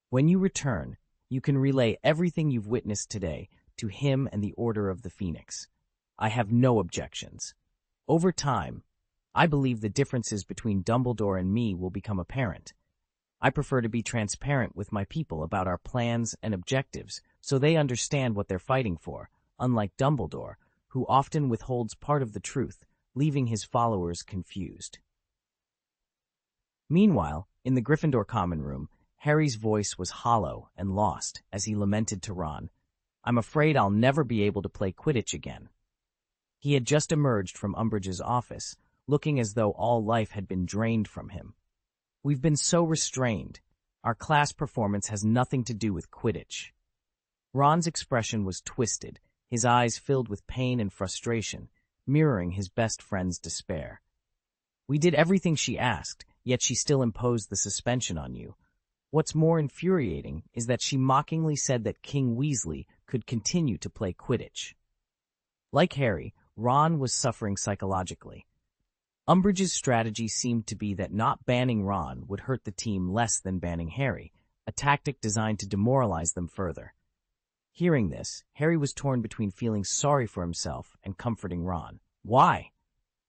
"When you return, you can relay everything you've witnessed today to him and the Order of the Phoenix. I have no objections. Over time, I believe the differences between Dumbledore and me will become apparent. I prefer to be transparent with my people about our plans and objectives so they understand what they're fighting for, unlike Dumbledore, who often withholds part of the truth, leaving his followers confused." Meanwhile, in the Gryffindor common room, Harry's voice was hollow and lost as he lamented to Ron, "I'm afraid I'll never be able to play Quidditch again." He had just emerged from Umbridge's office, looking as though all life had been drained from him. "We've been so restrained. Our class performance has nothing to do with Quidditch." Ron's expression was twisted, his eyes filled with pain and frustration, mirroring his best friend's despair. "We did everything she asked, yet she still imposed the suspension on you. What's more infuriating is that she mockingly said that King Weasley could continue to play Quidditch." Like Harry, Ron was suffering psychologically. Umbridge's strategy seemed to be that not banning Ron would hurt the team less than banning Harry, a tactic designed to demoralize them further. Hearing this, Harry was torn between feeling sorry for himself and comforting Ron. "Why?"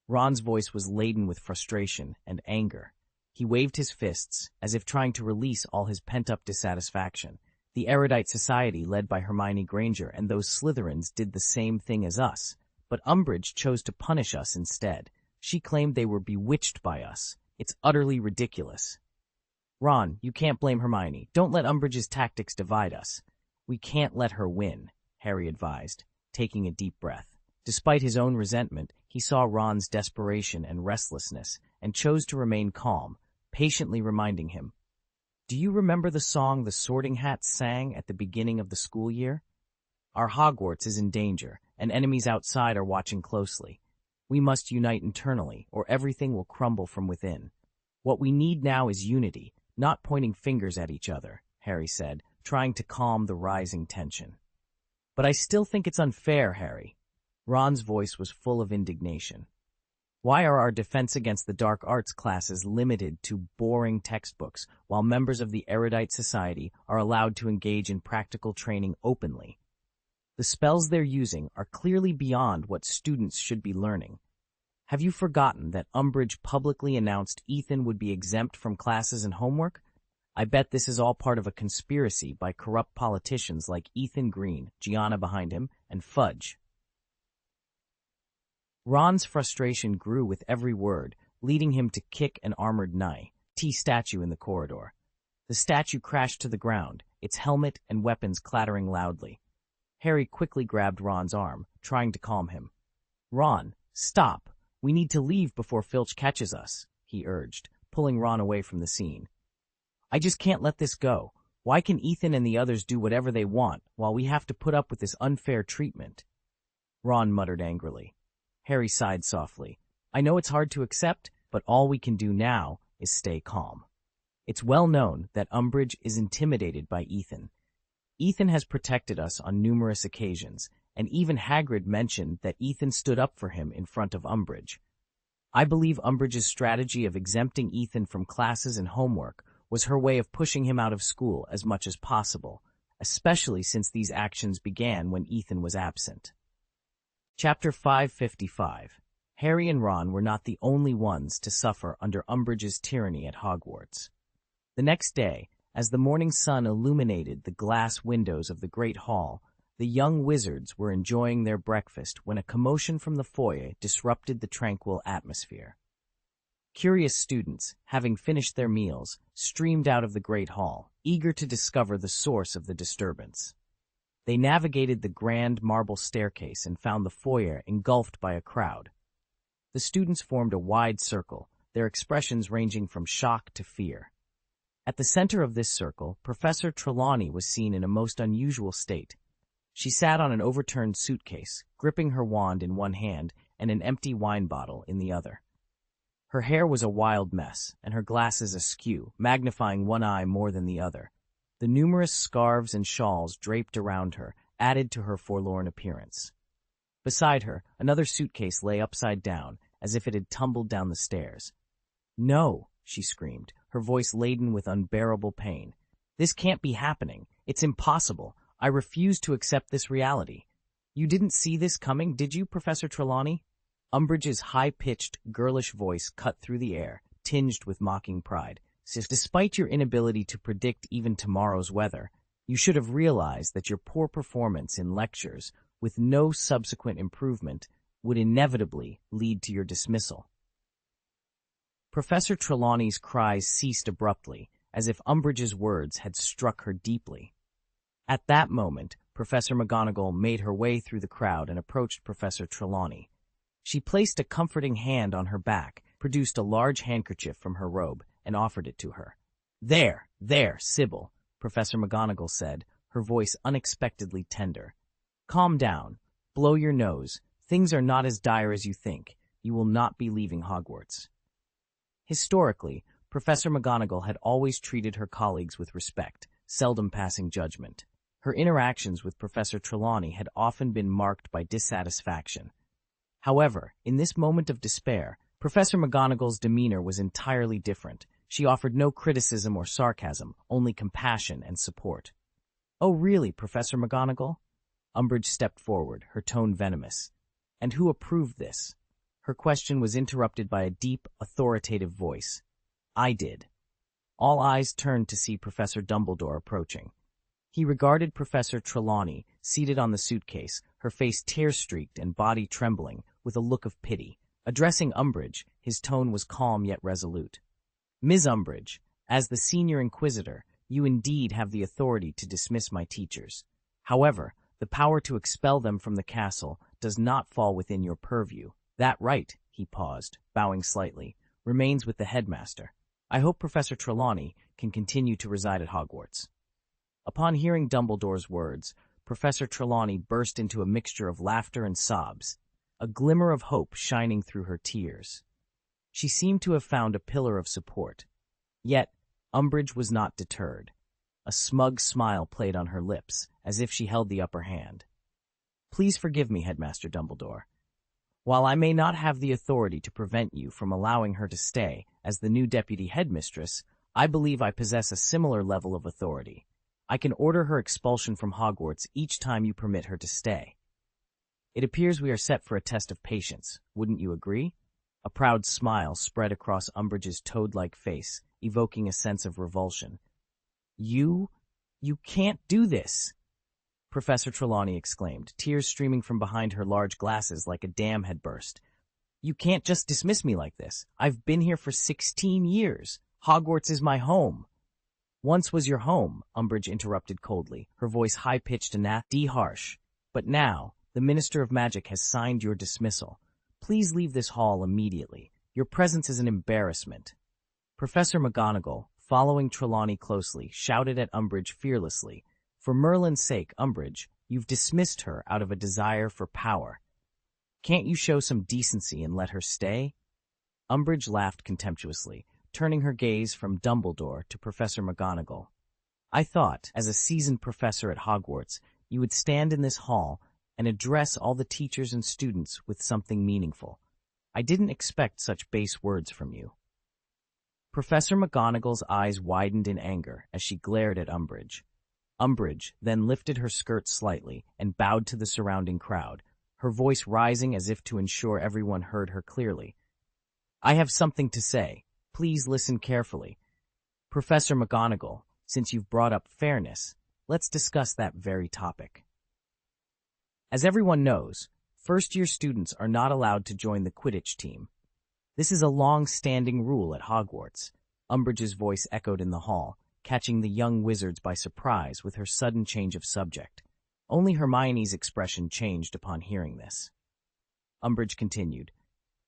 Ron's voice was laden with frustration and anger. He waved his fists, as if trying to release all his pent-up dissatisfaction. "The Erudite Society, led by Hermione Granger and those Slytherins, did the same thing as us, but Umbridge chose to punish us instead. She claimed they were bewitched by us. It's utterly ridiculous." "Ron, you can't blame Hermione. Don't let Umbridge's tactics divide us." "We can't let her win," Harry advised, taking a deep breath. Despite his own resentment, he saw Ron's desperation and restlessness and chose to remain calm, patiently reminding him, Do you remember the song the Sorting Hats sang at the beginning of the school year? Our Hogwarts is in danger, and enemies outside are watching closely. We must unite internally, or everything will crumble from within. What we need now is unity, not pointing fingers at each other, Harry said, trying to calm the rising tension. But I still think it's unfair, Harry. Ron's voice was full of indignation. Why are our defense against the dark arts classes limited to boring textbooks, while members of the erudite society are allowed to engage in practical training openly? The spells they're using are clearly beyond what students should be learning. Have you forgotten that Umbridge publicly announced Ethan would be exempt from classes and homework? I bet this is all part of a conspiracy by corrupt politicians like Ethan Green, Gianna behind him, and Fudge. Ron's frustration grew with every word, leading him to kick an armored knight statue in the corridor. The statue crashed to the ground, its helmet and weapons clattering loudly. Harry quickly grabbed Ron's arm, trying to calm him. "Ron, stop. We need to leave before Filch catches us," he urged, pulling Ron away from the scene. "I just can't let this go. Why can Ethan and the others do whatever they want, while we have to put up with this unfair treatment?" Ron muttered angrily. Harry sighed softly. "I know it's hard to accept, but all we can do now is stay calm. It's well known that Umbridge is intimidated by Ethan. Ethan has protected us on numerous occasions, and even Hagrid mentioned that Ethan stood up for him in front of Umbridge. I believe Umbridge's strategy of exempting Ethan from classes and homework was her way of pushing him out of school as much as possible, especially since these actions began when Ethan was absent." Chapter 555. Harry and Ron were not the only ones to suffer under Umbridge's tyranny at Hogwarts. The next day, as the morning sun illuminated the glass windows of the Great Hall, the young wizards were enjoying their breakfast when a commotion from the foyer disrupted the tranquil atmosphere. Curious students, having finished their meals, streamed out of the Great Hall, eager to discover the source of the disturbance. They navigated the grand marble staircase and found the foyer engulfed by a crowd. The students formed a wide circle, their expressions ranging from shock to fear. At the center of this circle, Professor Trelawney was seen in a most unusual state. She sat on an overturned suitcase, gripping her wand in one hand and an empty wine bottle in the other. Her hair was a wild mess, and her glasses askew, magnifying one eye more than the other. The numerous scarves and shawls draped around her added to her forlorn appearance. Beside her, another suitcase lay upside down, as if it had tumbled down the stairs. "No," she screamed, her voice laden with unbearable pain. "This can't be happening. It's impossible. I refuse to accept this reality." "You didn't see this coming, did you, Professor Trelawney?" Umbridge's high-pitched, girlish voice cut through the air, tinged with mocking pride. "Despite your inability to predict even tomorrow's weather, you should have realized that your poor performance in lectures, with no subsequent improvement, would inevitably lead to your dismissal." Professor Trelawney's cries ceased abruptly, as if Umbridge's words had struck her deeply. At that moment, Professor McGonagall made her way through the crowd and approached Professor Trelawney. She placed a comforting hand on her back, produced a large handkerchief from her robe, and offered it to her. There, Sybil," Professor McGonagall said, her voice unexpectedly tender. "Calm down. Blow your nose. Things are not as dire as you think. You will not be leaving Hogwarts." Historically, Professor McGonagall had always treated her colleagues with respect, seldom passing judgment. Her interactions with Professor Trelawney had often been marked by dissatisfaction. However, in this moment of despair, Professor McGonagall's demeanor was entirely different. She offered no criticism or sarcasm, only compassion and support. "Oh, really, Professor McGonagall?" Umbridge stepped forward, her tone venomous. "And who approved this?" Her question was interrupted by a deep, authoritative voice. "I did." All eyes turned to see Professor Dumbledore approaching. He regarded Professor Trelawney, seated on the suitcase, her face tear-streaked and body trembling, with a look of pity. Addressing Umbridge, his tone was calm yet resolute. "Ms. Umbridge, as the senior inquisitor, you indeed have the authority to dismiss my teachers. However, the power to expel them from the castle does not fall within your purview. That right," he paused, bowing slightly, "remains with the headmaster. I hope, Professor Trelawney, can continue to reside at Hogwarts. Upon hearing Dumbledore's words, Professor Trelawney burst into a mixture of laughter and sobs, a glimmer of hope shining through her tears. She seemed to have found a pillar of support. Yet, Umbridge was not deterred. A smug smile played on her lips, as if she held the upper hand. "Please forgive me, Headmaster Dumbledore. While I may not have the authority to prevent you from allowing her to stay as the new deputy headmistress, I believe I possess a similar level of authority. I can order her expulsion from Hogwarts each time you permit her to stay. It appears we are set for a test of patience, wouldn't you agree?" A proud smile spread across Umbridge's toad-like face, evoking a sense of revulsion. You can't do this!" Professor Trelawney exclaimed, tears streaming from behind her large glasses like a dam had burst. "You can't just dismiss me like this. I've been here for 16 years. Hogwarts is my home." "Once was your home," Umbridge interrupted coldly, her voice high-pitched and harsh. "But now, the Minister of Magic has signed your dismissal. Please leave this hall immediately. Your presence is an embarrassment." Professor McGonagall, following Trelawney closely, shouted at Umbridge fearlessly, "For Merlin's sake, Umbridge, you've dismissed her out of a desire for power. Can't you show some decency and let her stay?" Umbridge laughed contemptuously, turning her gaze from Dumbledore to Professor McGonagall. "I thought, as a seasoned professor at Hogwarts, you would stand in this hall and address all the teachers and students with something meaningful. I didn't expect such base words from you." Professor McGonagall's eyes widened in anger as she glared at Umbridge. Umbridge then lifted her skirt slightly and bowed to the surrounding crowd, her voice rising as if to ensure everyone heard her clearly. "I have something to say. Please listen carefully. Professor McGonagall, since you've brought up fairness, let's discuss that very topic. As everyone knows, first-year students are not allowed to join the Quidditch team. This is a long-standing rule at Hogwarts." Umbridge's voice echoed in the hall, catching the young wizards by surprise with her sudden change of subject. Only Hermione's expression changed upon hearing this. Umbridge continued,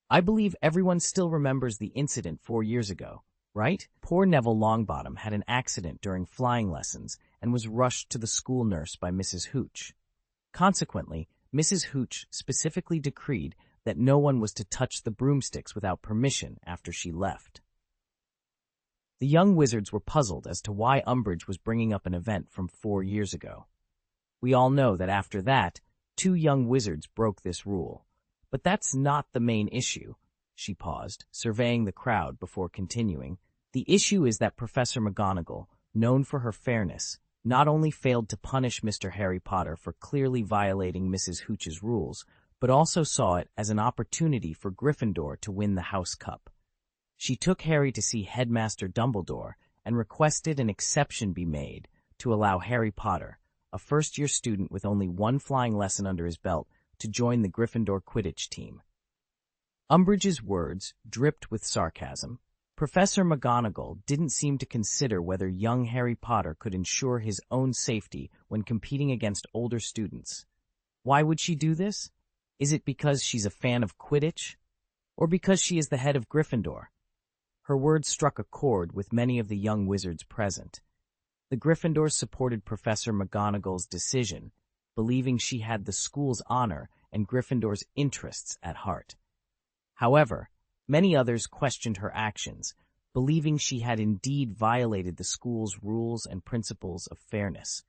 "I believe everyone still remembers the incident 4 years ago, right? Poor Neville Longbottom had an accident during flying lessons and was rushed to the school nurse by Mrs. Hooch. Consequently, Mrs. Hooch specifically decreed that no one was to touch the broomsticks without permission after she left." The young wizards were puzzled as to why Umbridge was bringing up an event from 4 years ago. We all know that after that, 2 young wizards broke this rule. But that's not the main issue. She paused, surveying the crowd before continuing. The issue is that Professor McGonagall, known for her fairness, not only failed to punish Mr. Harry Potter for clearly violating Mrs. Hooch's rules, but also saw it as an opportunity for Gryffindor to win the House Cup. She took Harry to see Headmaster Dumbledore and requested an exception be made to allow Harry Potter, a first-year student with only 1 flying lesson under his belt, to join the Gryffindor Quidditch team. Umbridge's words dripped with sarcasm. Professor McGonagall didn't seem to consider whether young Harry Potter could ensure his own safety when competing against older students. Why would she do this? Is it because she's a fan of Quidditch? Or because she is the head of Gryffindor? Her words struck a chord with many of the young wizards present. The Gryffindors supported Professor McGonagall's decision, believing she had the school's honor and Gryffindor's interests at heart. However, many others questioned her actions, believing she had indeed violated the school's rules and principles of fairness.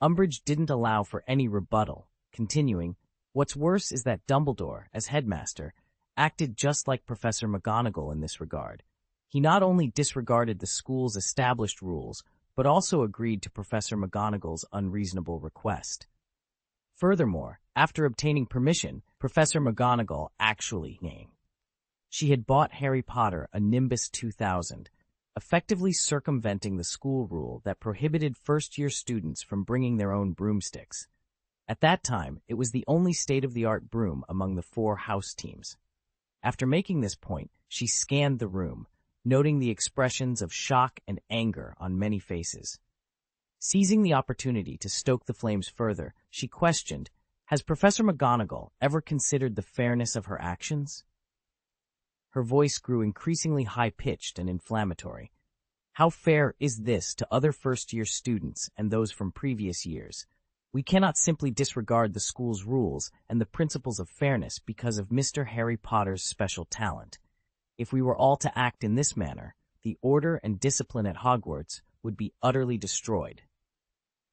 Umbridge didn't allow for any rebuttal, continuing, "What's worse is that Dumbledore, as headmaster, acted just like Professor McGonagall in this regard. He not only disregarded the school's established rules, but also agreed to Professor McGonagall's unreasonable request. Furthermore, after obtaining permission, Professor McGonagall actually named. She had bought Harry Potter a Nimbus 2000, effectively circumventing the school rule that prohibited first-year students from bringing their own broomsticks. At that time, it was the only state-of-the-art broom among the 4 house teams. After making this point, she scanned the room, noting the expressions of shock and anger on many faces. Seizing the opportunity to stoke the flames further, she questioned, "Has Professor McGonagall ever considered the fairness of her actions?" Her voice grew increasingly high-pitched and inflammatory. How fair is this to other first-year students and those from previous years? We cannot simply disregard the school's rules and the principles of fairness because of Mr. Harry Potter's special talent. If we were all to act in this manner, the order and discipline at Hogwarts would be utterly destroyed.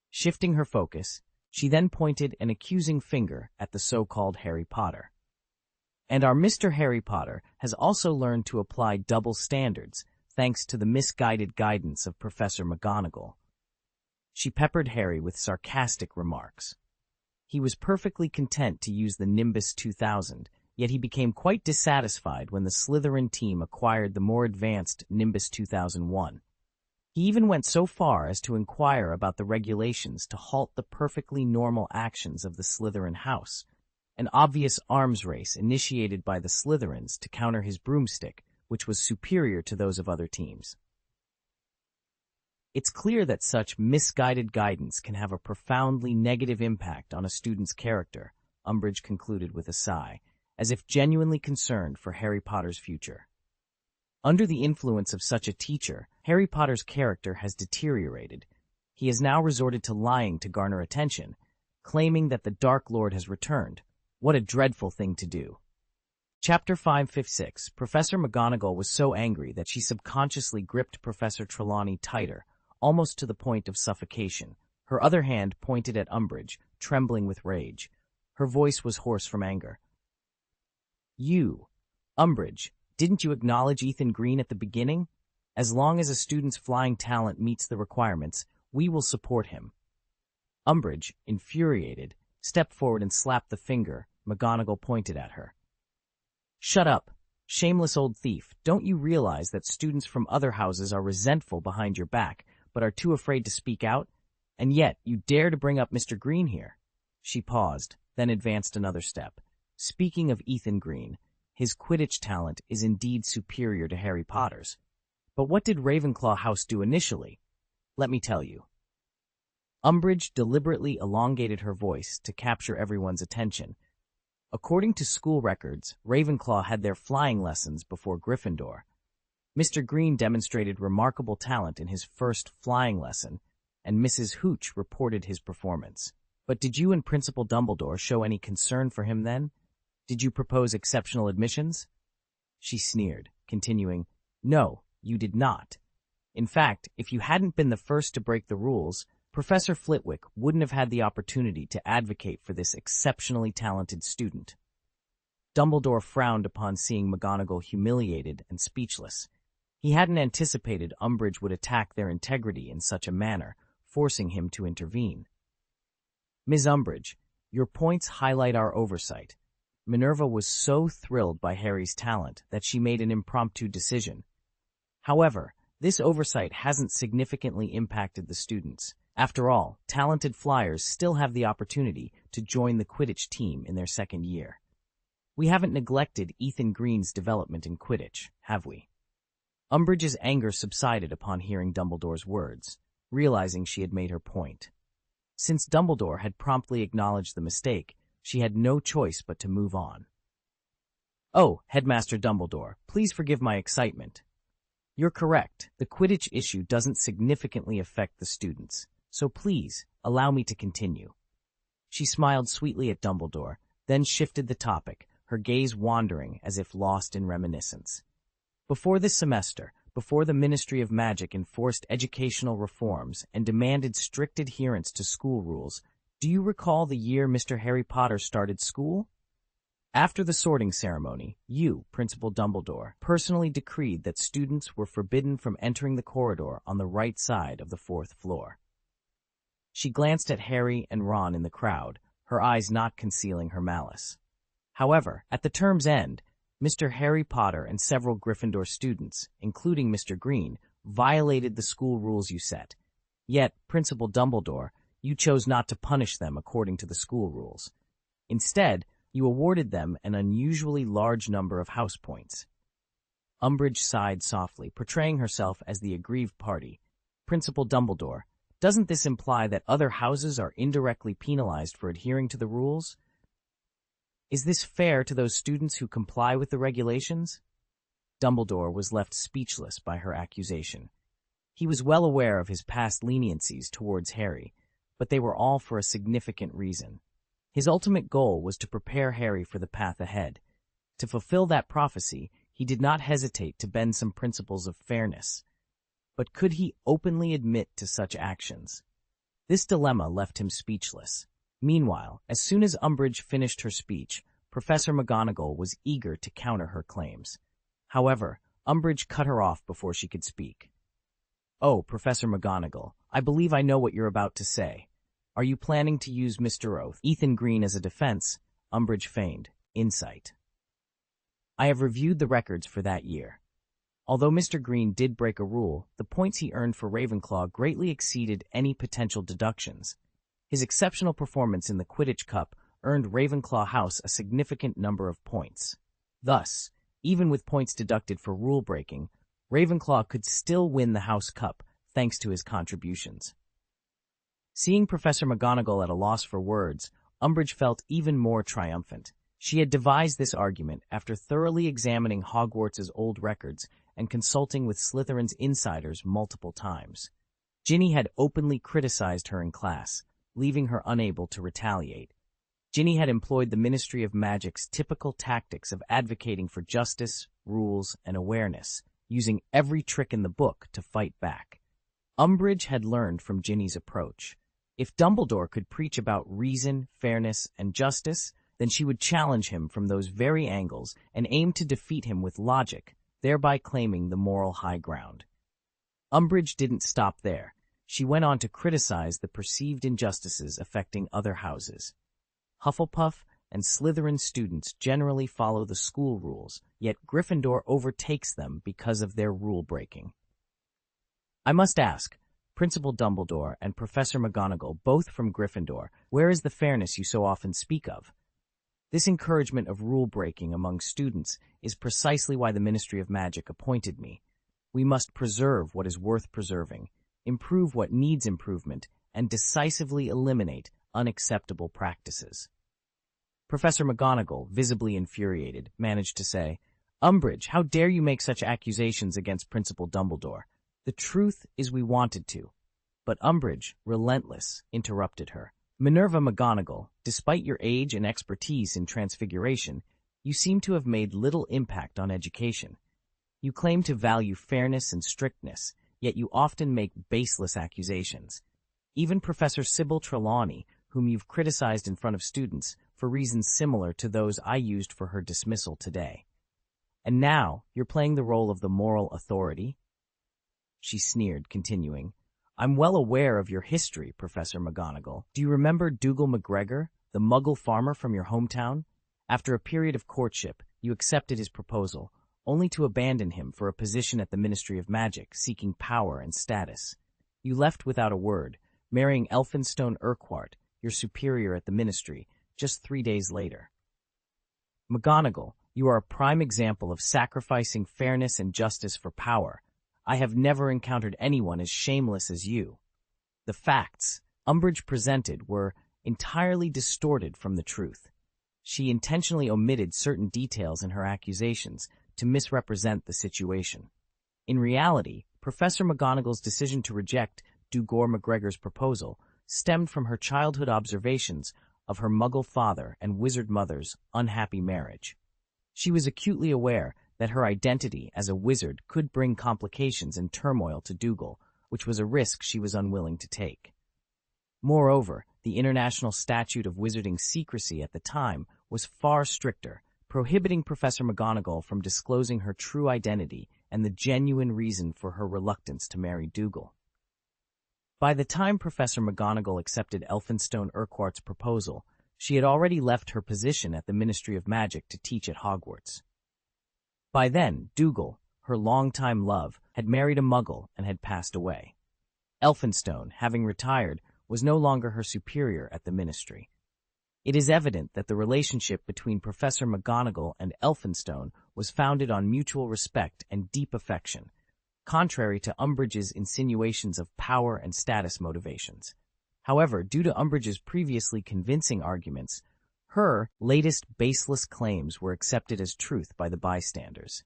Shifting her focus, she then pointed an accusing finger at the so-called Harry Potter. And our Mr. Harry Potter has also learned to apply double standards, thanks to the misguided guidance of Professor McGonagall. She peppered Harry with sarcastic remarks. He was perfectly content to use the Nimbus 2000, yet he became quite dissatisfied when the Slytherin team acquired the more advanced Nimbus 2001. He even went so far as to inquire about the regulations to halt the perfectly normal actions of the Slytherin house, an obvious arms race initiated by the Slytherins to counter his broomstick, which was superior to those of other teams. It's clear that such misguided guidance can have a profoundly negative impact on a student's character, Umbridge concluded with a sigh, as if genuinely concerned for Harry Potter's future. Under the influence of such a teacher, Harry Potter's character has deteriorated. He has now resorted to lying to garner attention, claiming that the Dark Lord has returned. What a dreadful thing to do. Chapter 556. Professor McGonagall was so angry that she subconsciously gripped Professor Trelawney tighter, almost to the point of suffocation. Her other hand pointed at Umbridge, trembling with rage. Her voice was hoarse from anger. You, Umbridge, didn't you acknowledge Ethan Green at the beginning? As long as a student's flying talent meets the requirements, we will support him. Umbridge, infuriated, stepped forward and slapped the finger McGonagall pointed at her. Shut up, shameless old thief. Don't you realize that students from other houses are resentful behind your back, but are too afraid to speak out? And yet, you dare to bring up Mr. Green here. She paused, then advanced another step. Speaking of Ethan Green, his Quidditch talent is indeed superior to Harry Potter's. But what did Ravenclaw House do initially? Let me tell you. Umbridge deliberately elongated her voice to capture everyone's attention. According to school records, Ravenclaw had their flying lessons before Gryffindor. Mr. Green demonstrated remarkable talent in his first flying lesson, and Mrs. Hooch reported his performance. But did you and Principal Dumbledore show any concern for him then? Did you propose exceptional admissions? She sneered, continuing, No, you did not. In fact, if you hadn't been the first to break the rules, Professor Flitwick wouldn't have had the opportunity to advocate for this exceptionally talented student. Dumbledore frowned upon seeing McGonagall humiliated and speechless. He hadn't anticipated Umbridge would attack their integrity in such a manner, forcing him to intervene. Ms. Umbridge, your points highlight our oversight. Minerva was so thrilled by Harry's talent that she made an impromptu decision. However, this oversight hasn't significantly impacted the students. After all, talented flyers still have the opportunity to join the Quidditch team in their second year. We haven't neglected Ethan Green's development in Quidditch, have we? Umbridge's anger subsided upon hearing Dumbledore's words, realizing she had made her point. Since Dumbledore had promptly acknowledged the mistake, she had no choice but to move on. Oh, Headmaster Dumbledore, please forgive my excitement. You're correct. The Quidditch issue doesn't significantly affect the students, so please, allow me to continue. She smiled sweetly at Dumbledore, then shifted the topic, her gaze wandering as if lost in reminiscence. Before this semester, before the Ministry of Magic enforced educational reforms and demanded strict adherence to school rules, do you recall the year Mr. Harry Potter started school? After the sorting ceremony, you, Principal Dumbledore, personally decreed that students were forbidden from entering the corridor on the right side of the 4th floor. She glanced at Harry and Ron in the crowd, her eyes not concealing her malice. However, at the term's end, Mr. Harry Potter and several Gryffindor students, including Mr. Green, violated the school rules you set. Yet, Principal Dumbledore, you chose not to punish them according to the school rules. Instead, you awarded them an unusually large number of house points. Umbridge sighed softly, portraying herself as the aggrieved party. Principal Dumbledore, doesn't this imply that other houses are indirectly penalized for adhering to the rules? Is this fair to those students who comply with the regulations? Dumbledore was left speechless by her accusation. He was well aware of his past leniencies towards Harry, but they were all for a significant reason. His ultimate goal was to prepare Harry for the path ahead. To fulfill that prophecy, he did not hesitate to bend some principles of fairness. But could he openly admit to such actions? This dilemma left him speechless. Meanwhile, as soon as Umbridge finished her speech, Professor McGonagall was eager to counter her claims. However, Umbridge cut her off before she could speak. "Oh, Professor McGonagall, I believe I know what you're about to say. Are you planning to use Mr. Oath, Ethan Green as a defense?" Umbridge feigned insight. "I have reviewed the records for that year. Although Mr. Green did break a rule, the points he earned for Ravenclaw greatly exceeded any potential deductions. His exceptional performance in the Quidditch Cup earned Ravenclaw House a significant number of points. Thus, even with points deducted for rule breaking, Ravenclaw could still win the House Cup thanks to his contributions." Seeing Professor McGonagall at a loss for words, Umbridge felt even more triumphant. She had devised this argument after thoroughly examining Hogwarts' old records and consulting with Slytherin's insiders multiple times. Ginny had openly criticized her in class, leaving her unable to retaliate. Ginny had employed the Ministry of Magic's typical tactics of advocating for justice, rules, and awareness, using every trick in the book to fight back. Umbridge had learned from Ginny's approach. If Dumbledore could preach about reason, fairness, and justice, then she would challenge him from those very angles and aim to defeat him with logic, thereby claiming the moral high ground. Umbridge didn't stop there. She went on to criticize the perceived injustices affecting other houses. Hufflepuff and Slytherin students generally follow the school rules, yet Gryffindor overtakes them because of their rule-breaking. "I must ask, Principal Dumbledore and Professor McGonagall, both from Gryffindor, where is the fairness you so often speak of? This encouragement of rule-breaking among students is precisely why the Ministry of Magic appointed me. We must preserve what is worth preserving, improve what needs improvement, and decisively eliminate unacceptable practices." Professor McGonagall, visibly infuriated, managed to say, "Umbridge, how dare you make such accusations against Principal Dumbledore? The truth is we wanted to." But Umbridge, relentless, interrupted her. "Minerva McGonagall, despite your age and expertise in transfiguration, you seem to have made little impact on education. You claim to value fairness and strictness, yet you often make baseless accusations. Even Professor Sybil Trelawney, whom you've criticized in front of students for reasons similar to those I used for her dismissal today. And now you're playing the role of the moral authority?" She sneered, continuing, "I'm well aware of your history, Professor McGonagall. Do you remember Dougal McGregor, the Muggle farmer from your hometown? After a period of courtship, you accepted his proposal, only to abandon him for a position at the Ministry of Magic, seeking power and status. You left without a word, marrying Elphinstone Urquhart, your superior at the Ministry, just 3 days later. McGonagall, you are a prime example of sacrificing fairness and justice for power. I have never encountered anyone as shameless as you." The facts Umbridge presented were entirely distorted from the truth. She intentionally omitted certain details in her accusations to misrepresent the situation. In reality, Professor McGonagall's decision to reject Dougal McGregor's proposal stemmed from her childhood observations of her Muggle father and wizard mother's unhappy marriage. She was acutely aware that her identity as a wizard could bring complications and turmoil to Dougal, which was a risk she was unwilling to take. Moreover, the International Statute of Wizarding Secrecy at the time was far stricter, prohibiting Professor McGonagall from disclosing her true identity and the genuine reason for her reluctance to marry Dougal. By the time Professor McGonagall accepted Elphinstone Urquhart's proposal, she had already left her position at the Ministry of Magic to teach at Hogwarts. By then, Dougal, her longtime love, had married a Muggle and had passed away. Elphinstone, having retired, was no longer her superior at the Ministry. It is evident that the relationship between Professor McGonagall and Elphinstone was founded on mutual respect and deep affection, contrary to Umbridge's insinuations of power and status motivations. However, due to Umbridge's previously convincing arguments, her latest baseless claims were accepted as truth by the bystanders.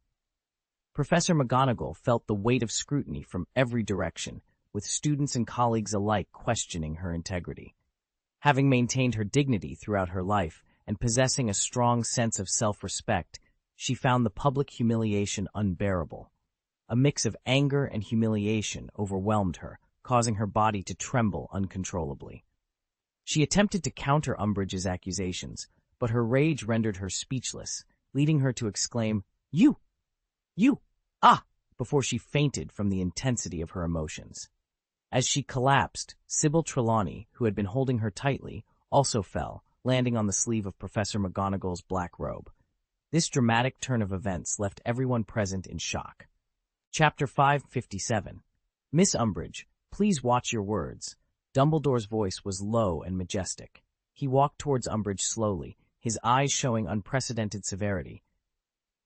Professor McGonagall felt the weight of scrutiny from every direction, with students and colleagues alike questioning her integrity. Having maintained her dignity throughout her life and possessing a strong sense of self-respect, she found the public humiliation unbearable. A mix of anger and humiliation overwhelmed her, causing her body to tremble uncontrollably. She attempted to counter Umbridge's accusations, but her rage rendered her speechless, leading her to exclaim, You! Ah!" before she fainted from the intensity of her emotions. As she collapsed, Sybil Trelawney, who had been holding her tightly, also fell, landing on the sleeve of Professor McGonagall's black robe. This dramatic turn of events left everyone present in shock. Chapter 557. Miss Umbridge, please watch your words. Dumbledore's voice was low and majestic. He walked towards Umbridge slowly, his eyes showing unprecedented severity.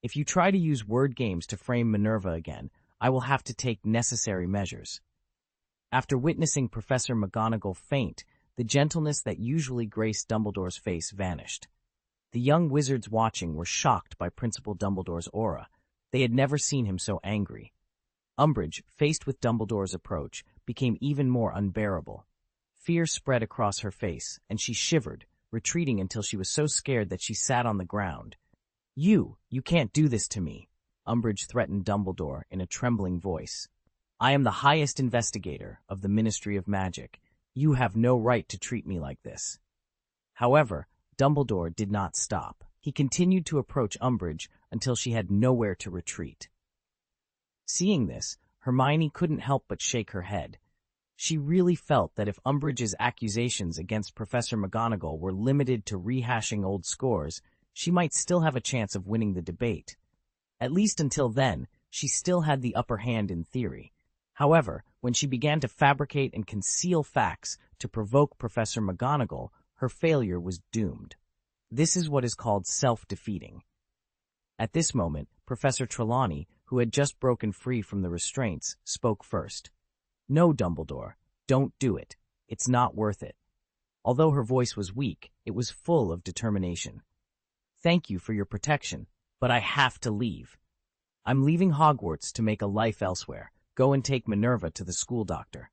If you try to use word games to frame Minerva again, I will have to take necessary measures. After witnessing Professor McGonagall faint, the gentleness that usually graced Dumbledore's face vanished. The young wizards watching were shocked by Principal Dumbledore's aura. They had never seen him so angry. Umbridge, faced with Dumbledore's approach, became even more unbearable. Fear spread across her face, and she shivered, retreating until she was so scared that she sat on the ground. You can't do this to me," Umbridge threatened Dumbledore in a trembling voice. "I am the highest investigator of the Ministry of Magic. You have no right to treat me like this." However, Dumbledore did not stop. He continued to approach Umbridge until she had nowhere to retreat. Seeing this, Hermione couldn't help but shake her head. She really felt that if Umbridge's accusations against Professor McGonagall were limited to rehashing old scores, she might still have a chance of winning the debate. At least until then, she still had the upper hand in theory. However, when she began to fabricate and conceal facts to provoke Professor McGonagall, her failure was doomed. This is what is called self-defeating. At this moment, Professor Trelawney, who had just broken free from the restraints, spoke first. "No, Dumbledore, don't do it. It's not worth it." Although her voice was weak, it was full of determination. "Thank you for your protection, but I have to leave. I'm leaving Hogwarts to make a life elsewhere. Go and take Minerva to the school doctor."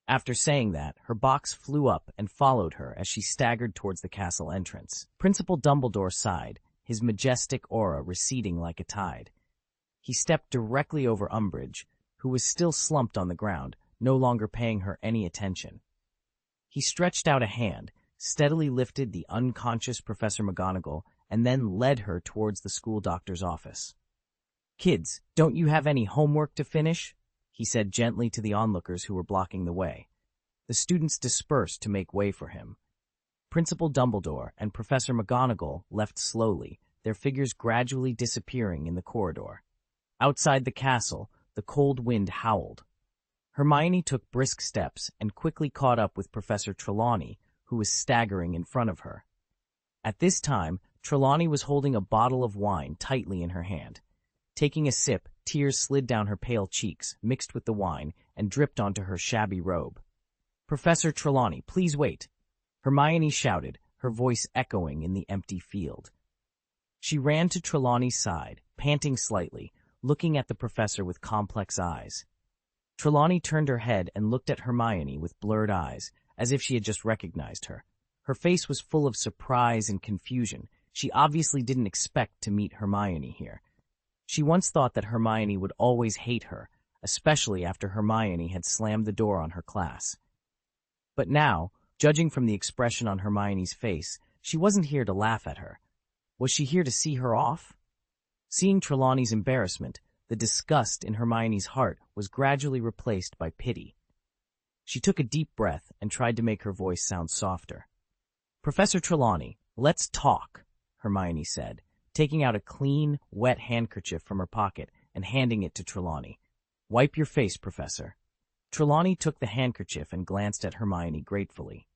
After saying that, her box flew up and followed her as she staggered towards the castle entrance. Principal Dumbledore sighed, his majestic aura receding like a tide. He stepped directly over Umbridge, who was still slumped on the ground, no longer paying her any attention. He stretched out a hand, steadily lifted the unconscious Professor McGonagall, and then led her towards the school doctor's office. "Kids, don't you have any homework to finish?" he said gently to the onlookers who were blocking the way. The students dispersed to make way for him. Principal Dumbledore and Professor McGonagall left slowly, their figures gradually disappearing in the corridor. Outside the castle, the cold wind howled. Hermione took brisk steps and quickly caught up with Professor Trelawney, who was staggering in front of her. At this time, Trelawney was holding a bottle of wine tightly in her hand. Taking a sip, tears slid down her pale cheeks, mixed with the wine, and dripped onto her shabby robe. "Professor Trelawney, please wait," Hermione shouted, her voice echoing in the empty field. She ran to Trelawney's side, panting slightly, looking at the professor with complex eyes. Trelawney turned her head and looked at Hermione with blurred eyes, as if she had just recognized her. Her face was full of surprise and confusion. She obviously didn't expect to meet Hermione here. She once thought that Hermione would always hate her, especially after Hermione had slammed the door on her class. But now, judging from the expression on Hermione's face, she wasn't here to laugh at her. Was she here to see her off? Seeing Trelawney's embarrassment, the disgust in Hermione's heart was gradually replaced by pity. She took a deep breath and tried to make her voice sound softer. "Professor Trelawney, let's talk," Hermione said, taking out a clean, wet handkerchief from her pocket and handing it to Trelawney. "Wipe your face, Professor." Trelawney took the handkerchief and glanced at Hermione gratefully.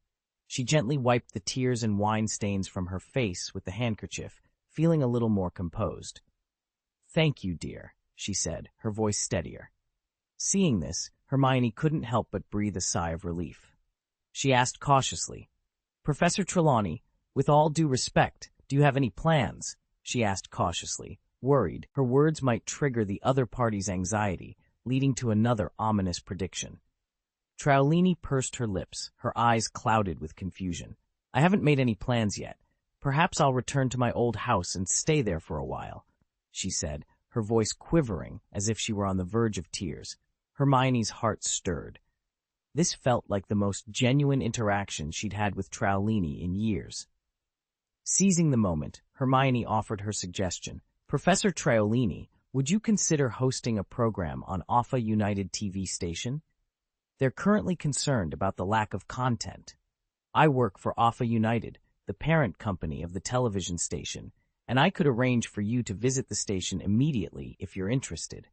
She gently wiped the tears and wine stains from her face with the handkerchief, feeling a little more composed. "Thank you, dear," she said, her voice steadier. Seeing this, Hermione couldn't help but breathe a sigh of relief. She asked cautiously, "Professor Trelawney, with all due respect, do you have any plans?" she asked cautiously, worried her words might trigger the other party's anxiety, leading to another ominous prediction. Trelawney pursed her lips, her eyes clouded with confusion. I haven't made any plans yet. Perhaps I'll return to my old house and stay there for a while, she said, her voice quivering as if she were on the verge of tears. Hermione's heart stirred. This felt like the most genuine interaction she'd had with Trelawney in years. Seizing the moment, Hermione offered her suggestion. Professor Trelawney, would you consider hosting a program on Alpha United TV station? They're currently concerned about the lack of content. I work for Alpha United, the parent company of the television station, and I could arrange for you to visit the station immediately if you're interested.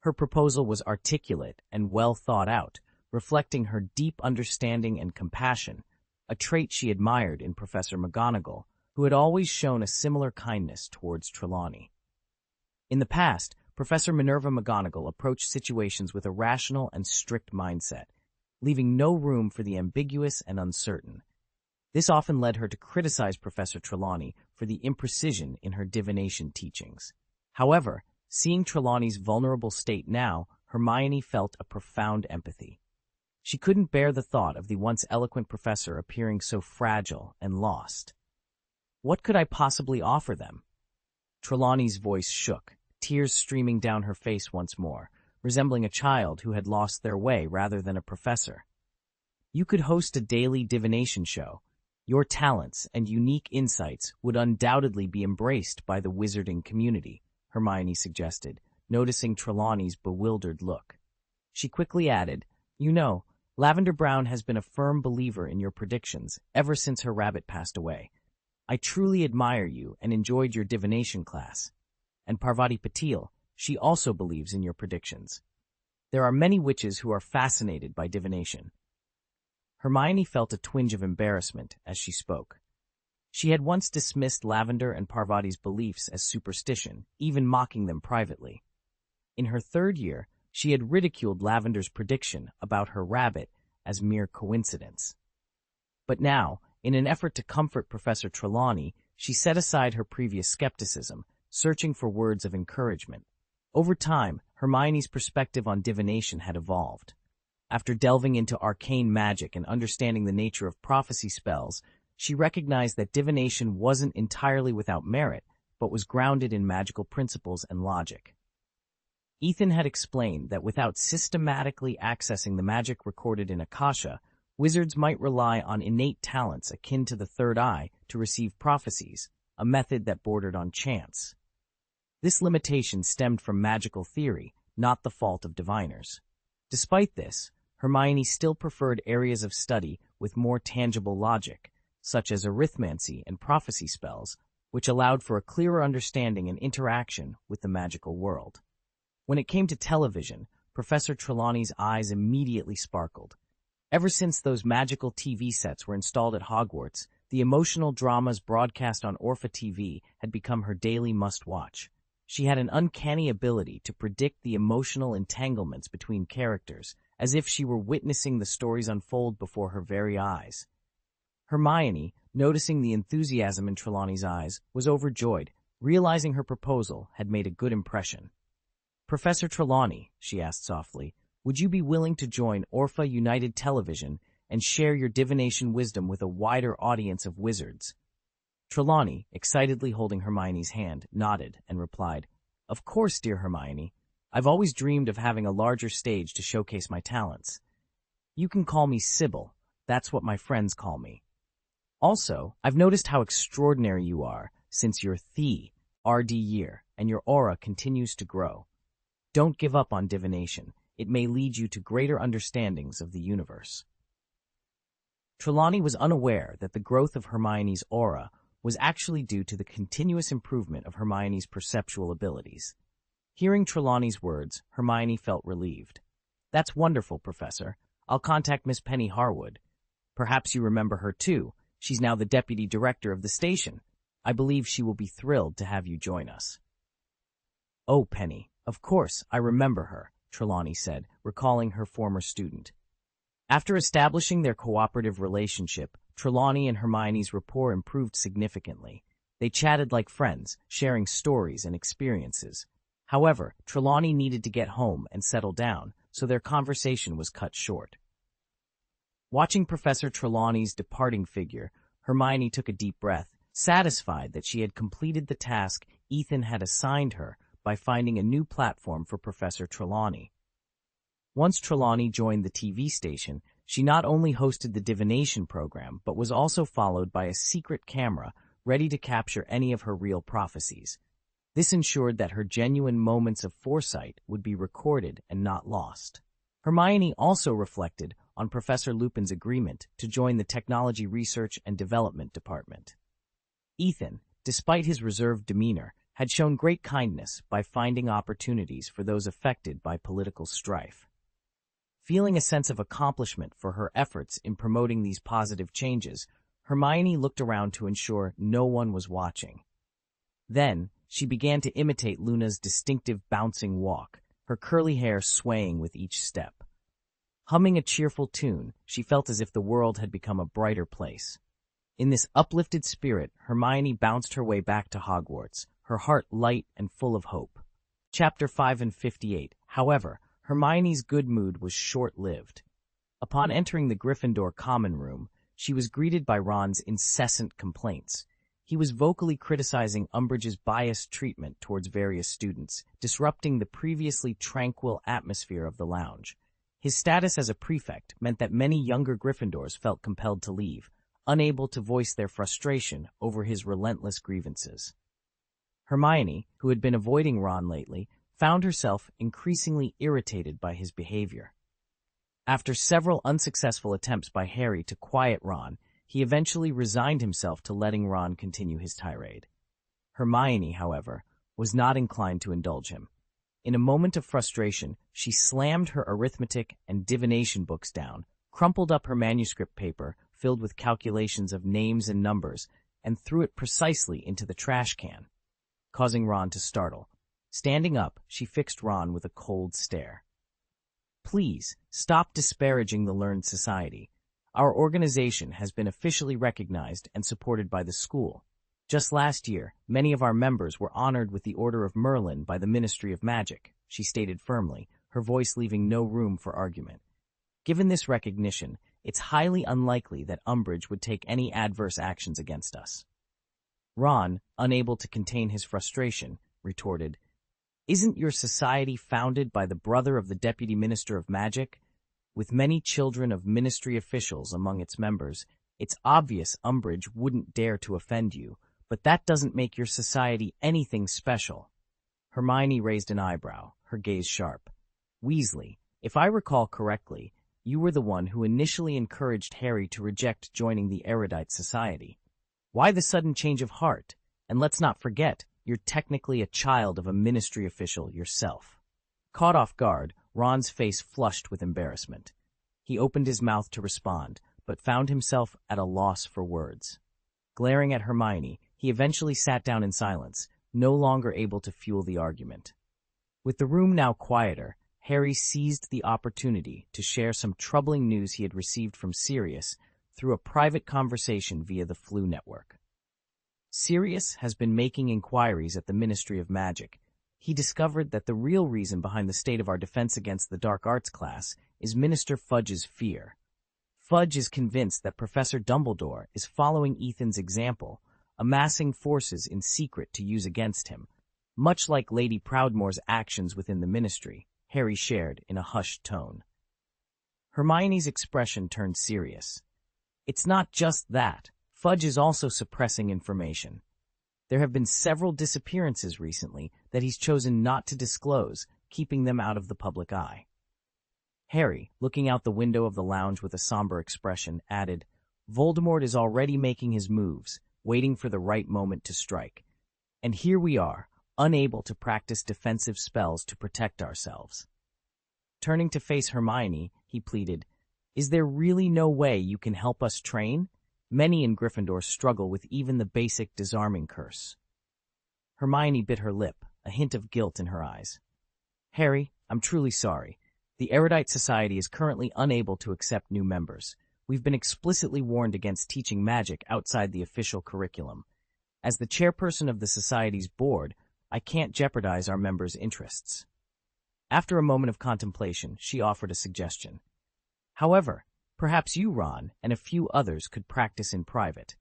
Her proposal was articulate and well thought out, reflecting her deep understanding and compassion, a trait she admired in Professor McGonagall, who had always shown a similar kindness towards Trelawney. In the past, Professor Minerva McGonagall approached situations with a rational and strict mindset, leaving no room for the ambiguous and uncertain. This often led her to criticize Professor Trelawney for the imprecision in her divination teachings. However, seeing Trelawney's vulnerable state now, Hermione felt a profound empathy. She couldn't bear the thought of the once eloquent professor appearing so fragile and lost. What could I possibly offer them? Trelawney's voice shook, tears streaming down her face once more, resembling a child who had lost their way rather than a professor. You could host a daily divination show. Your talents and unique insights would undoubtedly be embraced by the wizarding community, Hermione suggested, noticing Trelawney's bewildered look. She quickly added, You know, Lavender Brown has been a firm believer in your predictions ever since her rabbit passed away. I truly admire you and enjoyed your divination class. And Parvati Patil, she also believes in your predictions. There are many witches who are fascinated by divination. Hermione felt a twinge of embarrassment as she spoke. She had once dismissed Lavender and Parvati's beliefs as superstition, even mocking them privately. In her third year, she had ridiculed Lavender's prediction about her rabbit as mere coincidence. But now, in an effort to comfort Professor Trelawney, she set aside her previous skepticism, searching for words of encouragement. Over time, Hermione's perspective on divination had evolved. After delving into arcane magic and understanding the nature of prophecy spells, she recognized that divination wasn't entirely without merit, but was grounded in magical principles and logic. Ethan had explained that without systematically accessing the magic recorded in Akasha, wizards might rely on innate talents akin to the third eye to receive prophecies, a method that bordered on chance. This limitation stemmed from magical theory, not the fault of diviners. Despite this, Hermione still preferred areas of study with more tangible logic, such as arithmancy and prophecy spells, which allowed for a clearer understanding and interaction with the magical world. When it came to television, Professor Trelawney's eyes immediately sparkled. Ever since those magical TV sets were installed at Hogwarts, the emotional dramas broadcast on Orphan TV had become her daily must-watch. She had an uncanny ability to predict the emotional entanglements between characters, as if she were witnessing the stories unfold before her very eyes. Hermione, noticing the enthusiasm in Trelawney's eyes, was overjoyed, realizing her proposal had made a good impression. Professor Trelawney, she asked softly, would you be willing to join Orpha United Television and share your divination wisdom with a wider audience of wizards? Trelawney, excitedly holding Hermione's hand, nodded and replied, Of course, dear Hermione. I've always dreamed of having a larger stage to showcase my talents. You can call me Sybil. That's what my friends call me. Also, I've noticed how extraordinary you are since your RD year, and your aura continues to grow. Don't give up on divination. It may lead you to greater understandings of the universe. Trelawney was unaware that the growth of Hermione's aura was actually due to the continuous improvement of Hermione's perceptual abilities. Hearing Trelawney's words, Hermione felt relieved. That's wonderful, Professor. I'll contact Miss Penny Harwood. Perhaps you remember her too. She's now the deputy director of the station. I believe she will be thrilled to have you join us. Oh, Penny, of course, I remember her, Trelawney said, recalling her former student. After establishing their cooperative relationship, Trelawney and Hermione's rapport improved significantly. They chatted like friends, sharing stories and experiences. However, Trelawney needed to get home and settle down, so their conversation was cut short. Watching Professor Trelawney's departing figure, Hermione took a deep breath, satisfied that she had completed the task Ethan had assigned her by finding a new platform for Professor Trelawney. Once Trelawney joined the TV station, she not only hosted the divination program, but was also followed by a secret camera ready to capture any of her real prophecies. This ensured that her genuine moments of foresight would be recorded and not lost. Hermione also reflected on Professor Lupin's agreement to join the Technology Research and Development Department. Ethan, despite his reserved demeanor, had shown great kindness by finding opportunities for those affected by political strife. Feeling a sense of accomplishment for her efforts in promoting these positive changes, Hermione looked around to ensure no one was watching. Then, she began to imitate Luna's distinctive bouncing walk, her curly hair swaying with each step. Humming a cheerful tune, she felt as if the world had become a brighter place. In this uplifted spirit, Hermione bounced her way back to Hogwarts, her heart light and full of hope. Chapter 5 and 58. However, Hermione's good mood was short-lived. Upon entering the Gryffindor common room, she was greeted by Ron's incessant complaints. He was vocally criticizing Umbridge's biased treatment towards various students, disrupting the previously tranquil atmosphere of the lounge. His status as a prefect meant that many younger Gryffindors felt compelled to leave, unable to voice their frustration over his relentless grievances. Hermione, who had been avoiding Ron lately, found herself increasingly irritated by his behavior. After several unsuccessful attempts by Harry to quiet Ron, he eventually resigned himself to letting Ron continue his tirade. Hermione, however, was not inclined to indulge him. In a moment of frustration, she slammed her arithmetic and divination books down, crumpled up her manuscript paper filled with calculations of names and numbers, and threw it precisely into the trash can, causing Ron to startle. Standing up, she fixed Ron with a cold stare. "Please, stop disparaging the learned society. Our organization has been officially recognized and supported by the school. Just last year, many of our members were honored with the Order of Merlin by the Ministry of Magic," she stated firmly, her voice leaving no room for argument. "Given this recognition, it's highly unlikely that Umbridge would take any adverse actions against us." Ron, unable to contain his frustration, retorted, "Isn't your society founded by the brother of the Deputy Minister of Magic? With many children of ministry officials among its members, it's obvious Umbridge wouldn't dare to offend you, but that doesn't make your society anything special." Hermione raised an eyebrow, her gaze sharp. "Weasley, if I recall correctly, you were the one who initially encouraged Harry to reject joining the Erudite Society. Why the sudden change of heart? And let's not forget, you're technically a child of a ministry official yourself." Caught off guard, Ron's face flushed with embarrassment. He opened his mouth to respond, but found himself at a loss for words. Glaring at Hermione, he eventually sat down in silence, no longer able to fuel the argument. With the room now quieter, Harry seized the opportunity to share some troubling news he had received from Sirius through a private conversation via the Flu network. Sirius has been making inquiries at the Ministry of Magic. He discovered that the real reason behind the state of our defense against the dark arts class is Minister Fudge's fear. Fudge is convinced that Professor Dumbledore is following Ethan's example, amassing forces in secret to use against him, much like Lady Proudmoore's actions within the Ministry, Harry shared in a hushed tone. Hermione's expression turned serious. "It's not just that. Fudge is also suppressing information. There have been several disappearances recently that he's chosen not to disclose, keeping them out of the public eye." Harry, looking out the window of the lounge with a somber expression, added, "Voldemort is already making his moves, waiting for the right moment to strike. And here we are, unable to practice defensive spells to protect ourselves." Turning to face Hermione, he pleaded, "Is there really no way you can help us train? Many in Gryffindor struggle with even the basic disarming curse." Hermione bit her lip, a hint of guilt in her eyes. "Harry, I'm truly sorry. The Erudite Society is currently unable to accept new members. We've been explicitly warned against teaching magic outside the official curriculum. As the chairperson of the Society's board, I can't jeopardize our members' interests. After a moment of contemplation, she offered a suggestion. However, perhaps you, Ron, and a few others could practice in private.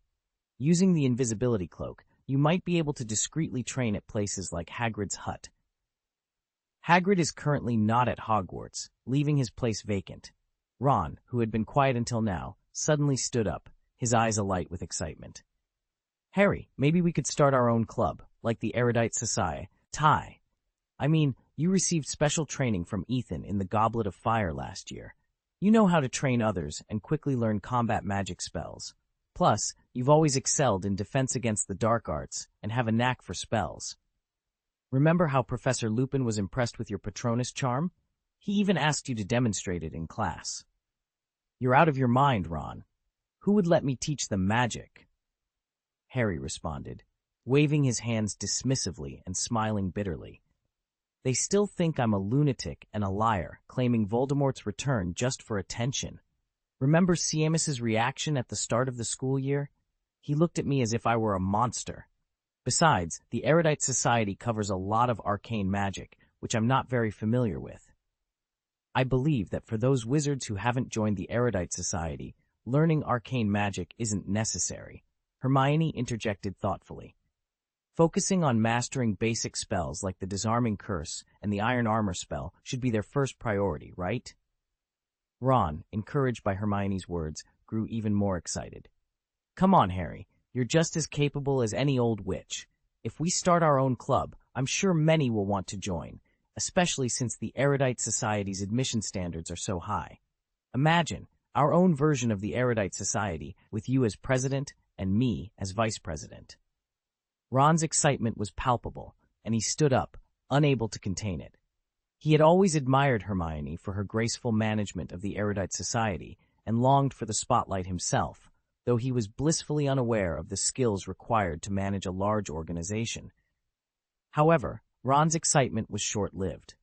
Using the invisibility cloak, you might be able to discreetly train at places like Hagrid's hut. Hagrid is currently not at Hogwarts, leaving his place vacant. Ron, who had been quiet until now, suddenly stood up, his eyes alight with excitement. Harry, maybe we could start our own club, like the Erudite Society. You received special training from Ethan in the Goblet of Fire last year. You know how to train others and quickly learn combat magic spells. Plus, you've always excelled in defense against the dark arts and have a knack for spells. Remember how Professor Lupin was impressed with your Patronus charm? He even asked you to demonstrate it in class. You're out of your mind, Ron. Who would let me teach them magic? Harry responded, waving his hands dismissively and smiling bitterly. They still think I'm a lunatic and a liar, claiming Voldemort's return just for attention. Remember Seamus's reaction at the start of the school year? He looked at me as if I were a monster. Besides, the Erudite Society covers a lot of arcane magic, which I'm not very familiar with. I believe that for those wizards who haven't joined the Erudite Society, learning arcane magic isn't necessary, Hermione interjected thoughtfully. Focusing on mastering basic spells like the Disarming Curse and the Iron Armor spell should be their first priority, right? Ron, encouraged by Hermione's words, grew even more excited. Come on, Harry, you're just as capable as any old witch. If we start our own club, I'm sure many will want to join, especially since the Erudite Society's admission standards are so high. Imagine, our own version of the Erudite Society, with you as president and me as vice president. Ron's excitement was palpable, and he stood up, unable to contain it. He had always admired Hermione for her graceful management of the Erudite Society and longed for the spotlight himself, though he was blissfully unaware of the skills required to manage a large organization. However, Ron's excitement was short-lived.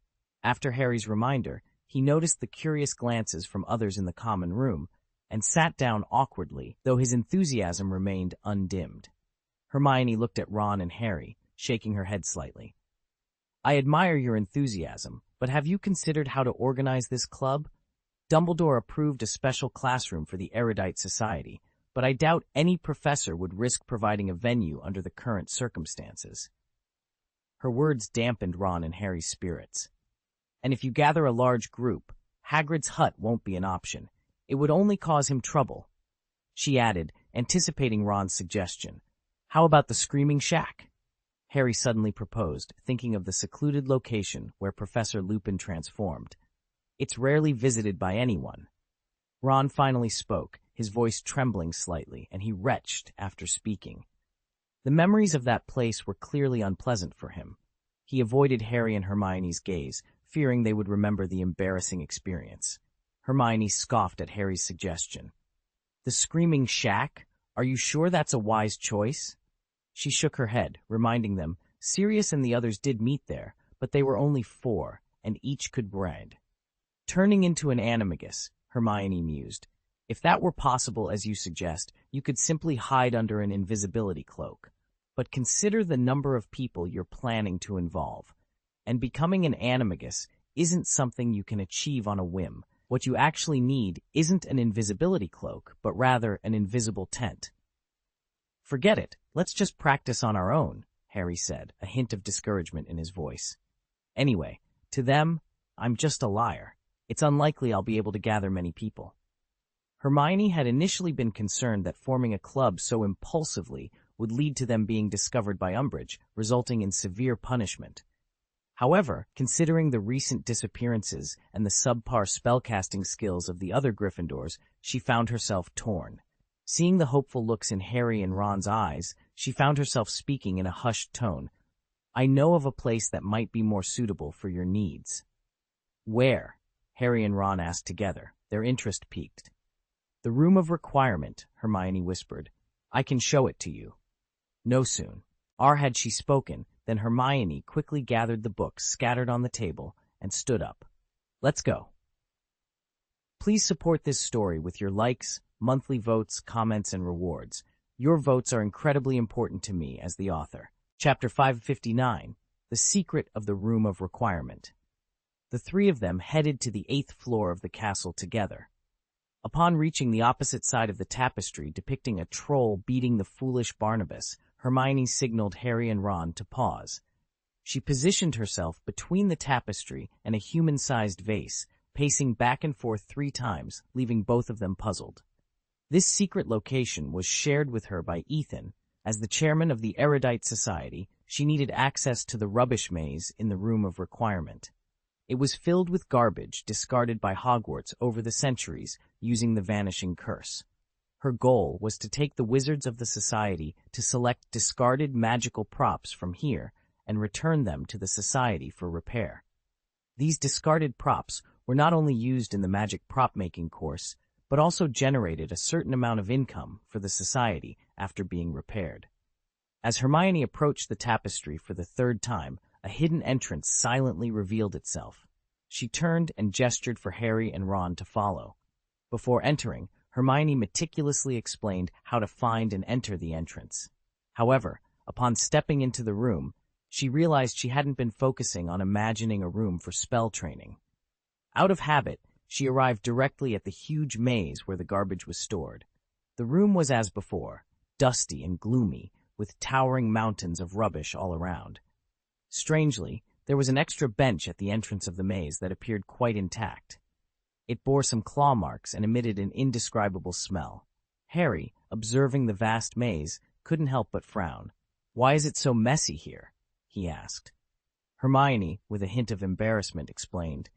After Harry's reminder, he noticed the curious glances from others in the common room and sat down awkwardly, though his enthusiasm remained undimmed. Hermione looked at Ron and Harry, shaking her head slightly. I admire your enthusiasm, but have you considered how to organize this club? Dumbledore approved a special classroom for the Erudite Society, but I doubt any professor would risk providing a venue under the current circumstances. Her words dampened Ron and Harry's spirits. And if you gather a large group, Hagrid's hut won't be an option. It would only cause him trouble. She added, anticipating Ron's suggestion. How about the Screaming Shack? Harry suddenly proposed, thinking of the secluded location where Professor Lupin transformed. It's rarely visited by anyone. Ron finally spoke, his voice trembling slightly, and he retched after speaking. The memories of that place were clearly unpleasant for him. He avoided Harry and Hermione's gaze, fearing they would remember the embarrassing experience. Hermione scoffed at Harry's suggestion. The Screaming Shack? Are you sure that's a wise choice? She shook her head, reminding them, Sirius and the others did meet there, but they were only 4, and each could brand. Turning into an animagus, Hermione mused. If that were possible, as you suggest, you could simply hide under an invisibility cloak. But consider the number of people you're planning to involve. And becoming an animagus isn't something you can achieve on a whim. What you actually need isn't an invisibility cloak, but rather an invisible tent. Forget it. Let's just practice on our own, Harry said, a hint of discouragement in his voice. Anyway, to them, I'm just a liar. It's unlikely I'll be able to gather many people. Hermione had initially been concerned that forming a club so impulsively would lead to them being discovered by Umbridge, resulting in severe punishment. However, considering the recent disappearances and the subpar spellcasting skills of the other Gryffindors, she found herself torn. Seeing the hopeful looks in Harry and Ron's eyes, she found herself speaking in a hushed tone. I know of a place that might be more suitable for your needs. Where? Harry and Ron asked together, their interest piqued. The Room of Requirement, Hermione whispered. I can show it to you. No soon. Had she spoken, then Hermione quickly gathered the books scattered on the table and stood up. Let's go. Please support this story with your likes, monthly votes, comments, and rewards. Your votes are incredibly important to me as the author. Chapter 559, The Secret of the Room of Requirement. The three of them headed to the 8th floor of the castle together. Upon reaching the opposite side of the tapestry depicting a troll beating the foolish Barnabas, Hermione signaled Harry and Ron to pause. She positioned herself between the tapestry and a human-sized vase, pacing back and forth 3 times, leaving both of them puzzled. This secret location was shared with her by Ethan. As the chairman of the Erudite Society, she needed access to the rubbish maze in the Room of Requirement. It was filled with garbage discarded by Hogwarts over the centuries using the Vanishing Curse. Her goal was to take the wizards of the Society to select discarded magical props from here and return them to the Society for repair. These discarded props were not only used in the magic prop-making course, but also generated a certain amount of income for the Society after being repaired. As Hermione approached the tapestry for the 3rd time, a hidden entrance silently revealed itself. She turned and gestured for Harry and Ron to follow. Before entering, Hermione meticulously explained how to find and enter the entrance. However, upon stepping into the room, she realized she hadn't been focusing on imagining a room for spell training. Out of habit, she arrived directly at the huge maze where the garbage was stored. The room was as before, dusty and gloomy, with towering mountains of rubbish all around. Strangely, there was an extra bench at the entrance of the maze that appeared quite intact. It bore some claw marks and emitted an indescribable smell. Harry, observing the vast maze, couldn't help but frown. "Why is it so messy here?" he asked. Hermione, with a hint of embarrassment, explained,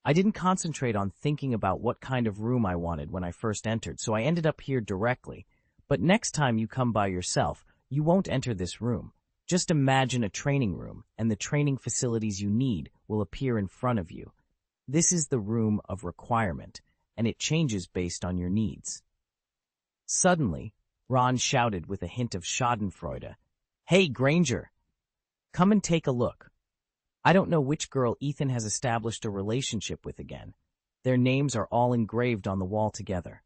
"I didn't concentrate on thinking about what kind of room I wanted when I first entered, so I ended up here directly. But next time you come by yourself, you won't enter this room. Just imagine a training room, and the training facilities you need will appear in front of you. This is the Room of Requirement, and it changes based on your needs." Suddenly, Ron shouted with a hint of schadenfreude, "Hey, Granger! Come and take a look. I don't know which girl Ethan has established a relationship with again. Their names are all engraved on the wall together."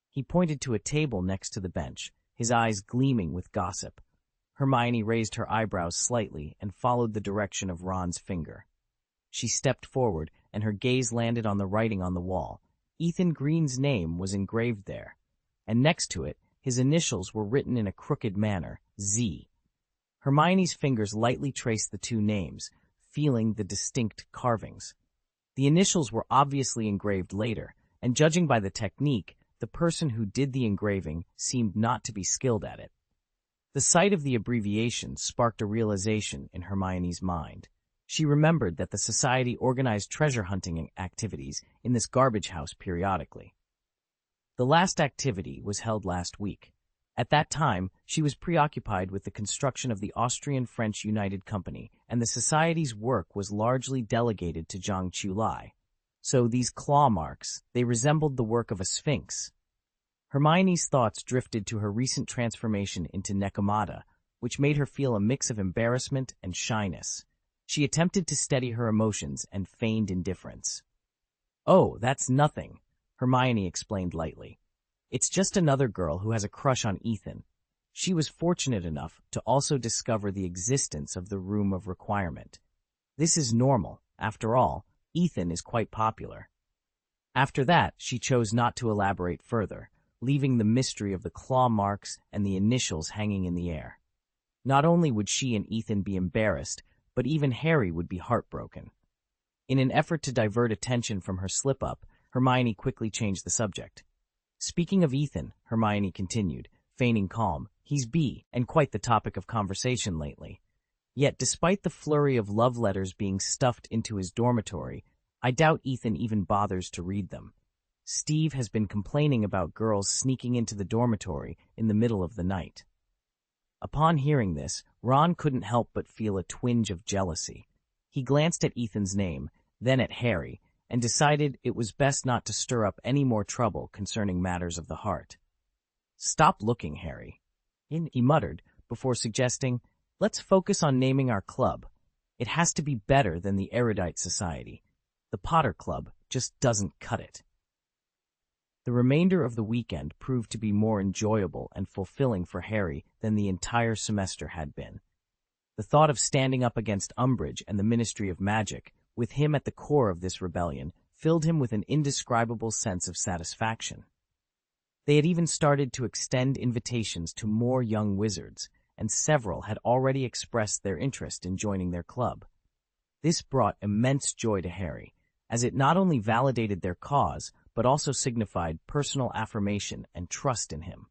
He pointed to a table next to the bench, his eyes gleaming with gossip. Hermione raised her eyebrows slightly and followed the direction of Ron's finger. She stepped forward, and her gaze landed on the writing on the wall. Ethan Green's name was engraved there, and next to it, his initials were written in a crooked manner, Z. Hermione's fingers lightly traced the 2 names, feeling the distinct carvings. The initials were obviously engraved later, and judging by the technique, the person who did the engraving seemed not to be skilled at it. The sight of the abbreviation sparked a realization in Hermione's mind. She remembered that the Society organized treasure hunting activities in this garbage house periodically. The last activity was held last week. At that time, she was preoccupied with the construction of the Austrian-French United Company, and the Society's work was largely delegated to Zhang Chulai. So these claw marks, they resembled the work of a sphinx. Hermione's thoughts drifted to her recent transformation into Nekomata, which made her feel a mix of embarrassment and shyness. She attempted to steady her emotions and feigned indifference. "Oh, that's nothing," Hermione explained lightly. "It's just another girl who has a crush on Ethan. She was fortunate enough to also discover the existence of the Room of Requirement. This is normal. After all, Ethan is quite popular." After that, she chose not to elaborate further, leaving the mystery of the claw marks and the initials hanging in the air. Not only would she and Ethan be embarrassed, but even Harry would be heartbroken. In an effort to divert attention from her slip-up, Hermione quickly changed the subject. "Speaking of Ethan," Hermione continued, feigning calm, "he's and quite the topic of conversation lately. Yet despite the flurry of love letters being stuffed into his dormitory, I doubt Ethan even bothers to read them. Steve has been complaining about girls sneaking into the dormitory in the middle of the night." Upon hearing this, Ron couldn't help but feel a twinge of jealousy. He glanced at Ethan's name, then at Harry, and decided it was best not to stir up any more trouble concerning matters of the heart. "Stop looking, Harry," he muttered, before suggesting, "Let's focus on naming our club. It has to be better than the Erudite Society. The Potter Club just doesn't cut it." The remainder of the weekend proved to be more enjoyable and fulfilling for Harry than the entire semester had been. The thought of standing up against Umbridge and the Ministry of Magic, with him at the core of this rebellion, filled him with an indescribable sense of satisfaction. They had even started to extend invitations to more young wizards, and several had already expressed their interest in joining their club. This brought immense joy to Harry, as it not only validated their cause, but also signified personal affirmation and trust in him.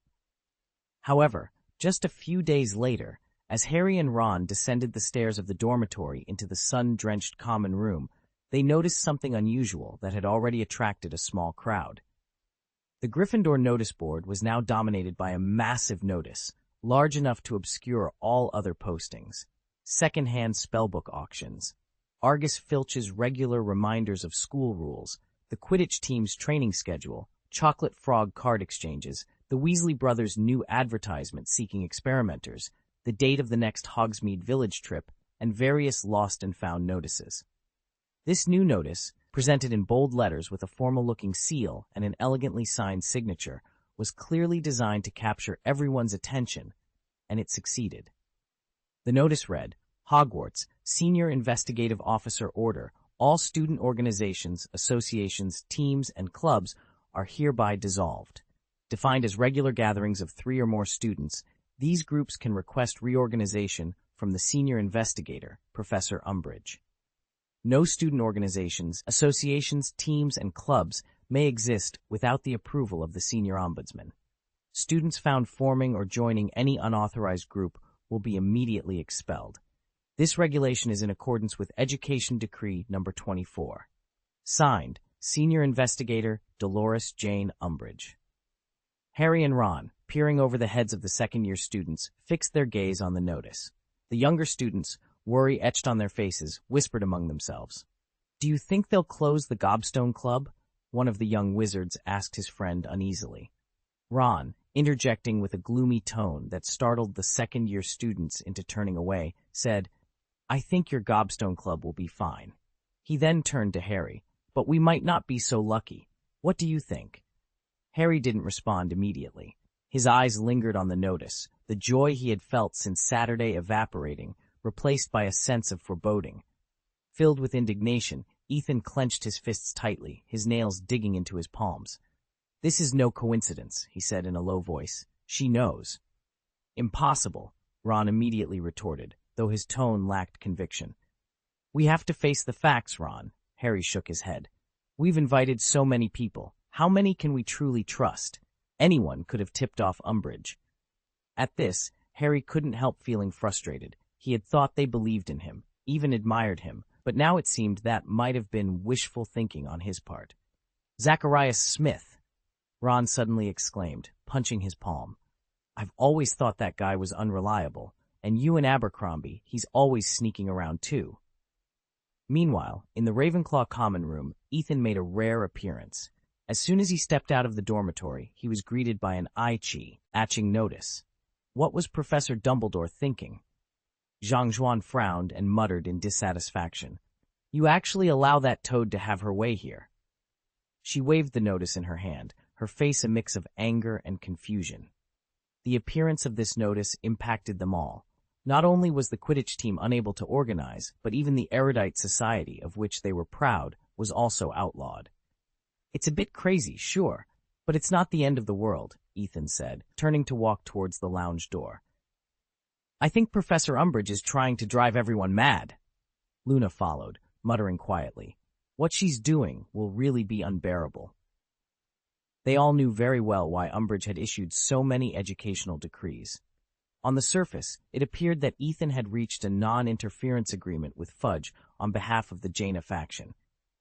However, just a few days later, as Harry and Ron descended the stairs of the dormitory into the sun-drenched common room, they noticed something unusual that had already attracted a small crowd. The Gryffindor notice board was now dominated by a massive notice, large enough to obscure all other postings: second-hand spellbook auctions, Argus Filch's regular reminders of school rules, the Quidditch team's training schedule, Chocolate Frog card exchanges, the Weasley brothers' new advertisement seeking experimenters, the date of the next Hogsmeade village trip, and various lost and found notices. This new notice, presented in bold letters with a formal-looking seal and an elegantly signed signature, was clearly designed to capture everyone's attention, and it succeeded. The notice read, "Hogwarts, Senior Investigative Officer Order, all student organizations, associations, teams, and clubs are hereby dissolved. Defined as regular gatherings of 3 or more students, these groups can request reorganization from the senior investigator, Professor Umbridge. No student organizations, associations, teams, and clubs may exist without the approval of the senior ombudsman. Students found forming or joining any unauthorized group will be immediately expelled. This regulation is in accordance with Education Decree No. 24. Signed, Senior Investigator Dolores Jane Umbridge." Harry and Ron, peering over the heads of the second-year students, fixed their gaze on the notice. The younger students, worry etched on their faces, whispered among themselves. "Do you think they'll close the Gobstone Club?" one of the young wizards asked his friend uneasily. Ron, interjecting with a gloomy tone that startled the second-year students into turning away, said, "I think your Gobstone Club will be fine." He then turned to Harry. "But we might not be so lucky. What do you think?" Harry didn't respond immediately. His eyes lingered on the notice, the joy he had felt since Saturday evaporating, replaced by a sense of foreboding. Filled with indignation, Ethan clenched his fists tightly, his nails digging into his palms. "This is no coincidence," he said in a low voice. "She knows." "Impossible," Ron immediately retorted, though his tone lacked conviction. "We have to face the facts, Ron." Harry shook his head. "We've invited so many people. How many can we truly trust? Anyone could have tipped off Umbridge." At this, Harry couldn't help feeling frustrated. He had thought they believed in him, even admired him, but now it seemed that might have been wishful thinking on his part. "Zacharias Smith!" Ron suddenly exclaimed, punching his palm. "I've always thought that guy was unreliable, and you and Abercrombie, he's always sneaking around too." Meanwhile, in the Ravenclaw common room, Ethan made a rare appearance. As soon as he stepped out of the dormitory, he was greeted by an eye-atching notice. What was Professor Dumbledore thinking? Zhang Zhuan frowned and muttered in dissatisfaction. "You actually allow that toad to have her way here." She waved the notice in her hand, her face a mix of anger and confusion. The appearance of this notice impacted them all. Not only was the Quidditch team unable to organize, but even the erudite society of which they were proud was also outlawed. "It's a bit crazy, sure, but it's not the end of the world," Ethan said, turning to walk towards the lounge door. "I think Professor Umbridge is trying to drive everyone mad." Luna followed, muttering quietly. "What she's doing will really be unbearable." They all knew very well why Umbridge had issued so many educational decrees. On the surface, it appeared that Ethan had reached a non-interference agreement with Fudge on behalf of the Jaina faction.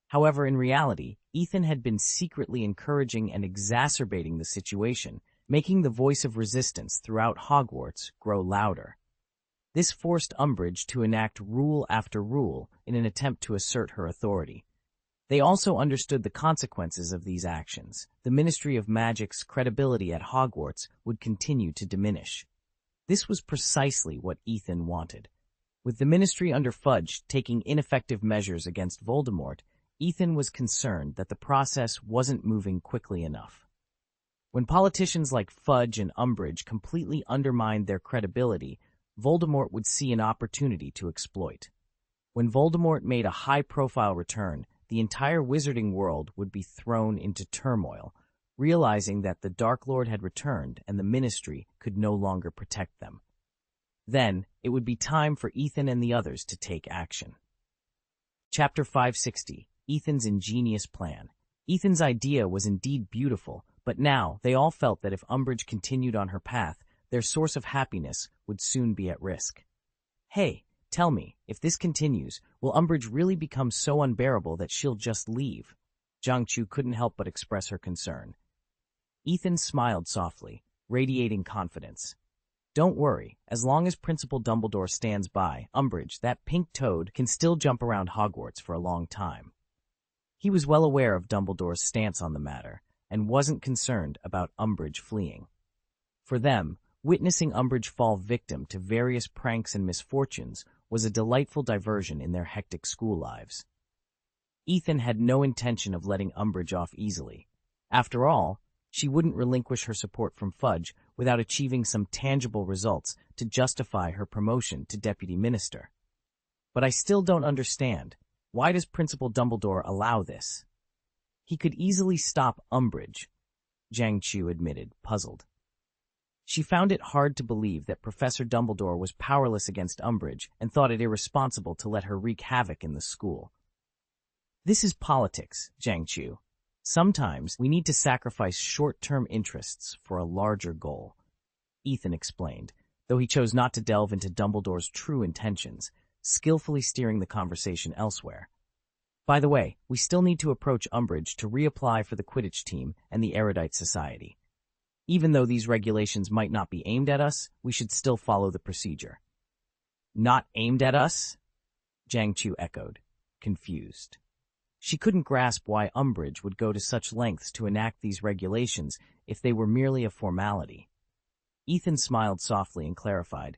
However, in reality, Ethan had been secretly encouraging and exacerbating the situation, making the voice of resistance throughout Hogwarts grow louder. This forced Umbridge to enact rule after rule in an attempt to assert her authority. They also understood the consequences of these actions. The Ministry of Magic's credibility at Hogwarts would continue to diminish. This was precisely what Ethan wanted. With the Ministry under Fudge taking ineffective measures against Voldemort, Ethan was concerned that the process wasn't moving quickly enough. When politicians like Fudge and Umbridge completely undermined their credibility, Voldemort would see an opportunity to exploit. When Voldemort made a high-profile return, the entire wizarding world would be thrown into turmoil, realizing that the Dark Lord had returned and the Ministry could no longer protect them. Then, it would be time for Ethan and the others to take action. Chapter 560, Ethan's Ingenious Plan. Ethan's idea was indeed beautiful, but now they all felt that if Umbridge continued on her path, their source of happiness would soon be at risk. Hey, tell me, if this continues, will Umbridge really become so unbearable that she'll just leave? Jiangchu couldn't help but express her concern. Ethan smiled softly, radiating confidence. Don't worry, as long as Principal Dumbledore stands by, Umbridge, that pink toad, can still jump around Hogwarts for a long time. He was well aware of Dumbledore's stance on the matter, and wasn't concerned about Umbridge fleeing. For them, witnessing Umbridge fall victim to various pranks and misfortunes was a delightful diversion in their hectic school lives. Ethan had no intention of letting Umbridge off easily. After all, she wouldn't relinquish her support from Fudge without achieving some tangible results to justify her promotion to Deputy Minister. But I still don't understand. Why does Principal Dumbledore allow this? He could easily stop Umbridge, Jiangchu admitted, puzzled. She found it hard to believe that Professor Dumbledore was powerless against Umbridge and thought it irresponsible to let her wreak havoc in the school. This is politics, Jiangchu. Sometimes we need to sacrifice short-term interests for a larger goal, Ethan explained, though he chose not to delve into Dumbledore's true intentions, skillfully steering the conversation elsewhere. By the way, we still need to approach Umbridge to reapply for the Quidditch team and the Erudite Society. Even though these regulations might not be aimed at us, we should still follow the procedure. Not aimed at us? Jiangchu echoed, confused. She couldn't grasp why Umbridge would go to such lengths to enact these regulations if they were merely a formality. Ethan smiled softly and clarified.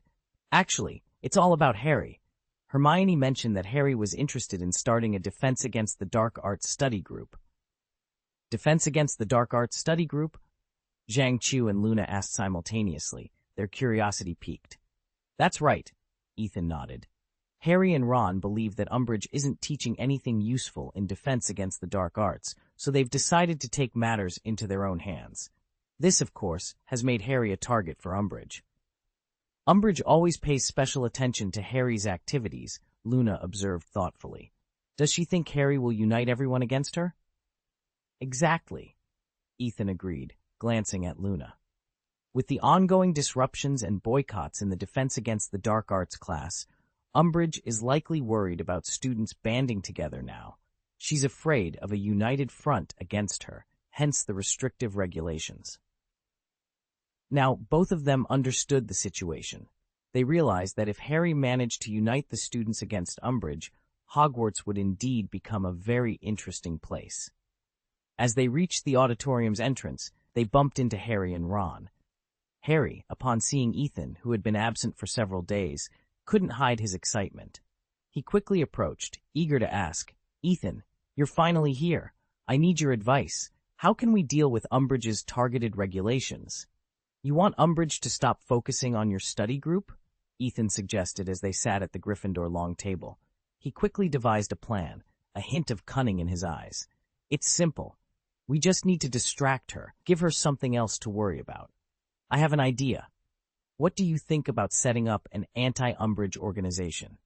Actually, it's all about Harry. Hermione mentioned that Harry was interested in starting a Defense Against the Dark Arts study group. Defense Against the Dark Arts study group? Jiangchu and Luna asked simultaneously, their curiosity piqued. That's right, Ethan nodded. Harry and Ron believe that Umbridge isn't teaching anything useful in defense against the dark arts, so they've decided to take matters into their own hands. This, of course, has made Harry a target for Umbridge. Umbridge always pays special attention to Harry's activities, Luna observed thoughtfully. Does she think Harry will unite everyone against her? Exactly, Ethan agreed, glancing at Luna. With the ongoing disruptions and boycotts in the Defense Against the Dark Arts class, Umbridge is likely worried about students banding together now. She's afraid of a united front against her, hence the restrictive regulations. Now, both of them understood the situation. They realized that if Harry managed to unite the students against Umbridge, Hogwarts would indeed become a very interesting place. As they reached the auditorium's entrance, they bumped into Harry and Ron. Harry, upon seeing Ethan, who had been absent for several days, couldn't hide his excitement. He quickly approached, eager to ask, Ethan, you're finally here. I need your advice. How can we deal with Umbridge's targeted regulations? You want Umbridge to stop focusing on your study group? Ethan suggested as they sat at the Gryffindor long table. He quickly devised a plan, a hint of cunning in his eyes. It's simple. We just need to distract her, give her something else to worry about. I have an idea. What do you think about setting up an anti-Umbridge organization?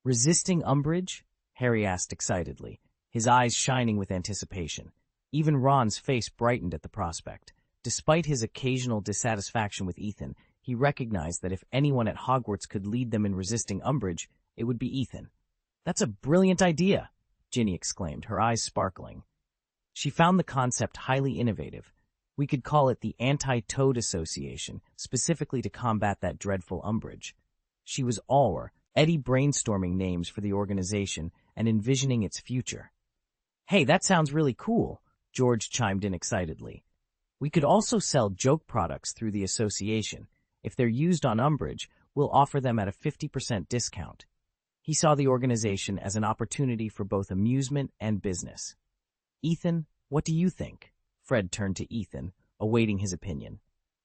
Resisting Umbridge? Harry asked excitedly, his eyes shining with anticipation. Even Ron's face brightened at the prospect. Despite his occasional dissatisfaction with Ethan, he recognized that if anyone at Hogwarts could lead them in resisting Umbridge, it would be Ethan. That's a brilliant idea, Ginny exclaimed, her eyes sparkling. She found the concept highly innovative. We could call it the Anti-Toad Association, specifically to combat that dreadful Umbridge. She was already brainstorming names for the organization and envisioning its future. Hey, that sounds really cool, George chimed in excitedly. We could also sell joke products through the association. If they're used on Umbridge, we'll offer them at a 50% discount. He saw the organization as an opportunity for both amusement and business. Ethan, what do you think? Fred turned to Ethan, awaiting his opinion.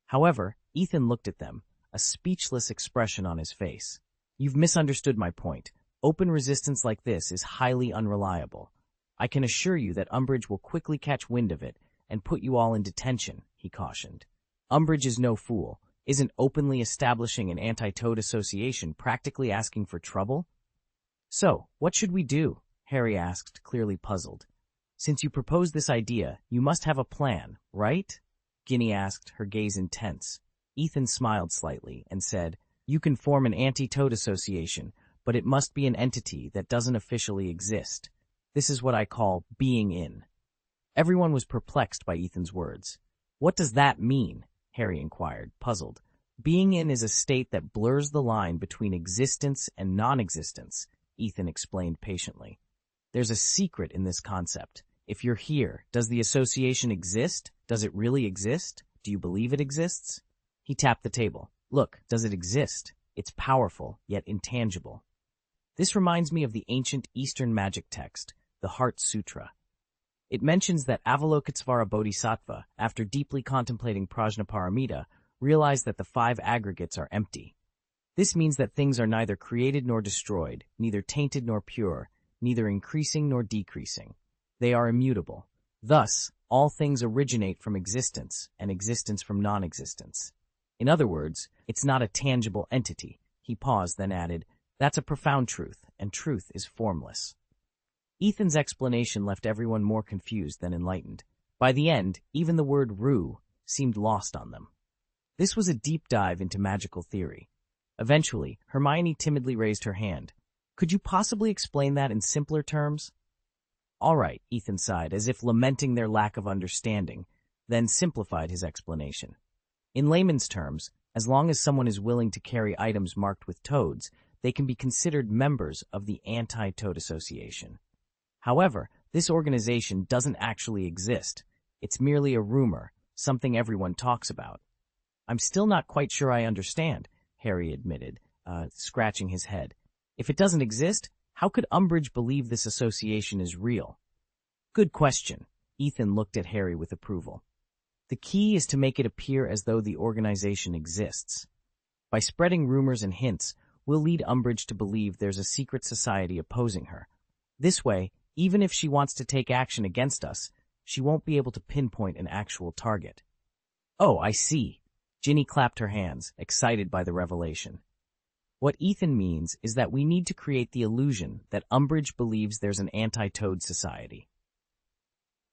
However, Ethan looked at them, a speechless expression on his face. You've misunderstood my point. Open resistance like this is highly unreliable. I can assure you that Umbridge will quickly catch wind of it and put you all in detention, he cautioned. Umbridge is no fool. Isn't openly establishing an anti-toad association practically asking for trouble? So, what should we do? Harry asked, clearly puzzled. Since you proposed this idea, you must have a plan, right? Ginny asked, her gaze intense. Ethan smiled slightly and said, You can form an anti-toad association, but it must be an entity that doesn't officially exist. This is what I call being in. Everyone was perplexed by Ethan's words. What does that mean? Harry inquired, puzzled. Being in is a state that blurs the line between existence and non-existence, Ethan explained patiently. There's a secret in this concept. If you're here, does the association exist? Does it really exist? Do you believe it exists? He tapped the table. Look, does it exist? It's powerful, yet intangible. This reminds me of the ancient Eastern magic text, the Heart Sutra. It mentions that Avalokitesvara Bodhisattva, after deeply contemplating Prajnaparamita, realized that the 5 aggregates are empty. This means that things are neither created nor destroyed, neither tainted nor pure, neither increasing nor decreasing. They are immutable. Thus, all things originate from existence, and existence from non-existence. In other words, it's not a tangible entity. He paused, then added, That's a profound truth, and truth is formless. Ethan's explanation left everyone more confused than enlightened. By the end, even the word rue seemed lost on them. This was a deep dive into magical theory. Eventually, Hermione timidly raised her hand. Could you possibly explain that in simpler terms? All right, Ethan sighed, as if lamenting their lack of understanding, then simplified his explanation. In layman's terms, as long as someone is willing to carry items marked with toads, they can be considered members of the Anti-Toad Association. However, this organization doesn't actually exist. It's merely a rumor, something everyone talks about. I'm still not quite sure I understand, Harry admitted, scratching his head. If it doesn't exist, how could Umbridge believe this association is real? Good question. Ethan looked at Harry with approval. The key is to make it appear as though the organization exists. By spreading rumors and hints, we'll lead Umbridge to believe there's a secret society opposing her. This way, even if she wants to take action against us, she won't be able to pinpoint an actual target. Oh, I see. Ginny clapped her hands, excited by the revelation. What Ethan means is that we need to create the illusion that Umbridge believes there's an anti-toad society.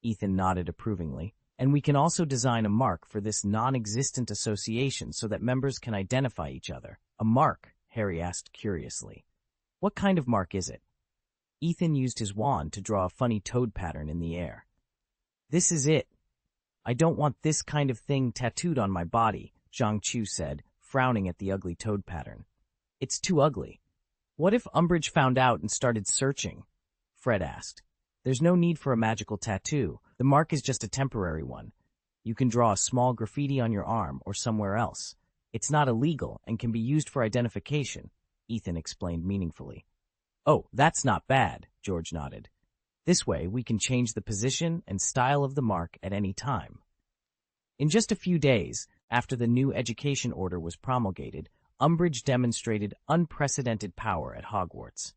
Ethan nodded approvingly. And we can also design a mark for this non-existent association so that members can identify each other. A mark? Harry asked curiously. What kind of mark is it? Ethan used his wand to draw a funny toad pattern in the air. This is it. I don't want this kind of thing tattooed on my body, Zhang Chu said, frowning at the ugly toad pattern. It's too ugly. What if Umbridge found out and started searching? Fred asked. There's no need for a magical tattoo. The mark is just a temporary one. You can draw a small graffiti on your arm or somewhere else. It's not illegal and can be used for identification, Ethan explained meaningfully. Oh, that's not bad, George nodded. This way, we can change the position and style of the mark at any time. In just a few days, after the new education order was promulgated, Umbridge demonstrated unprecedented power at Hogwarts.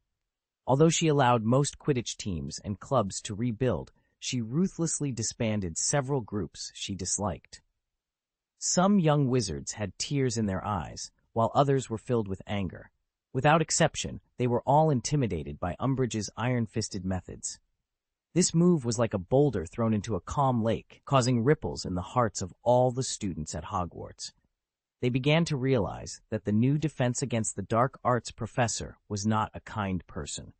Although she allowed most Quidditch teams and clubs to rebuild, she ruthlessly disbanded several groups she disliked. Some young wizards had tears in their eyes, while others were filled with anger. Without exception, they were all intimidated by Umbridge's iron-fisted methods. This move was like a boulder thrown into a calm lake, causing ripples in the hearts of all the students at Hogwarts. They began to realize that the new Defense Against the Dark Arts professor was not a kind person.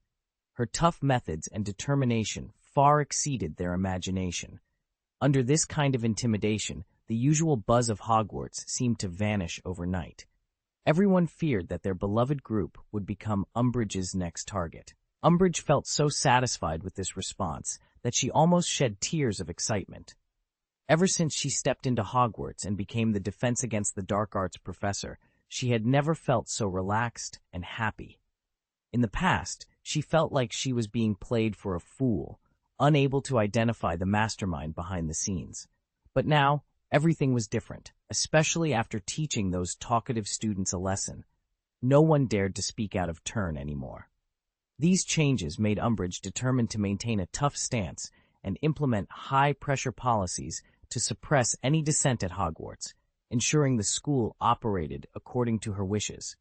Her tough methods and determination far exceeded their imagination. Under this kind of intimidation, the usual buzz of Hogwarts seemed to vanish overnight. Everyone feared that their beloved group would become Umbridge's next target. Umbridge felt so satisfied with this response that she almost shed tears of excitement. Ever since she stepped into Hogwarts and became the Defense Against the Dark Arts professor, she had never felt so relaxed and happy. In the past, she felt like she was being played for a fool, unable to identify the mastermind behind the scenes. But now, everything was different, especially after teaching those talkative students a lesson. No one dared to speak out of turn anymore. These changes made Umbridge determined to maintain a tough stance and implement high-pressure policies to suppress any dissent at Hogwarts, ensuring the school operated according to her wishes.